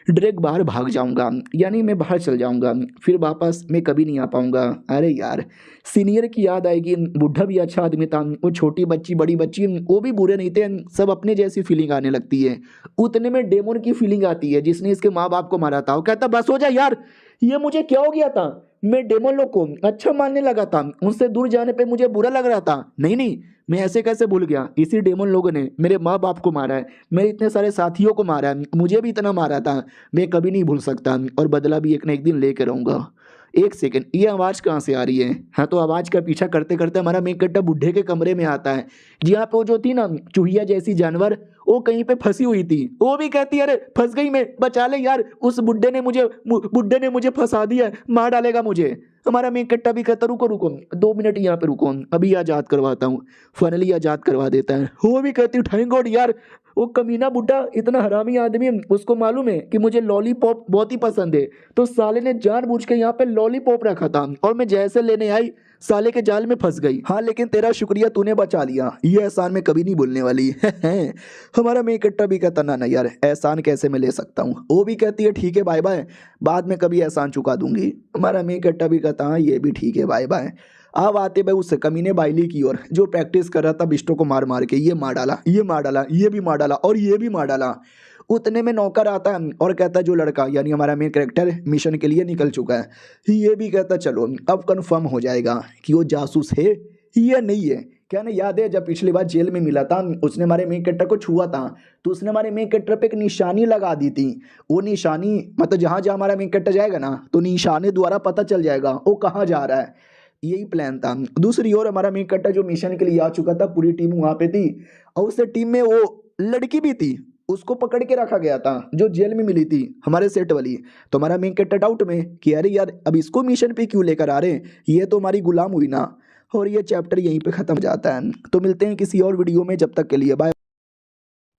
डायरेक्ट बाहर भाग जाऊंगा, यानी मैं बाहर चल जाऊंगा, फिर वापस मैं कभी नहीं आ पाऊंगा। अरे यार सीनियर की याद आएगी, बुढ़ा भी अच्छा आदमी था, वो छोटी बच्ची बड़ी बच्ची वो भी बुरे नहीं थे, सब अपने जैसी फीलिंग आने लगती है। उतने में डेमोन की फीलिंग आती है जिसने इसके माँ बाप को मारा था। वो कहता बस हो जा यार, ये मुझे क्या हो गया था, मैं डेमोन लोग को अच्छा मानने लगा था, उनसे दूर जाने पे मुझे बुरा लग रहा था। नहीं नहीं मैं ऐसे कैसे भूल गया, इसी डेमोन लोगों ने मेरे माँ बाप को मारा है, मेरे इतने सारे साथियों को मारा है, मुझे भी इतना मारा था, मैं कभी नहीं भूल सकता और बदला भी एक ना एक दिन लेकर रहूंगा। एक सेकंड ये आवाज़ कहाँ से आ रही है? हाँ तो आवाज़ का पीछा करते करते हमारा मेन कट्टा बुढ़े के कमरे में आता है, जहाँ पे वो जो थी ना चूहिया जैसी जानवर वो कहीं पे फंसी हुई थी। वो भी कहती है अरे फंस गई मैं, बचा ले यार, उस बुढ़े ने मुझे फंसा दिया, मार डालेगा मुझे। हमारा मेन कट्टा भी कहता रुको रुको 2 मिनट यहाँ पे रुको, अभी आज़ाद करवाता हूँ। फाइनली आज़ाद करवा देता है। वो भी कहती थैंक गॉड यार, वो कमीना बुड्ढा इतना हरामी आदमी उसको मालूम है कि मुझे लॉलीपॉप बहुत ही पसंद है, तो साले ने जानबूझ के यहाँ पे लॉलीपॉप रखा था और मैं जैसे लेने आई साले के जाल में फंस गई। हाँ लेकिन तेरा शुक्रिया तूने बचा लिया, ये एहसान मैं कभी नहीं भूलने वाली। हमारा मेन कट्टा भी कहता ना ना यार एहसान कैसे मैं ले सकता हूँ। वो भी कहती है ठीक है बाय बाय, बाद में कभी एहसान चुका दूंगी। हमारा मेन कट्टा भी कहता हाँ ये भी ठीक है बाय बाय। अब आते भाई उस कमीने बाइली की ओर जो प्रैक्टिस कर रहा था बिस्टो को मार मार के, ये मार डाला, ये मार डाला, ये भी मार डाला और ये भी मार डाला। उतने में नौकर आता है और कहता है जो लड़का यानी हमारा मेन कैरेक्टर मिशन के लिए निकल चुका है, ये भी कहता चलो अब कंफर्म हो जाएगा कि वो जासूस है या नहीं है। क्या ना याद है जब पिछली बार जेल में मिला था उसने हमारे मेन कैरेक्टर को छुआ था, तो उसने हमारे मेन कैरेक्टर पे एक निशानी लगा दी थी। वो निशानी मतलब जहाँ जहाँ हमारा मेन कैरेक्टर जाएगा ना तो निशाने द्वारा पता चल जाएगा वो कहाँ जा रहा है, यही प्लान था। दूसरी ओर हमारा मेन कैरेक्टर जो मिशन के लिए आ चुका था, पूरी टीम वहां पे थी और उस टीम में वो लड़की भी थी, उसको पकड़ के रखा गया था जो जेल में मिली थी हमारे सेट वाली। तो हमारा मेन कैरेक्टर डाउट में कि अरे यार अब इसको मिशन पे क्यों लेकर आ रहे हैं, ये तो हमारी गुलाम हुई ना। और ये चैप्टर यहीं पे खत्म हो जाता है। तो मिलते हैं किसी और वीडियो में, जब तक के लिए बाय।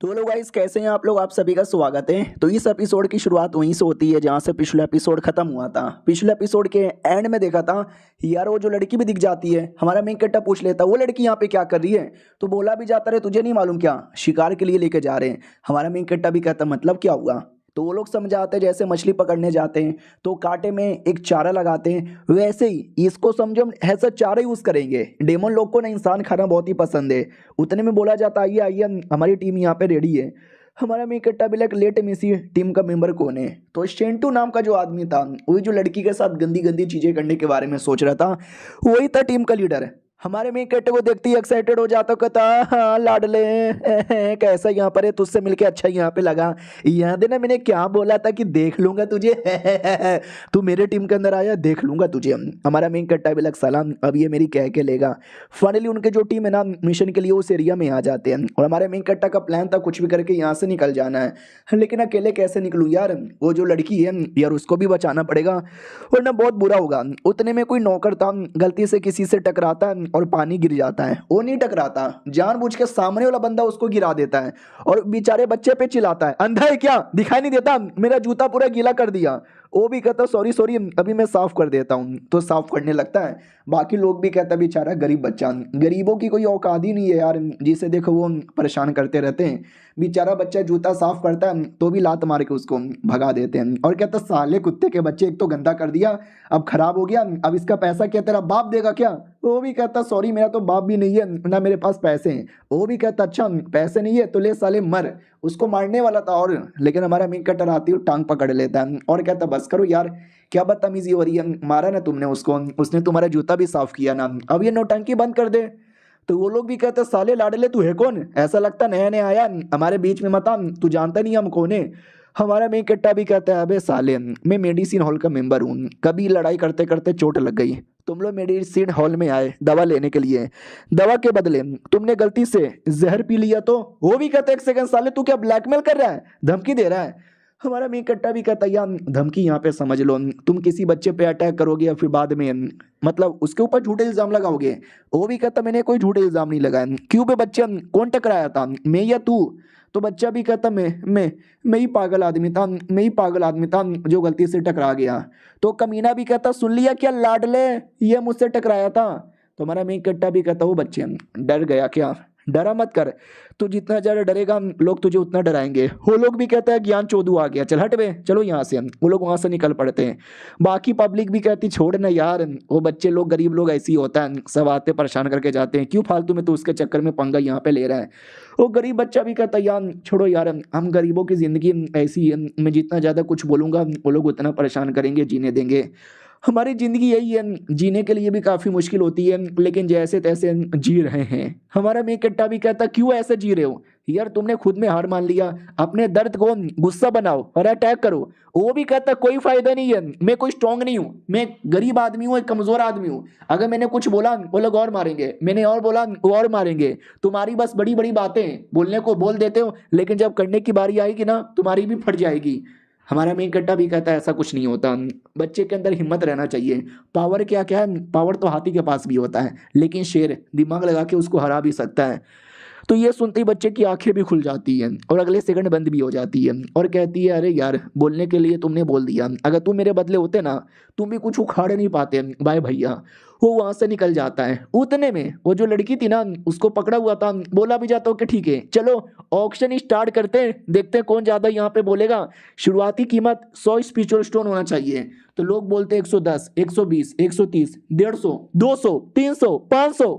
तो हेलो गाइस कैसे हैं आप लोग, आप सभी का स्वागत है। तो इस एपिसोड की शुरुआत वहीं से होती है जहां से पिछला एपिसोड खत्म हुआ था। पिछले एपिसोड के एंड में देखा था यार वो जो लड़की भी दिख जाती है, हमारा मेन कैरेक्टर पूछ लेता वो लड़की यहाँ पे क्या कर रही है, तो बोला भी जाता रहे तुझे नहीं मालूम क्या, शिकार के लिए लेके जा रहे हैं। हमारा मेन कैरेक्टर भी कहता मतलब क्या हुआ, तो वो लोग समझाते हैं जैसे मछली पकड़ने जाते हैं तो कांटे में एक चारा लगाते हैं, वैसे ही इसको समझो ऐसा चारा यूज करेंगे। डेमन लोग को ना इंसान खाना बहुत ही पसंद है। उतने में बोला जाता आइए आइए हमारी टीम यहाँ पे रेडी है। हमारा मेन कैरेक्टर भी लाइक लेट मिसी टीम का मेंबर कौन है, तो शेंटू नाम का जो आदमी था वही जो लड़की के साथ गंदी गंदी चीजें करने के बारे में सोच रहा था, वही था टीम का लीडर। हमारे मेन कैरेक्टर को देखते ही एक्साइटेड हो जाता, कहता हाँ लाडले कैसा यहाँ पर है, तुझसे मिलके अच्छा यहाँ पे लगा। याद है ना मैंने क्या बोला था कि देख लूंगा तुझे तू मेरे टीम के अंदर आया, देख लूंगा तुझे। हमारा मेन कैरेक्टर भी लग सलाम, अब ये मेरी कह के लेगा। फाइनली उनके जो टीम है ना मिशन के लिए उस एरिया में आ जाते हैं और हमारे मेन कैरेक्टर का प्लान था कुछ भी करके यहाँ से निकल जाना है, लेकिन अकेले कैसे निकलूँ यार, वो जो लड़की है यार उसको भी बचाना पड़ेगा वरना बहुत बुरा होगा। उतने में कोई नौकर था गलती से किसी से टकराता है और पानी गिर जाता है। वो नहीं टकराता, जानबूझ के सामने वाला बंदा उसको गिरा देता है और बेचारे बच्चे पे चिल्लाता है, अंधा है क्या, दिखाई नहीं देता, मेरा जूता पूरा गीला कर दिया। वो भी कहता सॉरी सॉरी अभी मैं साफ कर देता हूँ, तो साफ करने लगता है। बाकी लोग भी कहता बेचारा गरीब बच्चा, गरीबों की कोई औकात ही नहीं है यार, जिसे देखो वो परेशान करते रहते हैं। बेचारा बच्चा जूता साफ करता है तो भी लात मार के उसको भगा देते हैं और कहता साले कुत्ते के बच्चे, एक तो गंदा कर दिया, अब खराब हो गया, अब इसका पैसा क्या तेरा बाप देगा क्या। वो भी कहता सॉरी मेरा तो बाप भी नहीं है ना मेरे पास पैसे हैं। वो भी कहता अच्छा पैसे नहीं है तो ले साले मर। उसको मारने वाला था और लेकिन हमारा मेन कटर आती है टांग पकड़ लेता है और कहता बस करो यार क्या बदतमीजी हो रही है, मारा ना तुमने उसको, उसने तुम्हारा जूता भी साफ किया ना, अब ये नौटंकी बंद कर दे। तो वो लोग भी कहते साले लाडले तू है कौन, ऐसा लगता नया नया आया हमारे बीच में, मत आ, तू जानता नहीं हम कौन है। हमारा मेन कट्टा भी कहता है अबे साले मैं मेडिसिन हॉल का मेंबर हूँ, कभी लड़ाई करते करते चोट लग गई, तुम लोग मेडिसिन हॉल में आए दवा लेने के लिए, दवा के बदले तुमने गलती से जहर पी लिया तो। वो भी कहते एक सेकंड साले तू क्या ब्लैकमेल कर रहा है, धमकी दे रहा है। हमारा मेन कट्टा भी कहता यार धमकी यहाँ पे समझ लो, तुम किसी बच्चे पे अटैक करोगे या फिर बाद में मतलब उसके ऊपर झूठे इल्जाम लगाओगे। वो भी कहता मैंने कोई झूठे इल्जाम नहीं लगाए, क्यों पे बच्चे कौन टकराया था, मैं या तू। तो बच्चा भी कहता मैं ही पागल आदमी था, मैं ही पागल आदमी था जो गलती से टकरा गया। तो कमीना भी कहता सुन लिया क्या लाडले, ये मुझसे टकराया था। तो हमारा मेन कट्टा भी कहता वो बच्चे डर गया क्या, डरा मत कर, तू जितना ज्यादा डरेगा लोग तुझे उतना डराएंगे। वो लोग भी कहते हैं ज्ञान चोदू आ गया, चल हट बे चलो यहाँ से, वो लोग वहां से निकल पड़ते हैं। बाकी पब्लिक भी कहती छोड़ ना यार, वो बच्चे लोग गरीब लोग ऐसी होता है, सब आते परेशान करके जाते हैं, क्यों फालतू में तू उसके चक्कर में पंगा यहाँ पे ले रहा है। वो गरीब बच्चा भी कहता यार छोड़ो यार, हम गरीबों की जिंदगी ऐसी है, मैं जितना ज्यादा कुछ बोलूंगा वो लोग उतना परेशान करेंगे, जीने देंगे। हमारी जिंदगी यही है, जीने के लिए भी काफी मुश्किल होती है लेकिन जैसे तैसे जी रहे हैं। हमारा मेन कट्टा भी कहता क्यों ऐसे जी रहे हो यार, तुमने खुद में हार मान लिया, अपने दर्द को गुस्सा बनाओ और अटैक करो। वो भी कहता कोई फायदा नहीं है, मैं कोई स्ट्रांग नहीं हूँ, मैं गरीब आदमी हूँ, एक कमजोर आदमी हूँ, अगर मैंने कुछ बोला वो लोग और मारेंगे, मैंने और बोला वो और मारेंगे। तुम्हारी बस बड़ी बड़ी बातें बोलने को बोल देते हो लेकिन जब करने की बारी आएगी ना तुम्हारी भी फट जाएगी। हमारा मेन कट्टा भी कहता है ऐसा कुछ नहीं होता, बच्चे के अंदर हिम्मत रहना चाहिए, पावर क्या क्या है, पावर तो हाथी के पास भी होता है लेकिन शेर दिमाग लगा के उसको हरा भी सकता है। तो ये सुनते ही बच्चे की आंखें भी खुल जाती हैं और अगले सेकंड बंद भी हो जाती है और कहती है अरे यार बोलने के लिए तुमने बोल दिया, अगर तुम मेरे बदले होते ना तुम भी कुछ उखाड़ नहीं पाते, बाय भैया। वो वहां से निकल जाता है। उतने में वो जो लड़की थी ना उसको पकड़ा हुआ था, बोला भी जाता हो कि ठीक है चलो ऑक्शन स्टार्ट करते हैं, देखते हैं कौन ज्यादा यहाँ पे बोलेगा। शुरुआती कीमत 100 स्पिरिचुअल स्टोन होना चाहिए। तो लोग बोलते 110, 120, 130, 150, 200, 300, 500।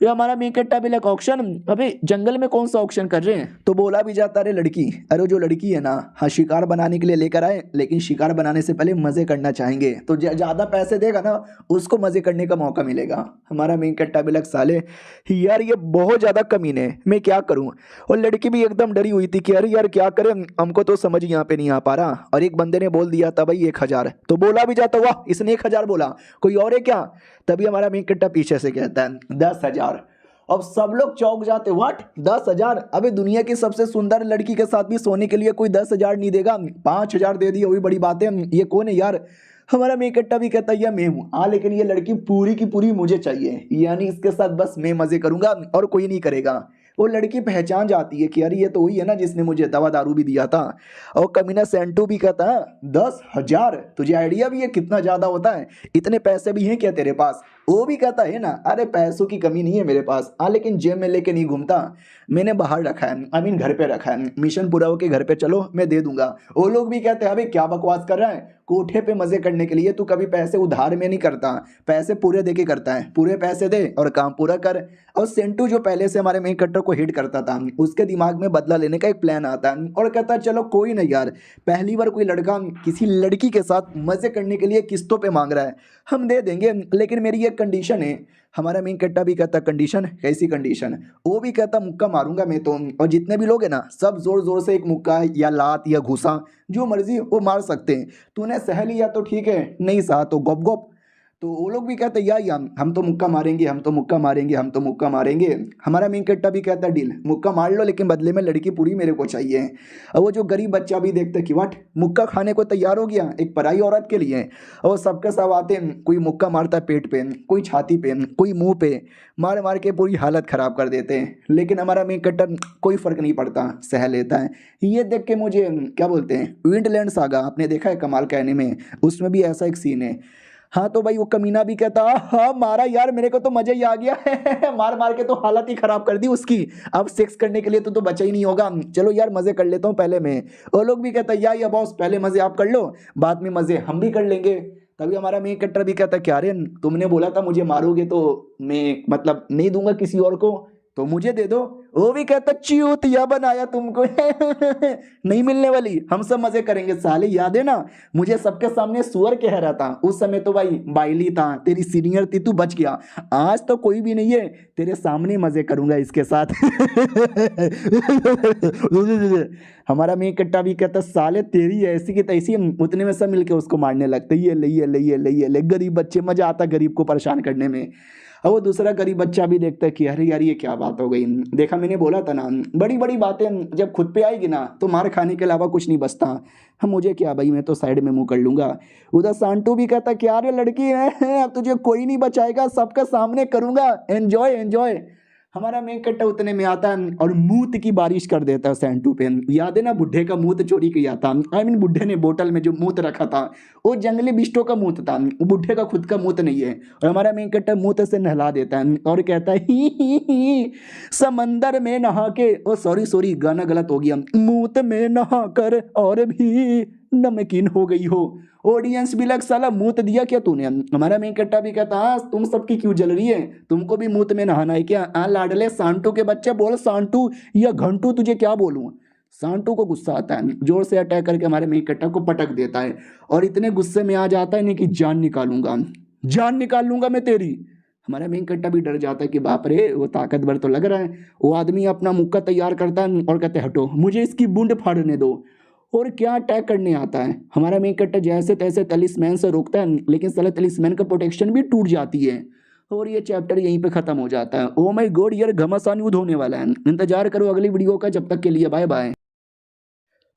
ये हमारा मेन कट्टा भी लगा ऑक्शन, अबे जंगल में कौन सा ऑक्शन कर रहे हैं। तो बोला भी जाता अरे लड़की, अरे जो लड़की है ना हाँ शिकार बनाने के लिए लेकर आए लेकिन शिकार बनाने से पहले मजे करना चाहेंगे, तो ज्यादा पैसे देगा ना उसको मजे करने का मौका मिलेगा। हमारा मेन कट्टा भी लग साले यार ये बहुत ज्यादा कमीने, मैं क्या करूं। और लड़की भी एकदम डरी हुई थी कि अरे यार क्या करें, हमको तो समझ यहाँ पे नहीं आ पा रहा। और एक बंदे ने बोल दिया था भाई 1000, तो बोला भी जाता वाह इसने 1000 बोला, कोई और है क्या। तभी हमारा मेन कट्टा पीछे से कहता है 10,000। अब सब लोग चौंक जाते, व्हाट 10,000, अबे दुनिया की सबसे सुंदर लड़की के साथ भी सोने के लिए कोई 10,000 नहीं देगा, 5,000 दे दिए वही बड़ी बात है, ये कौन है यार। हमारा मेन कट्टा भी कहता है मैं हूँ हाँ, लेकिन ये लड़की पूरी की पूरी मुझे चाहिए, यानी इसके साथ बस मैं मजे करूंगा और कोई नहीं करेगा। वो लड़की पहचान जाती है कि अरे ये तो वही है ना जिसने मुझे दवा दारू भी दिया था। और कमीना सेंटू भी कहता है 10,000, तुझे आइडिया भी है कितना ज्यादा होता है, इतने पैसे भी हैं क्या तेरे पास। वो भी कहता है ना अरे पैसों की कमी नहीं है मेरे पास हाँ, लेकिन जेब में लेके नहीं घूमता, मैंने बाहर रखा है, आई मीन घर पे रखा है, मिशन पूरा होके घर पे चलो मैं दे दूंगा। वो लोग भी कहते हैं अबे क्या बकवास कर रहा है, कोठे पे मजे करने के लिए तू कभी पैसे उधार में नहीं करता, पैसे पूरे दे के करता है, पूरे पैसे दे और काम पूरा कर। और सेंटू जो पहले से हमारे मेन कट्टर को हिट करता था उसके दिमाग में बदला लेने का एक प्लान आता है और कहता है चलो कोई नहीं यार, पहली बार कोई लड़का किसी लड़की के साथ मजे करने के लिए किस्तों पे मांग रहा है, हम दे देंगे, लेकिन मेरी एक एक कंडीशन है। हमारा मेन कट्टा भी कहता कंडीशन, कैसी कंडीशन? वो भी कहता मुक्का मारूंगा मैं तो, और जितने भी लोग हैं ना सब जोर जोर से एक मुक्का या लात या घुसा जो मर्जी वो मार सकते हैं। तूने सह लिया तो ठीक है, नहीं सहा तो गप गप। तो वो लोग भी कहते या हम तो मुक्का मारेंगे, हम तो मुक्का मारेंगे, हम तो मुक्का मारेंगे। हमारा मेन कट्टा भी कहता डील, मुक्का मार लो लेकिन बदले में लड़की पूरी मेरे को चाहिए। और वो जो गरीब बच्चा भी देखते कि वाट मुक्का खाने को तैयार हो गया एक पराई औरत के लिए। और वो सबके सब आते हैं, कोई मुक्का मारता है पेट पे, कोई छाती पे, कोई मुंह पे, मार मार के पूरी हालत खराब कर देते हैं। लेकिन हमारा मेन कट्टा कोई फर्क नहीं पड़ता, सह लेता है। ये देख के मुझे क्या बोलते हैं, विंडलैंड सागा आपने देखा है कमाल का एनीमे, उसमें भी ऐसा एक सीन है। हाँ तो भाई वो कमीना भी कहता हाँ मारा यार, मेरे को तो मजा ही आ गया है मार मार के तो हालत ही खराब कर दी उसकी, अब सेक्स करने के लिए तो बचा ही नहीं होगा, चलो यार मजे कर लेता हूँ पहले मैं। वो लोग भी कहता या बॉस पहले मजे आप कर लो, बाद में मजे हम भी कर लेंगे। तभी हमारा मेन कट्टर भी कहता क्या रे तुमने बोला था मुझे मारोगे तो मैं मतलब नहीं दूंगा किसी और को, तो मुझे दे दो। वो भी कहता चूतिया बनाया तुमको नहीं मिलने वाली, हम सब मजे करेंगे साले। याद है ना मुझे सबके सामने सुअर कह रहा था उस समय, तो भाई बाइली था तेरी सीनियर थी, तू बच गया। आज तो कोई भी नहीं है, तेरे सामने मजे करूंगा इसके साथ हमारा मेन कट्टा भी कहता साले तेरी ऐसी की तैसी, उतने में सब मिलके उसको मारने लगते, ये ले ये ले ये ले ये ले। गरीब बच्चे, मजा आता गरीब को परेशान करने में। और वो दूसरा गरीब बच्चा भी देखता है कि अरे यार ये क्या बात हो गई। देखा मैंने बोला था ना बड़ी बड़ी बातें जब खुद पे आएगी ना तो मार खाने के अलावा कुछ नहीं बचता। हम मुझे क्या भाई, मैं तो साइड में मुंह कर लूंगा। उधर सांटू भी कहता क्या रे लड़की है, अब तुझे कोई नहीं बचाएगा, सबके सामने करूंगा, एंजॉय एंजॉय। हमारा मेन कट्टा उतने में आता है और मूत की बारिश कर देता है सैंटू पे। याद है ना बुढ़े का मूत चोरी किया था, आई मीन बुढ़े ने बोतल में जो मूत रखा था वो जंगली बिष्टों का मूत था, वो बुढ़े का खुद का मूत नहीं है। और हमारा मेन कट्टा मूत से नहला देता है और कहता है ही समंदर में नहा के, ओ सॉरी सॉरी गाना गलत हो गया, मूत में नहा कर और भी नमकीन हो गई हो। ऑडियंस भी लग साला मूत दिया क्या तूने। हमारा मेन कट्टा भी कहता हाँ तुम सबकी क्यों जल रही है, तुमको भी मूत में नहाना है क्या। लाडले सांटू के बच्चे बोल सांटू या घंटू, तुझे क्या बोलूं। सांटू को गुस्सा आता है, जोर से अटैक करके हमारे मेन कट्टा को पटक देता है और इतने गुस्से में आ जाता है नहीं कि जान निकालूंगा, जान निकाल लूंगा मैं तेरी। हमारा मेन कट्टा भी डर जाता है कि बाप रे वो ताकतवर तो लग रहा है। वो आदमी अपना मुक्का तैयार करता है और कहते हटो मुझे इसकी बूंद फाड़ने दो। और क्या अटैक करने आता है। हमारा मेन कट्टा जैसे तैसे तलिस्मैन से रोकता है लेकिन साला तलिस्मैन का प्रोटेक्शन भी टूट जाती है और ये चैप्टर यहीं पे खत्म हो जाता है। ओ माय गॉड यार घमासान युद्ध होने वाला है, इंतजार करो अगली वीडियो का, जब तक के लिए बाय बाय।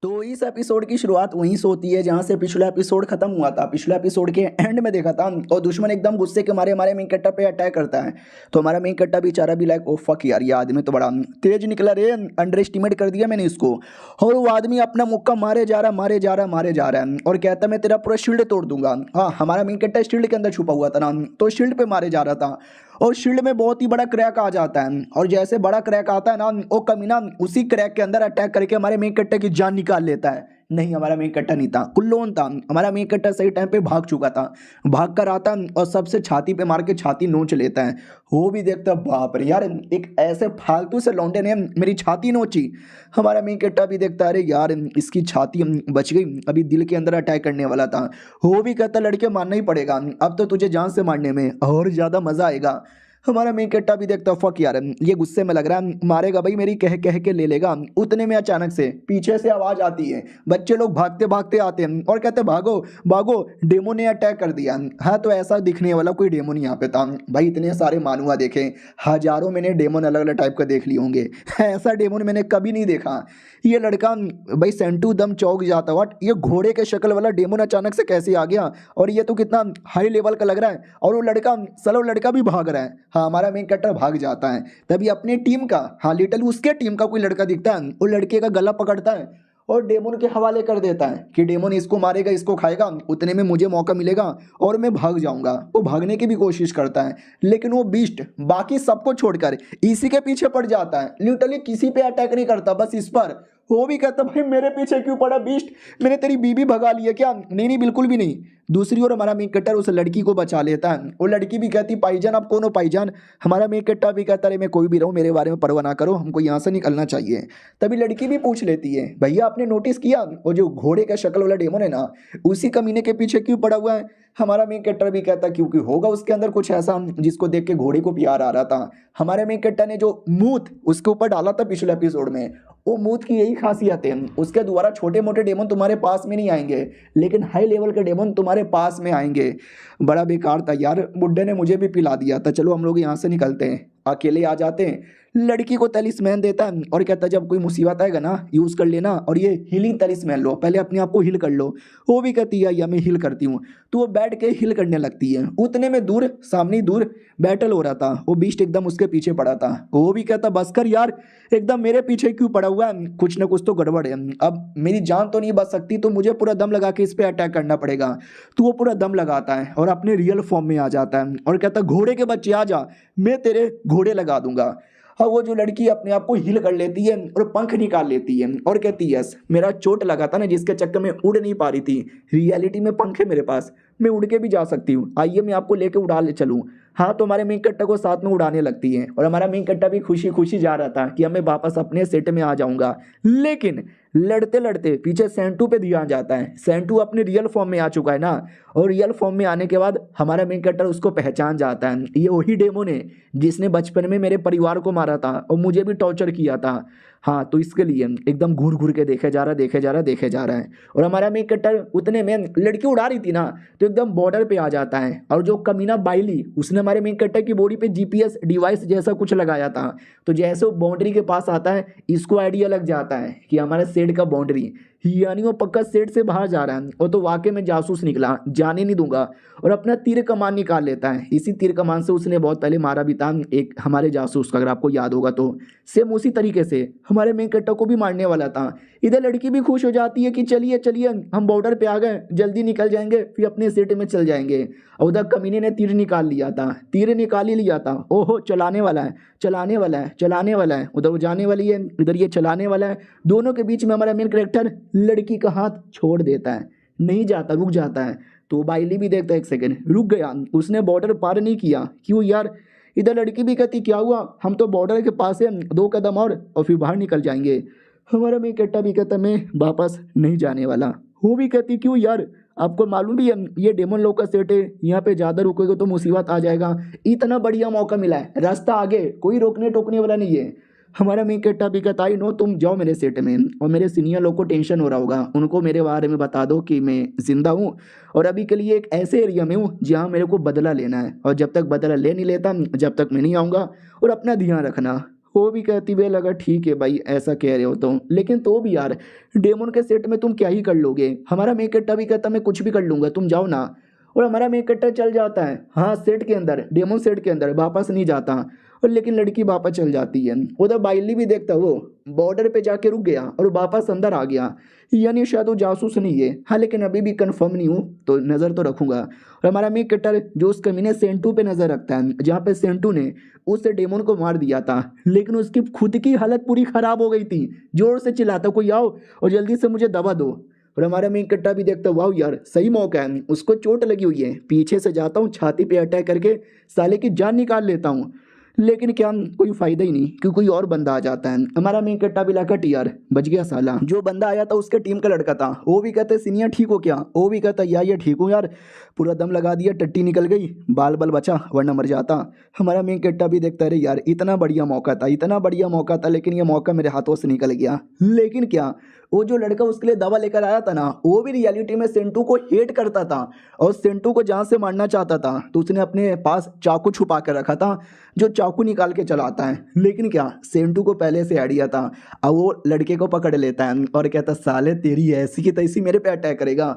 तो इस एपिसोड की शुरुआत वहीं से होती है जहां से पिछला एपिसोड खत्म हुआ था। पिछले एपिसोड के एंड में देखा था और दुश्मन एकदम गुस्से के मारे हमारे मेन कट्टा पे अटैक करता है। तो हमारा मेन कट्टा बेचारा भी लाइक ओ फक यार ये आदमी तो बड़ा तेज निकला रे, अंडर एस्टिमेट कर दिया मैंने इसको। और वो आदमी अपना मुक्का मारे जा रहा मारे जा रहा मारे जा रहा है और कहता मैं तेरा पूरा शील्ड तोड़ दूंगा। हाँ हमारा मेन कट्टा शील्ड के अंदर छुपा हुआ था ना, तो शील्ड पे मारे जा रहा था और शील्ड में बहुत ही बड़ा क्रैक आ जाता है और जैसे बड़ा क्रैक आता है ना वो कमीना उसी क्रैक के अंदर अटैक करके हमारे मेन कट्टे की जान निकाल लेता है। नहीं हमारा मेन कट्टा नहीं था, कुल्लोन था। हमारा मेन कट्टा सही टाइम पे भाग चुका था, भाग कर आता और सबसे छाती पे मार के छाती नोच लेता है। वो भी देखता बाप रे यार एक ऐसे फालतू से लौंडे ने मेरी छाती नोची। हमारा मेन कट्टा भी देखता अरे यार इसकी छाती बच गई, अभी दिल के अंदर अटैक करने वाला था। वो भी कहता लड़के मारना ही पड़ेगा, अब तो तुझे जान से मारने में और ज़्यादा मज़ा आएगा। हमारा मेन कट्टा भी देखता फक यार ये गुस्से में लग रहा है, मारेगा भाई मेरी कह कह के ले लेगा। उतने में अचानक से पीछे से आवाज आती है, बच्चे लोग भागते भागते आते हैं और कहते भागो भागो डेमो ने अटैक कर दिया। हाँ तो ऐसा दिखने वाला कोई डेमोन यहाँ पे था भाई, इतने सारे मानुआ देखे, हजारों मैंने डेमोन अलग अलग टाइप का देख लिए होंगे, ऐसा डेमोन मैंने कभी नहीं देखा। ये लड़का भाई सेंटू दम चौक जाता, व्हाट ये घोड़े के शक्ल वाला डेमोन अचानक से कैसे आ गया और ये तो कितना हाई लेवल का लग रहा है। और वो लड़का सलो लड़का भी भाग रहा है। हाँ हमारा मेन कट्टर भाग जाता है, तभी अपनी टीम का हाँ लिटल उसके टीम का कोई लड़का दिखता है, वो लड़के का गला पकड़ता है और डेमोन के हवाले कर देता है कि डेमोन इसको मारेगा इसको खाएगा, उतने में मुझे मौका मिलेगा और मैं भाग जाऊंगा। वो भागने की भी कोशिश करता है लेकिन वो बीस्ट बाकी सबको छोड़कर इसी के पीछे पड़ जाता है, लिटरली किसी पे अटैक नहीं करता, बस इस पर। वो भी कहता भाई मेरे पीछे क्यों पड़ा बीस्ट, मैंने तेरी बीबी भगा ली है क्या? नहीं नहीं बिल्कुल भी नहीं। दूसरी ओर हमारा मेन कट्टर उस लड़की को बचा लेता है। वो लड़की भी कहती भाईजान आप कौन हो भाईजान? हमारा मेन कट्टा भी कहता है मैं कोई भी रहूं, मेरे बारे में परवाह ना करो, हमको यहाँ से निकलना चाहिए। तभी लड़की भी पूछ लेती है भैया आपने नोटिस किया वो जो घोड़े का शक्ल वाला डेमन है ना, उसी कमीने के पीछे क्यों पड़ा हुआ है? हमारा मेन कट्टर भी कहता क्योंकि होगा उसके अंदर कुछ ऐसा जिसको देख के घोड़े को प्यार आ रहा था। हमारे मेन कट्टर ने जो मूत उसके ऊपर डाला था पिछले एपिसोड में, वो मूत की यही खासियत है, उसके द्वारा छोटे मोटे डेमन तुम्हारे पास में नहीं आएंगे, लेकिन हाई लेवल के डेमन तुम्हारे पास में आएंगे। बड़ा बेकार था यार, बुड्ढे ने मुझे भी पिला दिया था। चलो हम लोग यहाँ से निकलते हैं। अकेले आ जाते हैं। लड़की को तलिस्मैन देता है और कहता है जब कोई मुसीबत आएगा ना यूज़ कर लेना, और ये हीलिंग तलिस्मैन लो, पहले अपने आप को हील कर लो। वो भी कहती है या मैं हील करती हूँ। तो वो बैठ के हील करने लगती है। उतने में दूर सामने दूर बैटल हो रहा था, वो बीस्ट एकदम उसके पीछे पड़ा था। वो भी कहता बस कर यार, एकदम मेरे पीछे क्यों पड़ा हुआ है, कुछ ना कुछ तो गड़बड़ है, अब मेरी जान तो नहीं बच सकती, तो मुझे पूरा दम लगा के इस पर अटैक करना पड़ेगा। तो वो पूरा दम लगाता है और अपने रियल फॉर्म में आ जाता है और कहता घोड़े के बच्चे आ जा, मैं तेरे घोड़े लगा दूंगा। हाँ वो जो लड़की अपने आप को हील कर लेती है और पंख निकाल लेती है और कहती है यस मेरा चोट लगा था ना जिसके चक्कर में उड़ नहीं पा रही थी, रियलिटी में पंख है मेरे पास, मैं उड़ के भी जा सकती हूँ, आइए मैं आपको लेके उड़ा ले चलूँ। हाँ तो हमारे मेन कट्टा को साथ में उड़ाने लगती है और हमारा मेन कट्टा भी खुशी खुशी जा रहा था कि अब मैं वापस अपने सेट में आ जाऊंगा। लेकिन लड़ते लड़ते पीछे सेंटू पे ध्यान जाता है। सेंटू अपने रियल फॉर्म में आ चुका है ना, और रियल फॉर्म में आने के बाद हमारा मेन कट्टर उसको पहचान जाता है, ये वही डेमोन है जिसने बचपन में मेरे परिवार को मारा था और मुझे भी टॉर्चर किया था। हाँ तो इसके लिए एकदम घूर घूर के देखे जा रहा है। और हमारा मेन कट्टर उतने में लड़की उड़ा रही थी ना, तो एकदम बॉर्डर पे आ जाता है। और जो कमीना बाइली उसने हमारे मेन कट्टर की बॉडी पे जीपीएस डिवाइस जैसा कुछ लगाया था, तो जैसे वो बाउंड्री के पास आता है इसको आइडिया लग जाता है कि हमारे सेट का बाउंड्री, यानी वो पक्का सेट से बाहर जा रहा है। और तो वाकई में जासूस निकला, जाने नहीं दूंगा, और अपना तीर कमान निकाल लेता है। इसी तीर कमान से उसने बहुत पहले मारा भी था एक हमारे जासूस का, अगर आपको याद होगा तो। सेम उसी तरीके से हमारे मेन कट्टा को भी मारने वाला था। इधर लड़की भी खुश हो जाती है कि चलिए चलिए हम बॉर्डर पे आ गए, जल्दी निकल जाएंगे फिर अपने सेट में चल जाएंगे। और उधर कमीने ने तीर निकाल लिया था, तीर निकाल ही लिया था। ओहो चलाने वाला है, चलाने वाला है, चलाने वाला है, उधर वो जाने वाली है, इधर ये चलाने वाला है। दोनों के बीच में हमारा मेन कैरेक्टर लड़की का हाथ छोड़ देता है, नहीं जाता, रुक जाता है। तो बाइली भी देखता है एक सेकंड, रुक गया, उसने बॉर्डर पार नहीं किया, क्यों यार? इधर लड़की भी कहती क्या हुआ, हम तो बॉर्डर के पास है, 2 कदम और फिर बाहर निकल जाएंगे। हमारा मेन कैरेक्टर भी कहता मैं वापस नहीं जाने वाला। वो भी कहती क्यों यार, आपको मालूम भी है ये डेमन लोग का सेट है, यहाँ पे ज़्यादा रुकोगे तो मुसीबत आ जाएगा, इतना बढ़िया मौका मिला है, रास्ता आगे, कोई रोकने टोकने वाला नहीं है। हमारा मेन कैरेक्टर भी कहता है नो तुम जाओ मेरे सेट में, और मेरे सीनियर लोग को टेंशन हो रहा होगा, उनको मेरे बारे में बता दो कि मैं जिंदा हूँ और अभी के लिए एक ऐसे एरिया में हूँ जहाँ मेरे को बदला लेना है, और जब तक बदला ले नहीं लेता जब तक मैं नहीं आऊँगा, और अपना ध्यान रखना। वो भी कहती वे लगा ठीक है भाई ऐसा कह रहे हो तो, लेकिन तो भी यार डेमन के सेट में तुम क्या ही कर लोगे। हमारा मेन कैरेक्टर भी कहता मैं कुछ भी कर लूँगा, तुम जाओ ना। और हमारा मेन कैरेक्टर चल जाता है, हाँ सेट के अंदर, डेमन सेट के अंदर वापस नहीं जाता, और लेकिन लड़की वापस चल जाती है। उधर बाइली भी देखता वो बॉर्डर पे जाके रुक गया और वापस अंदर आ गया, यानी शायद वो जासूस नहीं है। हाँ लेकिन अभी भी कंफर्म नहीं हूँ, तो नज़र तो रखूंगा। और हमारा मेन कैरेक्टर जो उस कमीने सेंटू पे नज़र रखता है, जहाँ पे सेंटू ने उस डेमन को मार दिया था, लेकिन उसकी खुद की हालत पूरी खराब हो गई थी, जोर से चिल्लाता कोई आओ और जल्दी से मुझे दवा दो। और हमारा मेन कैरेक्टर भी देखता वाह यार सही मौका है, उसको चोट लगी हुई है, पीछे से जाता हूँ छाती पे अटैक करके साले की जान निकाल लेता हूँ। लेकिन क्या कोई फायदा ही नहीं, क्योंकि कोई और बंदा आ जाता है। हमारा मेन कैरेक्टर भी लगा यार बच गया साला। जो बंदा आया था उसके टीम का लड़का था, वो भी कहते सीनियर ठीक हो क्या? वो भी कहता यार ये ठीक हूँ यार, पूरा दम लगा दिया, टट्टी निकल गई, बाल बाल बचा वरना मर जाता। हमारा मेन कैरेक्टर भी देखता अरे यार इतना बढ़िया मौका था, इतना बढ़िया मौका था, लेकिन ये मौका मेरे हाथों से निकल गया। लेकिन क्या वो जो लड़का उसके लिए दवा लेकर आया था ना, वो भी रियलिटी में सेंटू को हेट करता था और सेंटू को जहाँ से मारना चाहता था, तो उसने अपने पास चाकू छुपा कर रखा था, जो चाकू निकाल के चलाता है। लेकिन क्या सेंटू को पहले से आइडिया था, अब वो लड़के को पकड़ लेता है और कहता साले तेरी ऐसी की तैसी मेरे पे अटैक करेगा।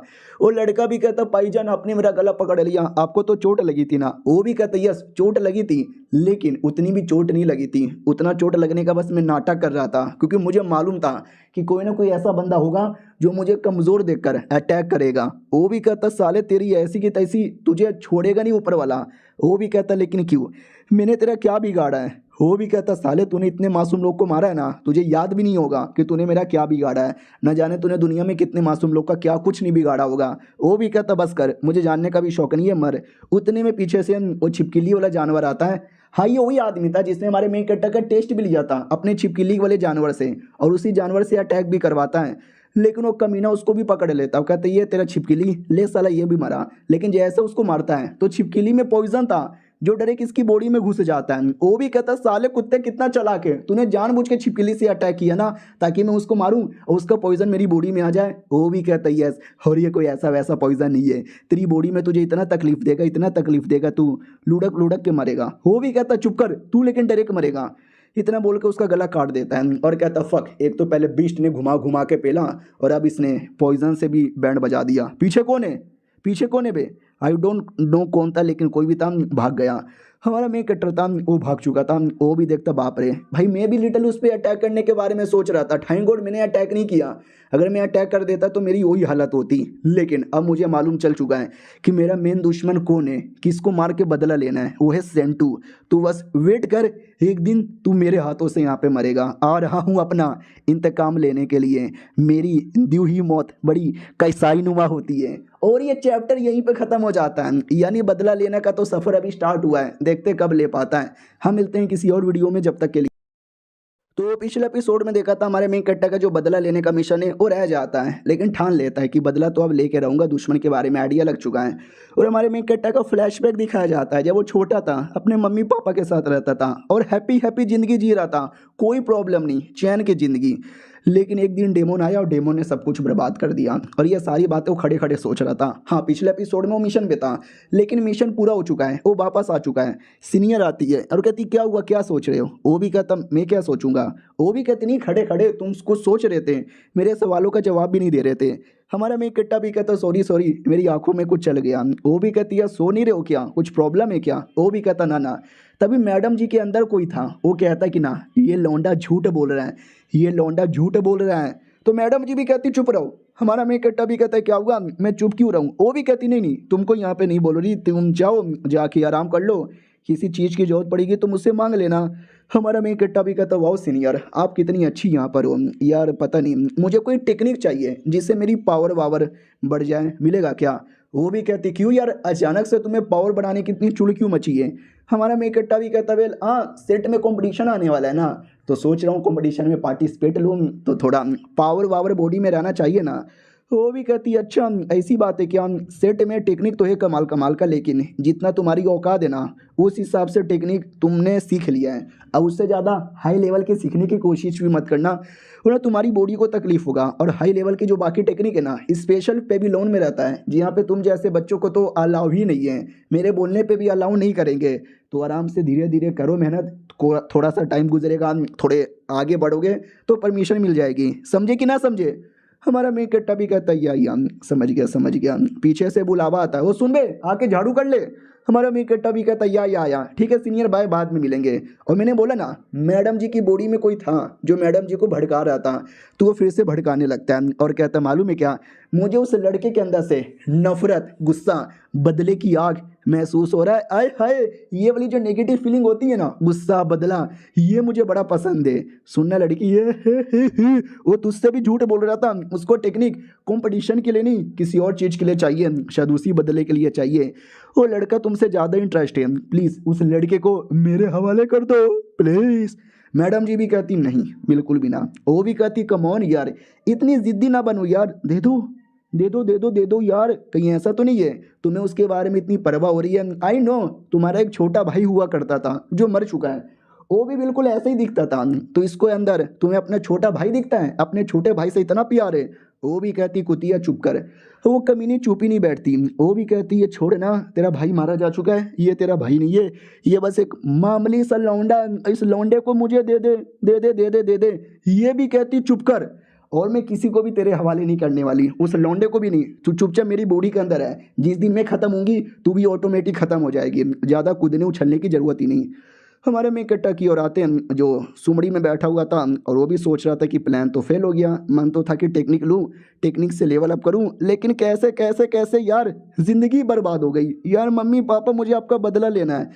वो लड़का भी कहता भाईजान आपने मेरा गला पकड़ लिया, आपको तो चोट लगी थी ना? वो भी कहता यस चोट लगी थी, लेकिन उतनी भी चोट नहीं लगी थी, उतना चोट लगने का बस मैं नाटक कर रहा था, क्योंकि मुझे मालूम था कि कोई ना कोई ऐसा बंदा होगा जो मुझे कमज़ोर देखकर अटैक करेगा। वो भी कहता साले तेरी ऐसी की तैसी, तुझे छोड़ेगा नहीं ऊपर वाला। वो भी कहता लेकिन क्यों, मैंने तेरा क्या बिगाड़ा है? वो भी कहता साले तूने इतने मासूम लोग को मारा है ना, तुझे याद भी नहीं होगा कि तूने मेरा क्या बिगाड़ा है। न जाने तूने दुनिया में कितने मासूम लोग का क्या कुछ नहीं बिगाड़ा होगा। वो भी कहता बस कर, मुझे जानने का भी शौक नहीं है, मर। उतने में पीछे से वो छिपकली वाला जानवर आता है। हाँ, ये वही आदमी था जिसने हमारे मेन कैरेक्टर का टेस्ट भी लिया था अपने छिपकली वाले जानवर से, और उसी जानवर से अटैक भी करवाता है। लेकिन वो कमीना उसको भी पकड़ लेता है, कहते ये तेरा छिपकली ले साला, ये भी मरा। लेकिन जैसे उसको मारता है तो छिपकली में पॉइजन था जो डायरेक्ट इसकी बॉडी में घुस जाता है। वो भी कहता साले कुत्ते कितना चालाक है, तूने जानबूझ के छिपकली से अटैक किया ना ताकि मैं उसको मारूं और उसका पॉइजन मेरी बॉडी में आ जाए। वो भी कहता यस, और ये कोई ऐसा वैसा पॉइजन नहीं है, तेरी बॉडी में तुझे इतना तकलीफ देगा, इतना तकलीफ देगा, तू लुढ़क लुढ़क के मरेगा। वो भी कहता चुप कर तू, लेकिन डायरेक्ट मरेगा। इतना बोल के उसका गला काट देता है और कहता फक, एक तो पहले बीस्ट ने घुमा घुमा के पेला और अब इसने पॉइजन से भी बैंड बजा दिया। पीछे कौन है, पीछे कौन है बे? आई डोंट नो कौन था, लेकिन कोई भी था, भाग गया। हमारा मेन कैरेक्टर था वो भाग चुका था। वो भी देखता बाप रे भाई, मैं भी लिटिल उस पर अटैक करने के बारे में सोच रहा था। थैंक गॉड मैंने अटैक नहीं किया, अगर मैं अटैक कर देता तो मेरी वही हालत होती। लेकिन अब मुझे मालूम चल चुका है कि मेरा मेन दुश्मन कौन है, किसको मार के बदला लेना है, वो है सेंटू। तू बस वेट कर, एक दिन तू मेरे हाथों से यहाँ पे मरेगा। आ रहा हूँ अपना इंतकाम लेने के लिए, मेरी दी हुई मौत बड़ी कैसाई नुमा होती है। और ये चैप्टर यहीं पे ख़त्म हो जाता है, यानी बदला लेने का तो सफ़र अभी स्टार्ट हुआ है, देखते कब ले पाता है। हम मिलते हैं किसी और वीडियो में, जब तक के लिए। तो पिछले एपिसोड में देखा था हमारे मेन कैरेक्टर का जो बदला लेने का मिशन है वो रह जाता है, लेकिन ठान लेता है कि बदला तो अब लेके रहूंगा, दुश्मन के बारे में आइडिया लग चुका है। और हमारे मेन कैरेक्टर का फ्लैशबैक दिखाया जाता है जब वो छोटा था, अपने मम्मी पापा के साथ रहता था और हैप्पी हैप्पी जिंदगी जी रहा था, कोई प्रॉब्लम नहीं, चैन की जिंदगी। लेकिन एक दिन डेमोन आया और डेमोन ने सब कुछ बर्बाद कर दिया, और ये सारी बातें वो खड़े खड़े सोच रहा था। हाँ, पिछले एपिसोड में वो मिशन पे था, लेकिन मिशन पूरा हो चुका है, वो वापस आ चुका है। सीनियर आती है और कहती क्या हुआ, क्या सोच रहे हो? वो भी कहता मैं क्या सोचूंगा। वो भी कहती नहीं, खड़े खड़े तुम कुछ सोच रहे थे, मेरे सवालों का जवाब भी नहीं दे रहे थे। हमारा मेन कट्टा भी कहता सॉरी सॉरी, मेरी आंखों में कुछ चल गया। वो भी कहती है सो नहीं रहे हो क्या, कुछ प्रॉब्लम है क्या? वो भी कहता ना ना। तभी मैडम जी के अंदर कोई था, वो कहता कि ना ये लौंडा झूठ बोल रहा है, ये लौंडा झूठ बोल रहा है। तो मैडम जी भी कहती चुप रहो। हमारा मेन कट्टा भी कहता है क्या हुआ, मैं चुप क्यों रहूं? वो भी कहती नहीं नहीं, तुमको यहाँ पे नहीं बोल रही, तुम जाओ जाके आराम कर लो, किसी चीज़ की जरूरत पड़ेगी तो मुझसे मांग लेना। हमारा मेन कट्टा भी कहता वाओ सीनियर, आप कितनी अच्छी यहाँ पर हो यार, पता नहीं मुझे कोई टेक्निक चाहिए जिससे मेरी पावर वावर बढ़ जाए, मिलेगा क्या? वो भी कहती क्यों यार, अचानक से तुम्हें पावर बढ़ाने की इतनी चुड़ क्यों मची है? हमारा मेन कट्टा भी कहता वेल हाँ, सेट में कंपटीशन आने वाला है ना, तो सोच रहा हूँ कंपटीशन में पार्टिसिपेट लूँ, तो थोड़ा पावर वावर बॉडी में रहना चाहिए ना। वो भी कहती अच्छा ऐसी बात है क्या, सेट में टेक्निक तो है कमाल कमाल का, लेकिन जितना तुम्हारी औकात है ना उस हिसाब से टेक्निक तुमने सीख लिया है, अब उससे ज़्यादा हाई लेवल के सीखने की कोशिश भी मत करना, वरना तुम्हारी बॉडी को तकलीफ होगा। और हाई लेवल की जो बाकी टेक्निक है ना, स्पेशल पेविलोन में रहता है, जहाँ पे तुम जैसे बच्चों को तो अलाउ ही नहीं है, मेरे बोलने पे भी अलाउ नहीं करेंगे। तो आराम से धीरे धीरे करो मेहनत, थोड़ा सा टाइम गुजरेगा, थोड़े आगे बढ़ोगे तो परमिशन मिल जाएगी, समझे कि ना समझे? हमारा मेन कट्टा भी कहता है या समझ गया समझ गया। पीछे से बुलावा आता है, वो सुन बे आके झाड़ू कर ले। हमारा मेन कट्टा भी कहता है या ठीक है सीनियर बाय, बाद में मिलेंगे। और मैंने बोला ना मैडम जी की बॉडी में कोई था जो मैडम जी को भड़का रहा था, तो वो फिर से भड़काने लगता है और कहता है मालूम है क्या, मुझे उस लड़के के अंदर से नफरत, गुस्सा, बदले की आग महसूस हो रहा है। आय हाय, ये वाली जो नेगेटिव फीलिंग होती है ना, गुस्सा बदला, ये मुझे बड़ा पसंद है। सुनना लड़की ये वो तुझसे भी झूठ बोल रहा था, उसको टेक्निक कंपटीशन के लिए नहीं किसी और चीज़ के लिए चाहिए, शायद उसी बदले के लिए चाहिए। वो लड़का तुमसे ज़्यादा इंटरेस्ट है, प्लीज़ उस लड़के को मेरे हवाले कर दो प्लीज़। मैडम जी भी कहती नहीं बिल्कुल भी ना। वो भी कहती कम ऑन यार, इतनी ज़िद्दी ना बनो यार, दे दो दे दो दे दो दे दो यार, कहीं ऐसा तो नहीं है तुम्हें उसके बारे में इतनी परवाह हो रही है? आई नो तुम्हारा एक छोटा भाई हुआ करता था जो मर चुका है, वो भी बिल्कुल ऐसे ही दिखता था, तो इसको अंदर तुम्हें अपना छोटा भाई दिखता है, अपने छोटे भाई से इतना प्यार है? वो भी कहती कुतिया चुप कर। वो कमीनी चुप ही नहीं बैठती, वो भी कहती है छोड़ ना, तेरा भाई मारा जा चुका है, ये तेरा भाई नहीं है, ये बस एक मामूली सा लौंडा, इस लौंडे को मुझे दे दे दे दे दे दे दे दे। ये भी कहती चुप कर, और मैं किसी को भी तेरे हवाले नहीं करने वाली, उस लौंडे को भी नहीं, तू चुपचाप मेरी बॉडी के अंदर है, जिस दिन मैं ख़त्म होंगी तू भी ऑटोमेटिक ख़त्म हो जाएगी, ज़्यादा कूदने उछलने की ज़रूरत ही नहीं। हमारे में कट्टा की ओर आते हैं जो सुमड़ी में बैठा हुआ था, और वो भी सोच रहा था कि प्लान तो फेल हो गया, मन तो था कि टेक्निक लूँ, टेक्निक से लेवल अप करूँ, लेकिन कैसे कैसे कैसे यार, ज़िंदगी बर्बाद हो गई यार। मम्मी पापा मुझे आपका बदला लेना है।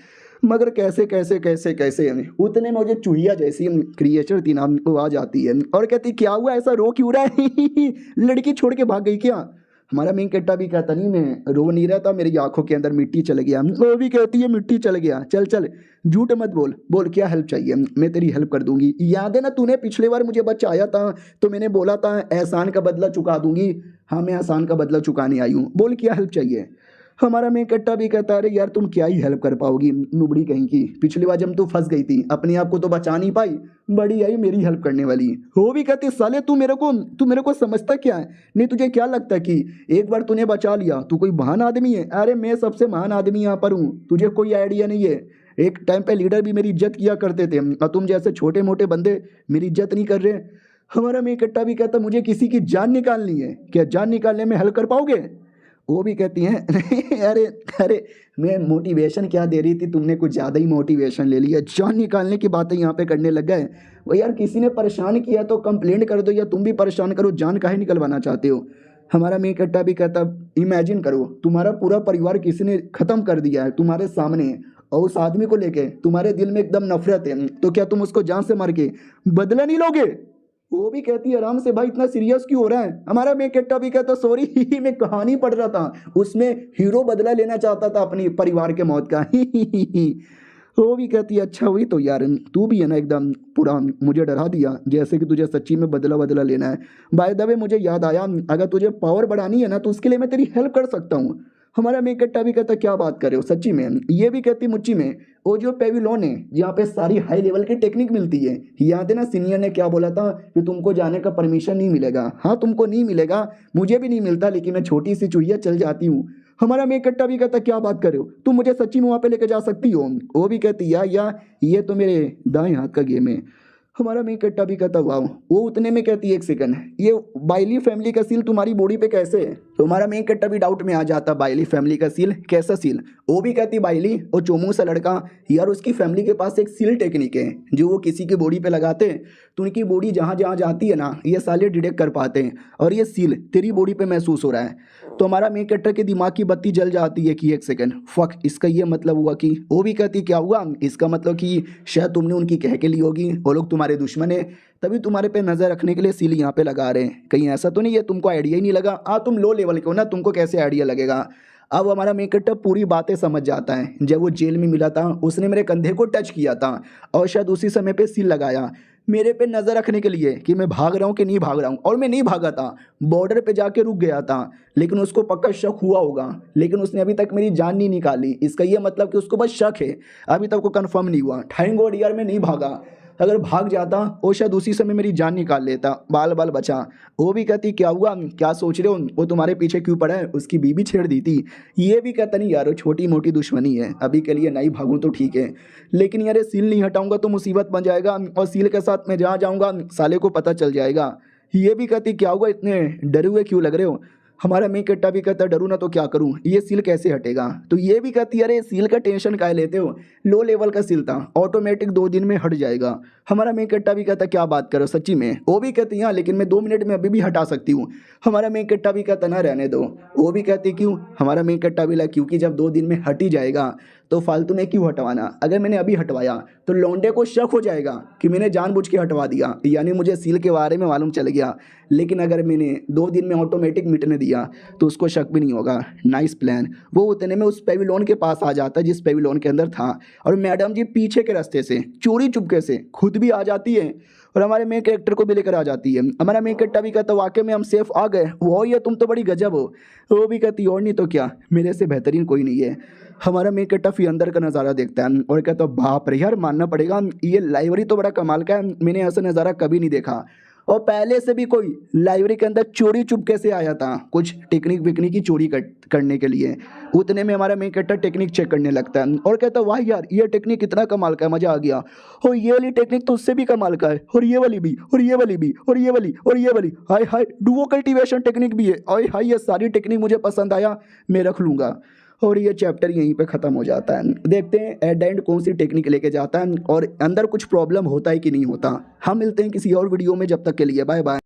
मगर कैसे कैसे कैसे कैसे उतने में मुझे चूहिया जैसी क्रिएचर थी ना, वो आ जाती है और कहती क्या हुआ, ऐसा रो क्यों रहा है? लड़की छोड़ के भाग गई क्या? हमारा मेन कट्टा भी कहता नहीं मैं रो नहीं रहा था, मेरी आंखों के अंदर मिट्टी चल गया। वो भी कहती है मिट्टी चल गया, चल चल झूठ मत बोल, बोल क्या हेल्प चाहिए, मैं तेरी हेल्प कर दूंगी। याद है ना तूने पिछले बार मुझे बचाया था तो मैंने बोला था एहसान का बदला चुका दूंगी। हाँ मैं एहसान का बदला चुकाने आई हूँ, बोल क्या हेल्प चाहिए। हमारा मेन कट्टा भी कहता अरे यार तुम क्या ही हेल्प कर पाओगी नुबड़ी कहीं की, पिछली बार जब तू फंस गई थी अपने आप को तो बचा नहीं पाई, बड़ी आई मेरी हेल्प करने वाली। वो भी कहती साले तू मेरे को समझता क्या है, नहीं तुझे क्या लगता है कि एक बार तूने बचा लिया तू कोई महान आदमी है? अरे मैं सबसे महान आदमी यहाँ पर हूँ, तुझे कोई आइडिया नहीं है। एक टाइम पे लीडर भी मेरी इज्जत किया करते थे और तुम जैसे छोटे मोटे बंदे मेरी इज्जत नहीं कर रहे। हमारा मेन कट्टा भी कहता मुझे किसी की जान निकालनी है, क्या जान निकालने में हेल्प कर पाओगे? वो भी कहती हैं अरे अरे मैं मोटिवेशन क्या दे रही थी, तुमने कुछ ज़्यादा ही मोटिवेशन ले लिया, जान निकालने की बातें यहाँ पे करने लग गए। वो यार किसी ने परेशान किया तो कंप्लेंट कर दो या तुम भी परेशान करो, जान काहे निकलवाना चाहते हो? हमारा मेन कट्टा भी कहता इमेजिन करो तुम्हारा पूरा परिवार किसी ने ख़त्म कर दिया है तुम्हारे सामने और उस आदमी को लेके तुम्हारे दिल में एकदम नफरत है, तो क्या तुम उसको जान से मार के बदला नहीं लोगे? वो भी कहती है आराम से भाई, इतना सीरियस क्यों हो रहा है? हमारा मेन कट्टा भी कहता सॉरी मैं कहानी पढ़ रहा था, उसमें हीरो बदला लेना चाहता था अपनी परिवार के मौत का। वो भी कहती है अच्छा हुई तो यार तू भी है ना एकदम पूरा मुझे डरा दिया, जैसे कि तुझे सच्ची में बदला बदला लेना है। बाय द वे मुझे याद आया अगर तुझे पावर बढ़ानी है ना तो उसके लिए मैं तेरी हेल्प कर सकता हूँ। हमारा मेन कट्टा भी कहता क्या बात कर रहे हो सच्ची में? ये भी कहती मुच्ची में वो जो पेविलोन है जहाँ पे सारी हाई लेवल की टेक्निक मिलती है, याद है ना सीनियर ने क्या बोला था कि तुमको जाने का परमिशन नहीं मिलेगा। हाँ तुमको नहीं मिलेगा, मुझे भी नहीं मिलता, लेकिन मैं छोटी सी चुहिया चल जाती हूँ। हमारा मेन कट्टा भी कहता क्या बात कर रहे हो, तुम मुझे सच्ची में वहाँ पे लेके जा सकती हो? वो भी कहती या ये तो मेरे दाएं हाथ का गेम है। हमारा मेन कट्टा भी कहता वाह। वो उतने में कहती एक सेकंड, ये बाइली फैमिली का सील तुम्हारी बॉडी पे कैसे है? तो हमारा मेन कट्टा भी डाउट में आ जाता बाइली फैमिली का सील कैसा सील? वो भी कहती बाइली और चोमू सा लड़का यार उसकी फैमिली के पास एक सील टेक्निक है जो वो किसी की बॉडी पे लगाते हैं तो उनकी बॉडी जहाँ जहाँ जाती है ना ये साले डिटेक्ट कर पाते हैं और ये सील तेरी बॉडी पे महसूस हो रहा है। तो हमारा मेन कट्टर के दिमाग की बत्ती जल जाती है कि एक सेकंड फक, इसका ये मतलब हुआ कि वो भी कहती क्या हुआ, इसका मतलब कि शायद तुमने उनकी कह के ली होगी, वो लोग तुम्हारे दुश्मन है तभी तुम्हारे पे नजर रखने के लिए सील यहाँ पे लगा रहे हैं, कहीं ऐसा तो नहीं है तुमको आइडिया ही नहीं लगा? तुम लो लेवल के हो ना, तुमको कैसे आइडिया लगेगा? अब हमारा मेन कट्टर पूरी बातें समझ जाता है। जब वो जेल में मिला था उसने मेरे कंधे को टच किया था और शायद उसी समय पे सील लगाया मेरे पे नज़र रखने के लिए कि मैं भाग रहा हूँ कि नहीं भाग रहा हूँ, और मैं नहीं भागा था, बॉर्डर पे जाके रुक गया था। लेकिन उसको पक्का शक हुआ होगा, लेकिन उसने अभी तक मेरी जान नहीं निकाली। इसका ये मतलब कि उसको बस शक है, अभी तक वो कंफर्म नहीं हुआ। थैंक गॉड यार मैं नहीं भागा, अगर भाग जाता वो शायद उसी समय मेरी जान निकाल लेता, बाल बाल बचा। वो भी कहती क्या हुआ, क्या सोच रहे हो, वो तुम्हारे पीछे क्यों पड़ा है, उसकी बीवी छेड़ दी थी। ये भी कहता नहीं यार छोटी मोटी दुश्मनी है, अभी के लिए नहीं भागूं तो ठीक है, लेकिन यार सील नहीं हटाऊंगा तो मुसीबत बन जाएगा और सील के साथ मैं जहाँ जाऊँगा साले को पता चल जाएगा। ये भी कहती क्या हुआ, इतने डरे हुए क्यों लग रहे हो? हमारा मेन कट्टा भी कहता डरू ना तो क्या करूं, ये सील कैसे हटेगा? तो ये भी कहती अरे सील का टेंशन काहे लेते हो, लो लेवल का सील था, ऑटोमेटिक 2 दिन में हट जाएगा। हमारा मेन कट्टा भी कहता क्या बात करो सच्ची में? वो भी कहती हाँ लेकिन मैं 2 मिनट में अभी भी हटा सकती हूँ। हमारा मेन कट्टा भी कहता ना रहने दो। वो भी कहती क्यों? हमारा मेन कट्टा भी लगा क्योंकि जब 2 दिन में हट ही जाएगा तो फालतू में क्यों हटवाना, अगर मैंने अभी हटवाया तो लौंडे को शक हो जाएगा कि मैंने जानबूझ के हटवा दिया, यानी मुझे सील के बारे में मालूम चल गया। लेकिन अगर मैंने 2 दिन में ऑटोमेटिक मिटने दिया तो उसको शक भी नहीं होगा। Nice plan. वो उतने में उस पेविलोन के पास आ जाता है जिस पेविलोन के अंदर था, और मैडम जी पीछे के रास्ते से चोरी चुपके से खुद भी आ जाती है और हमारे मेन कैरेक्टर को भी लेकर आ जाती है। हमारा मेन कैरेक्टर भी कहता वाकई में हम सेफ आ गए, वो ये तुम तो बड़ी गजब हो। वो भी कहती और नहीं तो क्या, मेरे से बेहतरीन कोई नहीं है। हमारा मेन कैरेक्टर फिर अंदर का नज़ारा देखता है और कहता बाप रे यार मानना पड़ेगा ये लाइब्रेरी तो बड़ा कमाल का है, मैंने ऐसा नज़ारा कभी नहीं देखा। और पहले से भी कोई लाइब्रेरी के अंदर चोरी चुपके से आया था कुछ टेक्निक विकनिक की चोरी करने के लिए। उतने में हमारा मेन कैरेक्टर टेक्निक चेक करने लगता है और कहता वाह यार ये टेक्निक इतना कमाल का है, मज़ा आ गया। और ये वाली टेक्निक तो उससे भी कमाल का है, और ये वाली भी, और ये वाली भी, और ये वाली, और ये वाली, हाय हाय डुओ कल्टीवेशन टेक्निक भी है, हाय हाय ये सारी टेक्निक मुझे पसंद आया, मैं रख लूँगा। और ये चैप्टर यहीं पे ख़त्म हो जाता है। देखते हैं एट द एंड कौन सी टेक्निक लेके जाता है और अंदर कुछ प्रॉब्लम होता है कि नहीं होता। हम मिलते हैं किसी और वीडियो में, जब तक के लिए बाय बाय।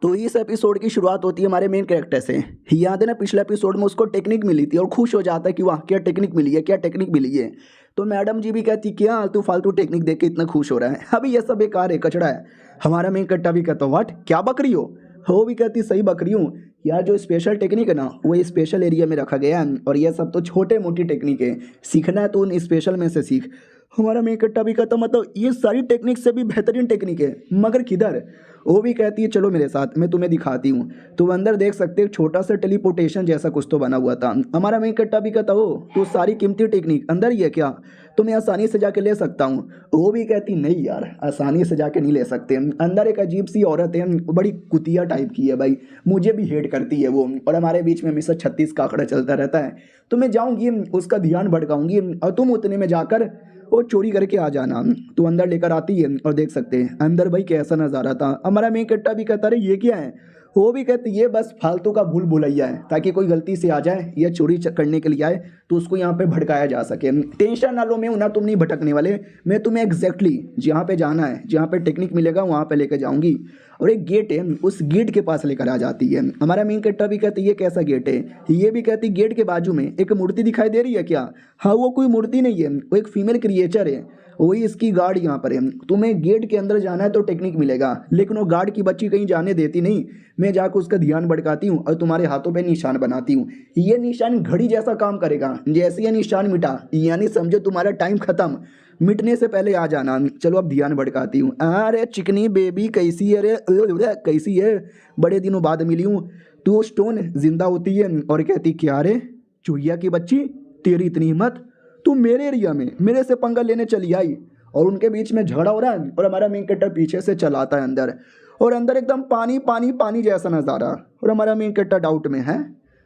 तो इस एपिसोड की शुरुआत होती है हमारे मेन कैरेक्टर से। याद है ना पिछले एपिसोड में उसको टेक्निक मिली थी और खुश हो जाता है कि वाह क्या टेक्निक मिली है, क्या टेक्निक मिली है। तो मैडम जी भी कहती क्या तू फालतू टेक्निक देख के इतना खुश हो रहा है, अभी ये सब बेकार है, कचड़ा है। हमारा मेन कट्टा भी कहता व्हाट, क्या बक रही हो? वो भी कहती सही बक रही हूँ यार, जो स्पेशल टेक्निक है ना वो स्पेशल एरिया में रखा गया है और ये सब तो छोटे मोटी टेक्निक है, सीखना है तो उन स्पेशल में से सीख। हमारा मेन कट्टा भी कहता मतलब ये सारी टेक्निक से भी बेहतरीन टेक्निक है, मगर किधर? वो भी कहती है चलो मेरे साथ, मैं तुम्हें दिखाती हूँ। तो अंदर देख सकते हो छोटा सा टेलीपोर्टेशन जैसा कुछ तो बना हुआ था। हमारा मेन कट्टा भी कहता हो तो सारी कीमती टेक्निक अंदर ही है क्या, तो मैं आसानी से जाके ले सकता हूँ? वो भी कहती नहीं यार, आसानी से जाके नहीं ले सकते, अंदर एक अजीब सी औरत है, बड़ी कुतिया टाइप की है भाई, मुझे भी हेट करती है वो, और हमारे बीच में हमेशा 36 का आंकड़ा चलता रहता है। तो मैं जाऊँगी उसका ध्यान भटकाऊंगी और तुम उतने में जाकर वो चोरी करके आ जाना। तो अंदर लेकर आती है और देख सकते हैं अंदर भाई कैसा नज़ारा था। हमारा मेन कट्टा भी कहता रहे ये क्या है? वो भी कहते ये बस फालतू का भूल भुलैया है, ताकि कोई गलती से आ जाए या चोरी करने के लिए आए तो उसको यहाँ पे भड़काया जा सके। टेंशन ना लो, मैं ना तुम नहीं भटकने वाले, मैं तुम्हें एग्जैक्टली जहाँ पे जाना है, जहाँ पे टेक्निक मिलेगा वहाँ पे लेकर जाऊँगी। और एक गेट है, उस गेट के पास लेकर आ जाती है। हमारा मेन कट्टा भी कहती ये कैसा गेट है? ये भी कहती गेट के बाजू में एक मूर्ति दिखाई दे रही है क्या? हाँ वो कोई मूर्ति नहीं है, वो एक फीमेल क्रिएचर है, वही इसकी गार्ड यहाँ पर है। तुम्हें गेट के अंदर जाना है तो टेक्निक मिलेगा, लेकिन वो गार्ड की बच्ची कहीं जाने देती नहीं। मैं जाकर उसका ध्यान भटकाती हूँ और तुम्हारे हाथों पे निशान बनाती हूँ। ये निशान घड़ी जैसा काम करेगा, जैसे ये निशान मिटा यानी समझो तुम्हारा टाइम खत्म, मिटने से पहले आ जाना। चलो अब ध्यान भटकाती हूँ। अरे चिकनी बेबी कैसी है रे, कैसी है, बड़े दिनों बाद मिली हूँ। तो स्टोन जिंदा होती है और कहती क्या रे चुहिया की बच्ची, तेरी इतनी हिम्मत, तू मेरे एरिया में मेरे से पंगा लेने चली आई। और उनके बीच में झगड़ा हो रहा है और हमारा मेन कट्टर पीछे से चलाता है अंदर, और अंदर एकदम पानी पानी पानी जैसा नज़ारा। और हमारा मेन कट्टर डाउट में है,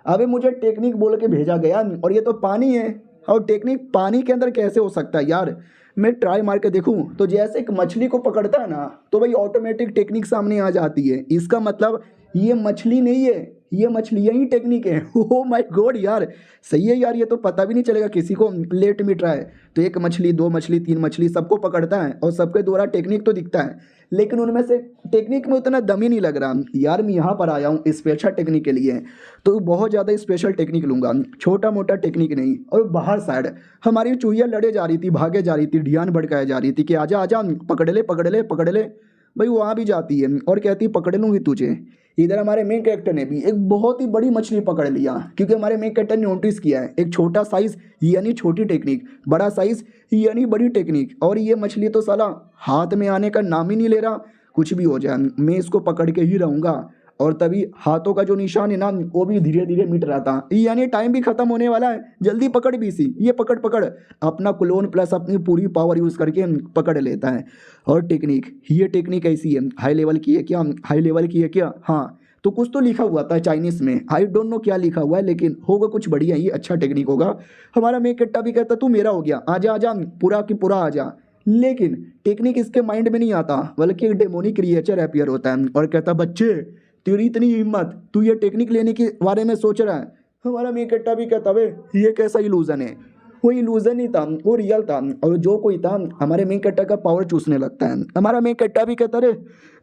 अबे मुझे टेक्निक बोल के भेजा गया और ये तो पानी है, और टेक्निक पानी के अंदर कैसे हो सकता है यार? मैं ट्राई मार के देखूं तो जैसे एक मछली को पकड़ता है ना तो भाई ऑटोमेटिक टेक्निक सामने आ जाती है। इसका मतलब ये मछली नहीं है, ये मछलियाँ ही टेक्निक है। ओह माय गॉड यार, सही है यार, ये तो पता भी नहीं चलेगा किसी को। लेट मी ट्राई, तो एक मछली, दो मछली, तीन मछली सबको पकड़ता है और सबके द्वारा टेक्निक तो दिखता है, लेकिन उनमें से टेक्निक में उतना दम ही नहीं लग रहा यार। मैं यहाँ पर आया हूँ स्पेशल टेक्निक के लिए, तो बहुत ज़्यादा स्पेशल टेक्निक लूँगा, छोटा मोटा टेक्निक नहीं। और बाहर साइड हमारी चूहिया लड़े जा रही थी, भागे जा रही थी, ध्यान भड़काए जा रही थी कि आजा आजा पकड़ ले पकड़ ले पकड़ ले। भाई वहाँ भी जाती है और कहती पकड़ लूँगी तुझे। इधर हमारे मेन कैरेक्टर ने भी एक बहुत ही बड़ी मछली पकड़ लिया, क्योंकि हमारे मेन कैरेक्टर ने नोटिस किया है एक छोटा साइज यानी छोटी टेक्निक, बड़ा साइज यानी बड़ी टेक्निक। और ये मछली तो साला हाथ में आने का नाम ही नहीं ले रहा। कुछ भी हो जाए मैं इसको पकड़ के ही रहूँगा। और तभी हाथों का जो निशान है ना वो भी धीरे धीरे मिट रहा था, यानी टाइम भी खत्म होने वाला है, जल्दी पकड़ भी सी, ये पकड़ पकड़। अपना क्लोन प्लस अपनी पूरी पावर यूज़ करके पकड़ लेता है। और टेक्निक, ये टेक्निक ऐसी है, हाई लेवल की है क्या, हाई लेवल की है क्या? हाँ, तो कुछ तो लिखा हुआ था चाइनीज़ में, आई डोंट नो क्या लिखा हुआ है, लेकिन होगा कुछ बढ़िया ही, अच्छा टेक्निक होगा। हमारा मेक कट्टा भी कहता तू मेरा हो गया, आजा आजा पूरा की पूरा आजा। लेकिन टेक्निक इसके माइंड में नहीं आता, बल्कि एक डेमोनिक क्रिएचर अपीयर होता है और कहता बच्चे तेरी इतनी हिम्मत, तू ये टेक्निक लेने के बारे में सोच रहा है? हमारा मेन कट्टा भी कहता वे ये कैसा इल्यूजन है? वो इल्यूजन ही था, वो रियल था, और जो कोई था हमारे मेन कट्टा का पावर चूसने लगता है। हमारा मेन कट्टा भी कहता रे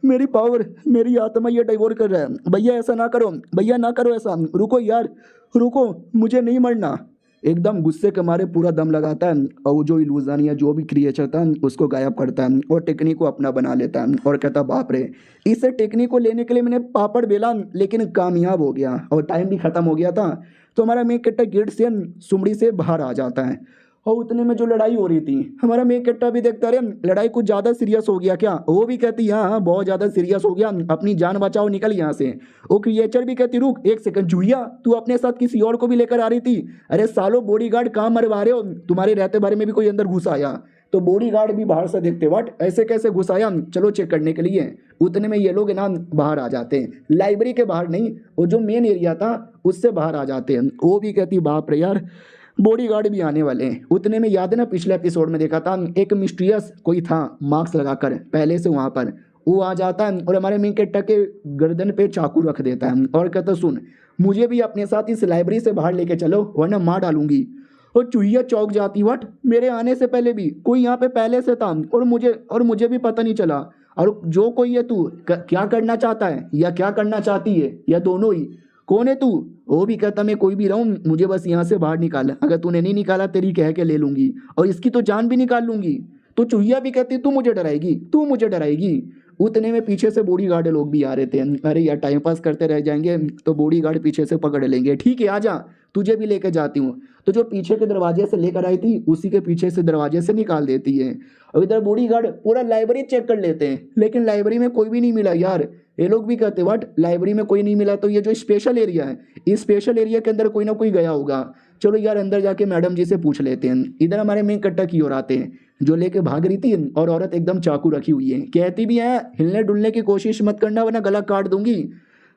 मेरी पावर, मेरी आत्मा ये डाइवोर कर रहा है, भैया ऐसा ना करो, भैया ना करो ऐसा, रुको यार रुको, मुझे नहीं मरना। एकदम गुस्से के मारे पूरा दम लगाता है और वो जो इल्यूजन या जो भी क्रिएचर था उसको गायब करता है और टेक्निक को अपना बना लेता है। और कहता बाप रे, इस टेक्निक को लेने के लिए मैंने पापड़ बेला, लेकिन कामयाब हो गया और टाइम भी खत्म हो गया था। तो हमारा मेन कट्टा गेट से सुमड़ी से बाहर आ जाता है। और उतने में जो लड़ाई हो रही थी, हमारा मेन कट्टा भी देखता रहे लड़ाई कुछ ज़्यादा सीरियस हो गया क्या? वो भी कहती हाँ हाँ बहुत ज़्यादा सीरियस हो गया, अपनी जान बचाओ, निकल यहाँ से। वो क्रिएचर भी कहती रुक एक सेकंड जूहिया, तू अपने साथ किसी और को भी लेकर आ रही थी? अरे सालो बॉडीगार्ड कहाँ मरवा रहे हो, तुम्हारे रहते बारे में भी कोई अंदर घुस आया? तो बॉडीगार्ड भी बाहर से देखते व्हाट ऐसे कैसे घुस आया, चलो चेक करने के लिए। उतने में ये लोग ना बाहर आ जाते हैं, लाइब्रेरी के बाहर नहीं, वो जो मेन एरिया था उससे बाहर आ जाते हैं। वो भी कहती बाप रे यार बॉडीगार्ड भी आने वाले हैं। उतने में याद है ना पिछले एपिसोड में देखा था एक मिस्टीरियस कोई था मास्क लगाकर पहले से वहाँ पर, वो आ जाता है और हमारे मेन कैरेक्टर के गर्दन पे चाकू रख देता है और कहता सुन मुझे भी अपने साथ इस लाइब्रेरी से बाहर लेके चलो वरना मार डालूंगी। और चूहिया चौक जाती व्हाट, मेरे आने से पहले भी कोई यहाँ पे पहले से था और मुझे भी पता नहीं चला। और जो कोई है तू क्या करना चाहता है या क्या करना चाहती है या दोनों ही? कौन है तू? वो भी कहता मैं कोई भी रहूं, मुझे बस यहाँ से बाहर निकाल, अगर तूने नहीं निकाला तेरी कह के ले लूंगी और इसकी तो जान भी निकाल लूंगी। तो चूहिया भी कहती तू मुझे डराएगी, तू मुझे डराएगी। उतने में पीछे से बॉडी गार्ड लोग भी आ रहे थे। अरे यार टाइम पास करते रह जाएंगे तो बॉडी गार्ड पीछे से पकड़ लेंगे, ठीक है आजा तुझे भी लेकर जाती हूँ। तो जो पीछे के दरवाजे से लेकर आई थी उसी के पीछे से दरवाजे से निकाल देती है। और इधर बॉडी गार्ड पूरा लाइब्रेरी चेक कर लेते हैं, लेकिन लाइब्रेरी में कोई भी नहीं मिला यार। ये लोग भी कहते व्हाट, लाइब्रेरी में कोई नहीं मिला तो ये जो स्पेशल एरिया है, इस स्पेशल एरिया के अंदर कोई ना कोई गया होगा। चलो यार अंदर जाके मैडम जी से पूछ लेते हैं। इधर हमारे मेन कट्टा की ओर आते हैं, जो लेके भाग रही थी और औरत एकदम चाकू रखी हुई है, कहती भी है हिलने डुलने की कोशिश मत करना वरना गला काट दूंगी।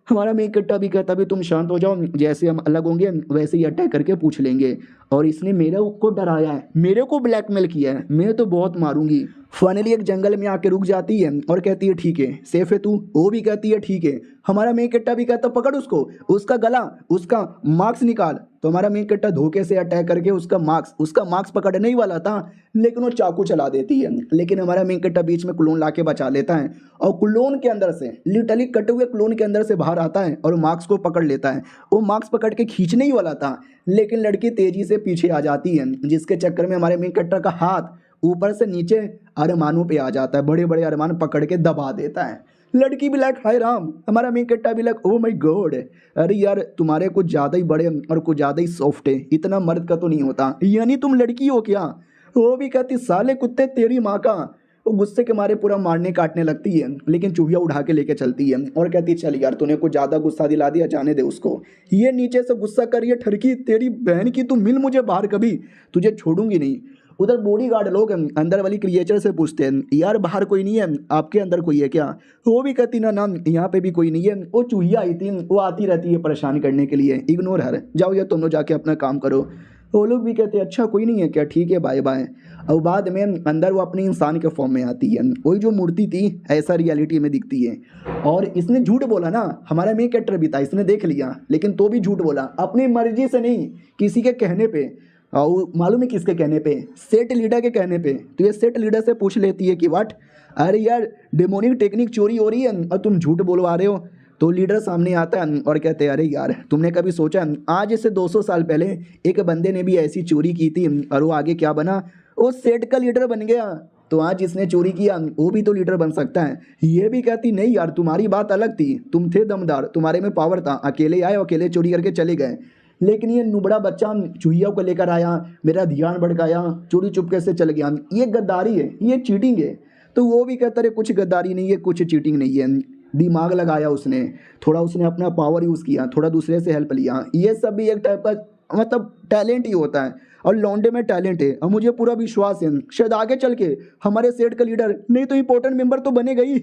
हमारा मेन कट्टा भी कहता भी तुम शांत हो जाओ, जैसे हम अलग होंगे वैसे ही अटैक करके पूछ लेंगे। और इसने मेरे को डराया है, मेरे को ब्लैकमेल किया है, मैं तो बहुत मारूंगी। फाइनली एक जंगल में आके रुक जाती है और कहती है ठीक है सेफ है तू? वो भी कहती है ठीक है। हमारा मेन कट्टा भी कहता पकड़ उसको, उसका गला, उसका मार्क्स निकाल। तो हमारा मेन कट्टा धोखे से अटैक करके उसका मार्क्स पकड़ने ही वाला था, लेकिन वो चाकू चला देती है। लेकिन हमारा मेन कट्टा बीच में क्लोन ला के बचा लेता है और क्लोन के अंदर से लिटरली कटे हुए क्लोन के अंदर से बाहर आता है और मार्क्स को पकड़ लेता है। वो मार्क्स पकड़ के खींचने ही वाला था, लेकिन लड़की तेजी से पीछे आ जाती है, जिसके चक्कर में हमारे मेन कट्टा का हाथ ऊपर से नीचे अरमानों पे आ जाता है, बड़े बड़े अरमान पकड़ के दबा देता है। लड़की भी लाइक हाय राम, हमारा मेन कट्टा भी लाइक ओ माय गॉड, अरे यार तुम्हारे कुछ ज़्यादा ही बड़े और कुछ ज़्यादा ही सॉफ्ट है, इतना मर्द का तो नहीं होता, यानी तुम लड़की हो क्या? वो भी कहती साले कुत्ते तेरी माँ का। वो गुस्से के मारे पूरा मारने काटने लगती है, लेकिन चूहिया उठा के लेके चलती है और कहती है चल यार तूने कुछ ज़्यादा गुस्सा दिला दिया, जाने दे उसको। ये नीचे से गुस्सा कर रही है, ठरकी तेरी बहन की, तू मिल मुझे बाहर कभी, तुझे छोड़ूंगी नहीं। उधर बॉडीगार्ड लोग अंदर वाली क्रिएचर से पूछते हैं यार बाहर कोई नहीं है, आपके अंदर कोई है क्या? वो भी कहती ना यहाँ पे भी कोई नहीं है, वो चूहिया आई थी, वो आती रहती है परेशान करने के लिए, इग्नोर हर, जाओ यार तुम लोग जाके अपना काम करो। वो लोग भी कहते हैं अच्छा कोई नहीं है क्या, ठीक है बाय बाय। और बाद में अंदर वो अपने इंसान के फॉर्म में आती है, वही जो मूर्ति थी ऐसा रियलिटी में दिखती है। और इसने झूठ बोला ना, हमारा मेन कैरेक्टर भी था, इसने देख लिया लेकिन तो भी झूठ बोला, अपनी मर्जी से नहीं, किसी के कहने पे। और मालूम है किसके कहने पे? सेट लीडर के कहने पे। तो ये सेट लीडर से पूछ लेती है कि व्हाट, अरे यार डेमोनिक टेक्निक चोरी हो रही है और तुम झूठ बोलवा रहे हो। तो लीडर सामने आता है और कहते हैं अरे यार तुमने कभी सोचा आज से 200 साल पहले एक बंदे ने भी ऐसी चोरी की थी और वो आगे क्या बना? वो सेट का लीडर बन गया। तो आज जिसने चोरी किया वो भी तो लीडर बन सकता है। ये भी कहती नहीं यार तुम्हारी बात अलग थी, तुम थे दमदार, तुम्हारे में पावर था, अकेले आए अकेले चोरी करके चले गए। लेकिन ये नुबड़ा बच्चा चूहिया को लेकर आया, मेरा ध्यान भड़काया, चोरी चुपके से चल गया, ये गद्दारी है, ये चीटिंग है। तो वो भी कहता है कुछ गद्दारी नहीं है, कुछ चीटिंग नहीं है, दिमाग लगाया उसने, थोड़ा उसने अपना पावर यूज़ किया, थोड़ा दूसरे से हेल्प लिया, ये सब भी एक टाइप का मतलब टैलेंट ही होता है। और लौंडे में टैलेंट है और मुझे पूरा विश्वास है शायद आगे चल के हमारे सेट का लीडर नहीं तो इंपॉर्टेंट मेंबर तो बनेगा ही।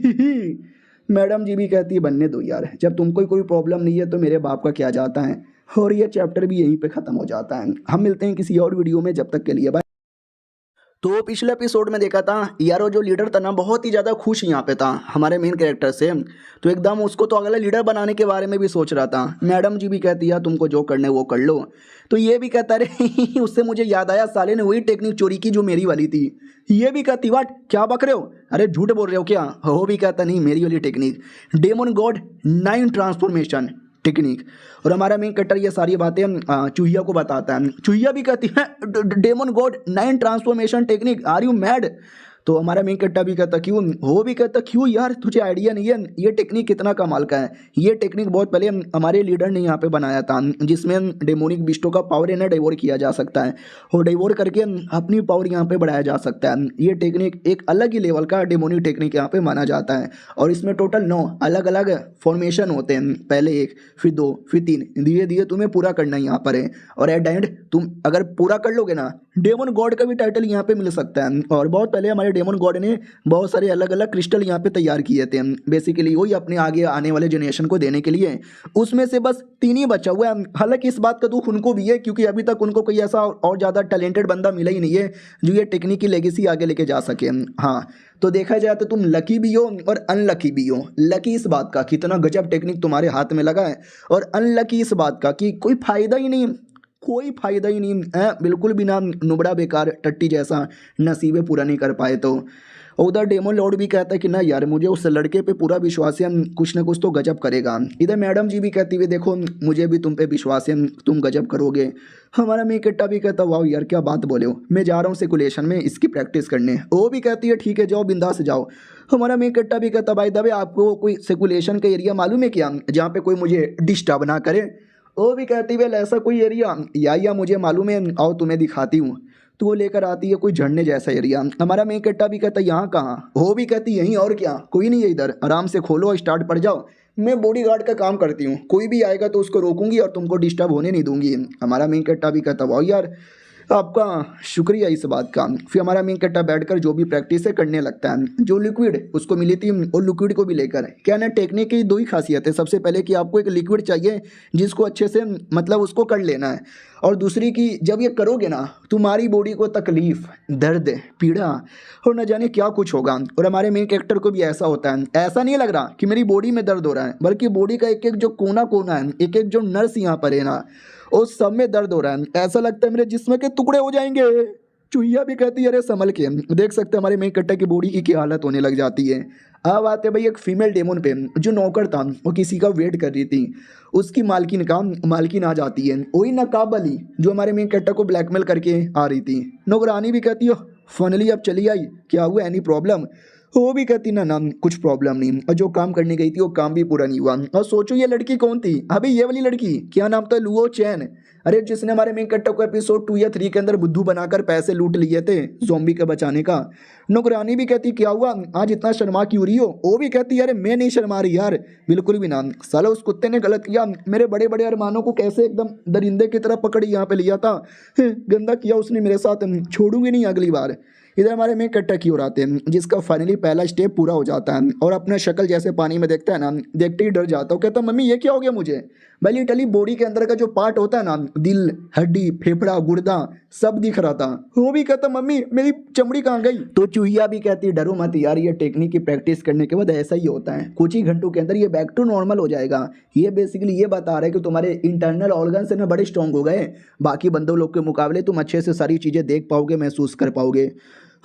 मैडम जी भी कहती है बनने दो यार, जब तुमको कोई प्रॉब्लम नहीं है तो मेरे बाप का क्या जाता है। और ये चैप्टर भी यहीं पे ख़त्म हो जाता है। हम मिलते हैं किसी और वीडियो में, जब तक के लिए बाय। तो पिछले एपिसोड में देखा था यार वो जो लीडर था ना बहुत ही ज़्यादा खुश यहाँ पे था हमारे मेन कैरेक्टर से, तो एकदम उसको तो अगला लीडर बनाने के बारे में भी सोच रहा था। मैडम जी भी कहती है तुमको जो करने वो कर लो। तो ये भी कहता रहे उससे मुझे याद आया साले ने वही टेक्निक चोरी की जो मेरी वाली थी। ये भी कहती वाट क्या बक रहे हो, अरे झूठ बोल रहे हो क्या? वो भी कहता नहीं मेरी वाली technique demon god 9 transformation technique. और हमारा मेन कट्टर ये सारी बातें चूहिया को बताता है। चूहिया भी कहती है demon god 9 transformation technique, are you mad? तो हमारा मेन कट्टा भी कहता क्यों? वो भी कहता क्यों यार तुझे आइडिया नहीं है ये टेक्निक कितना कमाल का है। ये टेक्निक बहुत पहले हमारे लीडर ने यहाँ पे बनाया था, जिसमें डेमोनिक बिस्टों का पावर इन्हें डिवोर किया जा सकता है और डिवोर करके अपनी पावर यहाँ पे बढ़ाया जा सकता है। ये टेक्निक एक अलग ही लेवल का डेमोनिक टेक्निक यहाँ पे माना जाता है। और इसमें टोटल 9 अलग अलग फॉर्मेशन होते हैं, पहले 1 फिर 2 फिर 3, धीरे धीरे तुम्हें पूरा करना यहाँ पर है। और एट द एंड तुम अगर पूरा कर लोगे ना डेमन गॉड का भी टाइटल यहाँ पे मिल सकता है। और बहुत पहले हमारे डेमन गॉड ने बहुत सारे अलग अलग क्रिस्टल यहाँ पे तैयार किए थे, बेसिकली वही अपने आगे आने वाले जनरेशन को देने के लिए। उसमें से बस 3 ही बचा हुआ है। हालांकि इस बात का दुख उनको भी है क्योंकि अभी तक उनको कोई ऐसा और ज़्यादा टैलेंटेड बंदा मिला ही नहीं है जो ये टेक्निक की लेगेसी आगे लेके जा सके। हाँ तो देखा जाए तो तुम लकी भी हो और अनलकी भी हो। लकी इस बात का कितना गजब टेक्निक तुम्हारे हाथ में लगा है, और अनलकी इस बात का कि कोई फायदा ही नहीं, कोई फायदा ही नहीं है, बिल्कुल भी ना, नुबड़ा बेकार टट्टी जैसा, नसीबे पूरा नहीं कर पाए। तो और उधर डेमो लॉर्ड भी कहता है कि ना यार मुझे उस लड़के पे पूरा विश्वास है, कुछ ना कुछ तो गजब करेगा। इधर मैडम जी भी कहती हुई देखो मुझे भी तुम पे विश्वास है, तुम गजब करोगे। हमारा मेन कट्टा भी कहता वाह यार क्या बात बोले हो, मैं जा रहा हूँ सिकुलेशन में इसकी प्रैक्टिस करने। वो भी कहती है ठीक है जाओ बिंदास जाओ। हमारा मेन कट्टा भी कहता भाई दबे आपको कोई सिकुलेशन का एरिया मालूम है क्या जहाँ पे कोई मुझे डिस्टर्ब ना करे। वो भी कहती वेल ऐसा कोई एरिया या मुझे मालूम है, आओ तुम्हें दिखाती हूँ। तो वो लेकर आती है कोई झरने जैसा एरिया। हमारा मेन कट्टा भी कहता यहाँ कहाँ, वो भी कहती यहीं और क्या, कोई नहीं है इधर, आराम से खोलो स्टार्ट पड़ जाओ, मैं बॉडीगार्ड का काम करती हूँ, कोई भी आएगा तो उसको रोकूंगी और तुमको डिस्टर्ब होने नहीं दूंगी। हमारा मेन कट्टा भी कहता वाह यार आपका शुक्रिया इस बात का। फिर हमारा मेन कट्टा बैठकर जो भी प्रैक्टिस है करने लगता है। जो लिक्विड उसको मिली थी और लिक्विड को भी लेकर क्या ना टेक्निक की दो ही खासियत है। सबसे पहले कि आपको एक लिक्विड चाहिए जिसको अच्छे से मतलब उसको कर लेना है, और दूसरी कि जब ये करोगे ना तुम्हारी बॉडी को तकलीफ दर्द पीड़ा और न जाने क्या कुछ होगा। और हमारे मेन कैरेक्टर को भी ऐसा होता है, ऐसा नहीं लग रहा कि मेरी बॉडी में दर्द हो रहा है, बल्कि बॉडी का एक एक जो कोना कोना है, एक एक जो नर्स यहाँ पर है ना उस सब में दर्द हो रहा है, ऐसा लगता है मेरे जिस्म के टुकड़े हो जाएंगे। चुहिया भी कहती है अरे संभल के। देख सकते हैं हमारे मेन कट्टा की बॉडी की क्या हालत होने लग जाती है। अब आते भाई एक फीमेल डेमन पे, जो नौकर था वो किसी का वेट कर रही थी, उसकी मालकिन आ जाती है, वही नकाब वाली जो हमारे मेन कट्टा को ब्लैकमेल करके आ रही थी। नौकरानी भी कहती हो फाइनली अब चली आई, क्या हुआ एनी प्रॉब्लम। वो भी कहती ना कुछ प्रॉब्लम नहीं, और जो काम करने गई थी वो काम भी पूरा नहीं हुआ। और सोचो ये लड़की कौन थी, अभी ये वाली लड़की क्या नाम था, लुओ चैन, अरे जिसने हमारे मेन कट्टा को एपिसोड 2 या 3 के अंदर बुद्धू बनाकर पैसे लूट लिए थे ज़ॉम्बी के बचाने का। नौकरानी भी कहती क्या हुआ आज इतना शर्मा क्यों रही हो। वो भी कहती अरे मैं नहीं शर्मा रही यार, बिल्कुल भी ना, साला उस कुत्ते ने गलत किया, मेरे बड़े बड़े अरमानों को कैसे एकदम दरिंदे की तरह पकड़ यहाँ पे लिया था, गंदा किया उसने मेरे साथ, छोड़ूंगी नहीं अगली बार। इधर हमारे में कट्टा की ओर आते हैं, जिसका फाइनली पहला स्टेप पूरा हो जाता है और अपना शक्ल जैसे पानी में देखता है ना, देखते ही डर जाता है। कहता मम्मी ये क्या हो गया मुझे। भाई लिटरली बॉडी के अंदर का जो पार्ट होता है ना, दिल हड्डी फेफड़ा गुर्दा सब दिख रहा था। वो भी कहता मम्मी मेरी चमड़ी कहाँ गई। तो चूहिया भी कहती डरो मत यार, ये टेक्निक की प्रैक्टिस करने के बाद ऐसा ही होता है, कुछ ही घंटों के अंदर ये बैक टू नॉर्मल हो जाएगा। ये बेसिकली ये बता रहा है कि तुम्हारे इंटरनल ऑर्गन से ना बड़े स्ट्रॉन्ग हो गए, बाकी बंदों लोग के मुकाबले तुम अच्छे से सारी चीज़ें देख पाओगे, महसूस कर पाओगे।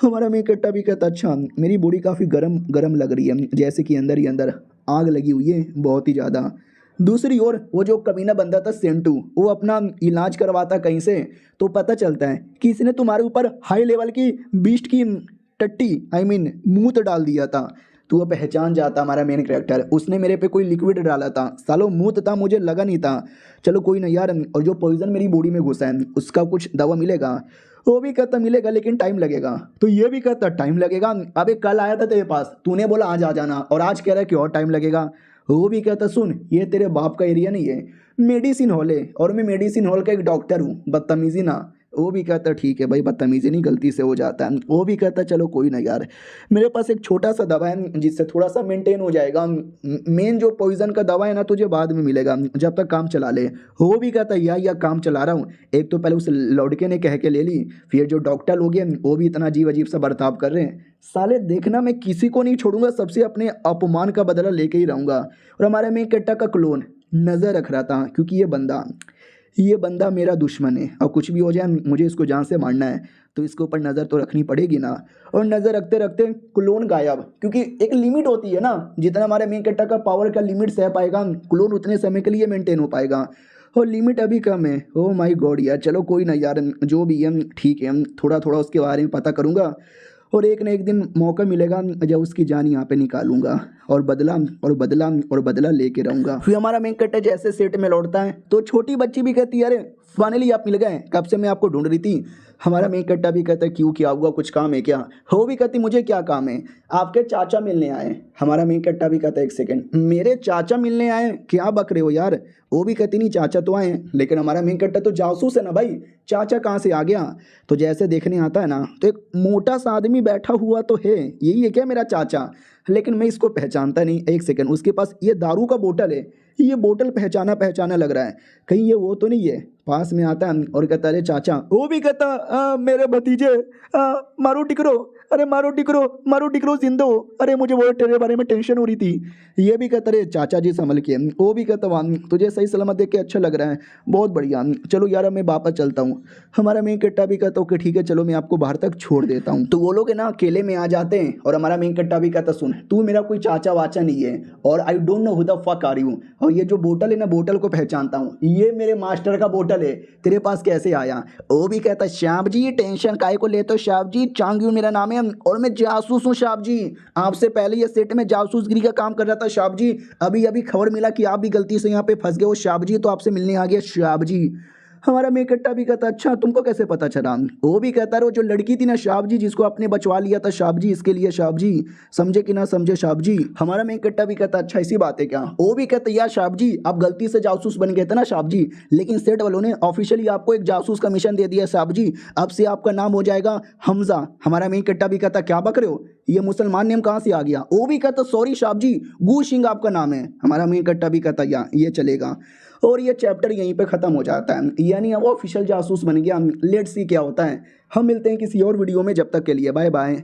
हमारा मेन कट्टा भी कहता अच्छा मेरी बॉडी काफ़ी गरम गरम लग रही है, जैसे कि अंदर ही अंदर आग लगी हुई है बहुत ही ज़्यादा। दूसरी ओर वो जो कमीना बंदा था सेंटू, वो अपना इलाज करवाता कहीं से, तो पता चलता है कि इसने तुम्हारे ऊपर हाई लेवल की बीस्ट की टट्टी मूत डाल दिया था। तो वो पहचान जाता हमारा मेन कैरेक्टर, उसने मेरे पे कोई लिक्विड डाला था, सालो मूत था मुझे लगा नहीं था। चलो कोई नहीं यार, और जो पॉइजन मेरी बॉडी में घुसा है उसका कुछ दवा मिलेगा। वो भी कहता मिलेगा लेकिन टाइम लगेगा। तो ये भी कहता टाइम लगेगा, अबे कल आया था तेरे पास, तूने बोला आज आ जाना, और आज कह रहा है कि और टाइम लगेगा। वो भी कहता सुन ये तेरे बाप का एरिया नहीं है, मेडिसिन हॉल है और मैं मेडिसिन हॉल का एक डॉक्टर हूँ, बदतमीजी ना। वो भी कहता ठीक है भाई, बदतमीजी नहीं गलती से हो जाता है। वो भी कहता चलो कोई ना यार, मेरे पास एक छोटा सा दवा है जिससे थोड़ा सा मेंटेन हो जाएगा, मेन जो पॉइजन का दवा है ना तुझे बाद में मिलेगा, जब तक काम चला ले। वो भी कहता या काम चला रहा हूँ। एक तो पहले उस लड़के ने कह के ले ली, फिर जो डॉक्टर लोग हैं वो भी इतना अजीब अजीब सा बर्ताव कर रहे हैं। साले देखना मैं किसी को नहीं छोड़ूंगा, सबसे अपने अपमान का बदला लेके ही रहूँगा। और हमारे में कट्टा का क्लोन नज़र रख रहा था, क्योंकि ये बंदा मेरा दुश्मन है और कुछ भी हो जाए मुझे इसको जान से मारना है, तो इसके ऊपर नज़र तो रखनी पड़ेगी ना। और नज़र रखते रखते क्लोन गायब, क्योंकि एक लिमिट होती है ना, जितना हमारे मेन कट्टा का पावर का लिमिट सह पाएगा क्लोन उतने समय के लिए मेंटेन हो पाएगा, और लिमिट अभी कम है। ओ माय गॉड यार, चलो कोई ना यार, जो भी है ठीक है, थोड़ा थोड़ा उसके बारे में पता करूँगा और एक न एक दिन मौका मिलेगा जब उसकी जान यहाँ पे निकालूंगा और बदला लेके रहूँगा। फिर हमारा मेन कट्टा जैसे सेट में लौटता है तो छोटी बच्ची भी कहती है अरे फाइनली आप मिल गए, कब से मैं आपको ढूंढ रही थी। हमारा मेन कट्टा भी कहता है क्यों, क्या हुआ, कुछ काम है क्या। वो भी कहती मुझे क्या काम है, आपके चाचा मिलने आए। हमारा मेन कट्टा भी कहता है एक सेकंड, मेरे चाचा मिलने आए, क्या बक रहे हो यार। वो भी कहती नहीं चाचा तो आए, लेकिन हमारा मेन कट्टा तो जासूस है ना भाई, चाचा कहाँ से आ गया। तो जैसे देखने आता है ना तो एक मोटा सा आदमी बैठा हुआ तो है, यही है क्या मेरा चाचा, लेकिन मैं इसको पहचानता नहीं। एक सेकंड, उसके पास ये दारू का बोतल है, ये बोतल पहचाना लग रहा है, कहीं ये वो तो नहीं है। पास में आता है और कहता अरे चाचा। वो भी कहता मेरे भतीजे मारो टिकरो, अरे मारो टिकरो जिंदा हो। अरे मुझे वो तेरे बारे में टेंशन हो रही थी। ये भी कहता रे चाचा जी संभल के। वो भी कहता वाह तुझे सही सलामत देख के अच्छा लग रहा है, बहुत बढ़िया, चलो यार अब मैं वापस चलता हूँ। हमारा मेन कट्टा भी कहता हूँ कि ठीक है चलो मैं आपको बाहर तक छोड़ देता हूँ। तो वो लोग है ना अकेले में आ जाते हैं और हमारा मेन कट्टा भी कहता सुन तू मेरा कोई चाचा वाचा नहीं है और I don't know who the fuck are you, और ये जो बोतल है ना बोतल को पहचानता हूँ, ये मेरे मास्टर का बोतल है, तेरे पास कैसे आया। वो भी कहता श्याम जी ये टेंशन काहे को लेते हो श्याम जी, चांगयू मेरा नाम है और मैं जासूस हूँ श्याम जी, आपसे पहले ये सेट में जासूसगिरी का काम कर रहा था श्याम जी, अभी अभी खबर मिला कि आप भी गलती से यहाँ पे फंस गए हो श्याम जी, तो आपसे मिलने आ गया श्याम जी। हमारा मेकट्टा भी कहता अच्छा तुमको कैसे पता चला। वो भी कहता रहो जो लड़की थी ना शाब जी जिसको आपने बचवा लिया था शाब जी, इसके लिए शाब जी, समझे कि ना समझे शाब जी। हमारा मेकट्टा भी कहता अच्छा इसी बात है क्या। वो भी कहता यार शाब जी आप गलती से जासूस बन गए थे ना शाब जी, लेकिन सेठ वालों ने ऑफिशियली आपको एक जासूस का मिशन दे दिया शाब जी, अब से आपका नाम हो जाएगा हमजा। हमारा मेकट्टा भी कहता क्या बक रहे हो, ये मुसलमान नेम कहाँ से आ गया। वो भी कहता सॉरी शाब जी गू सिंह आपका नाम है। हमारा मेकट्टा भी कहता या ये चलेगा। और ये चैप्टर यहीं पे ख़त्म हो जाता है, यानी अब वो ऑफिशियल जासूस बन गया। लेट्स सी क्या होता है। हम मिलते हैं किसी और वीडियो में, जब तक के लिए बाय बाय।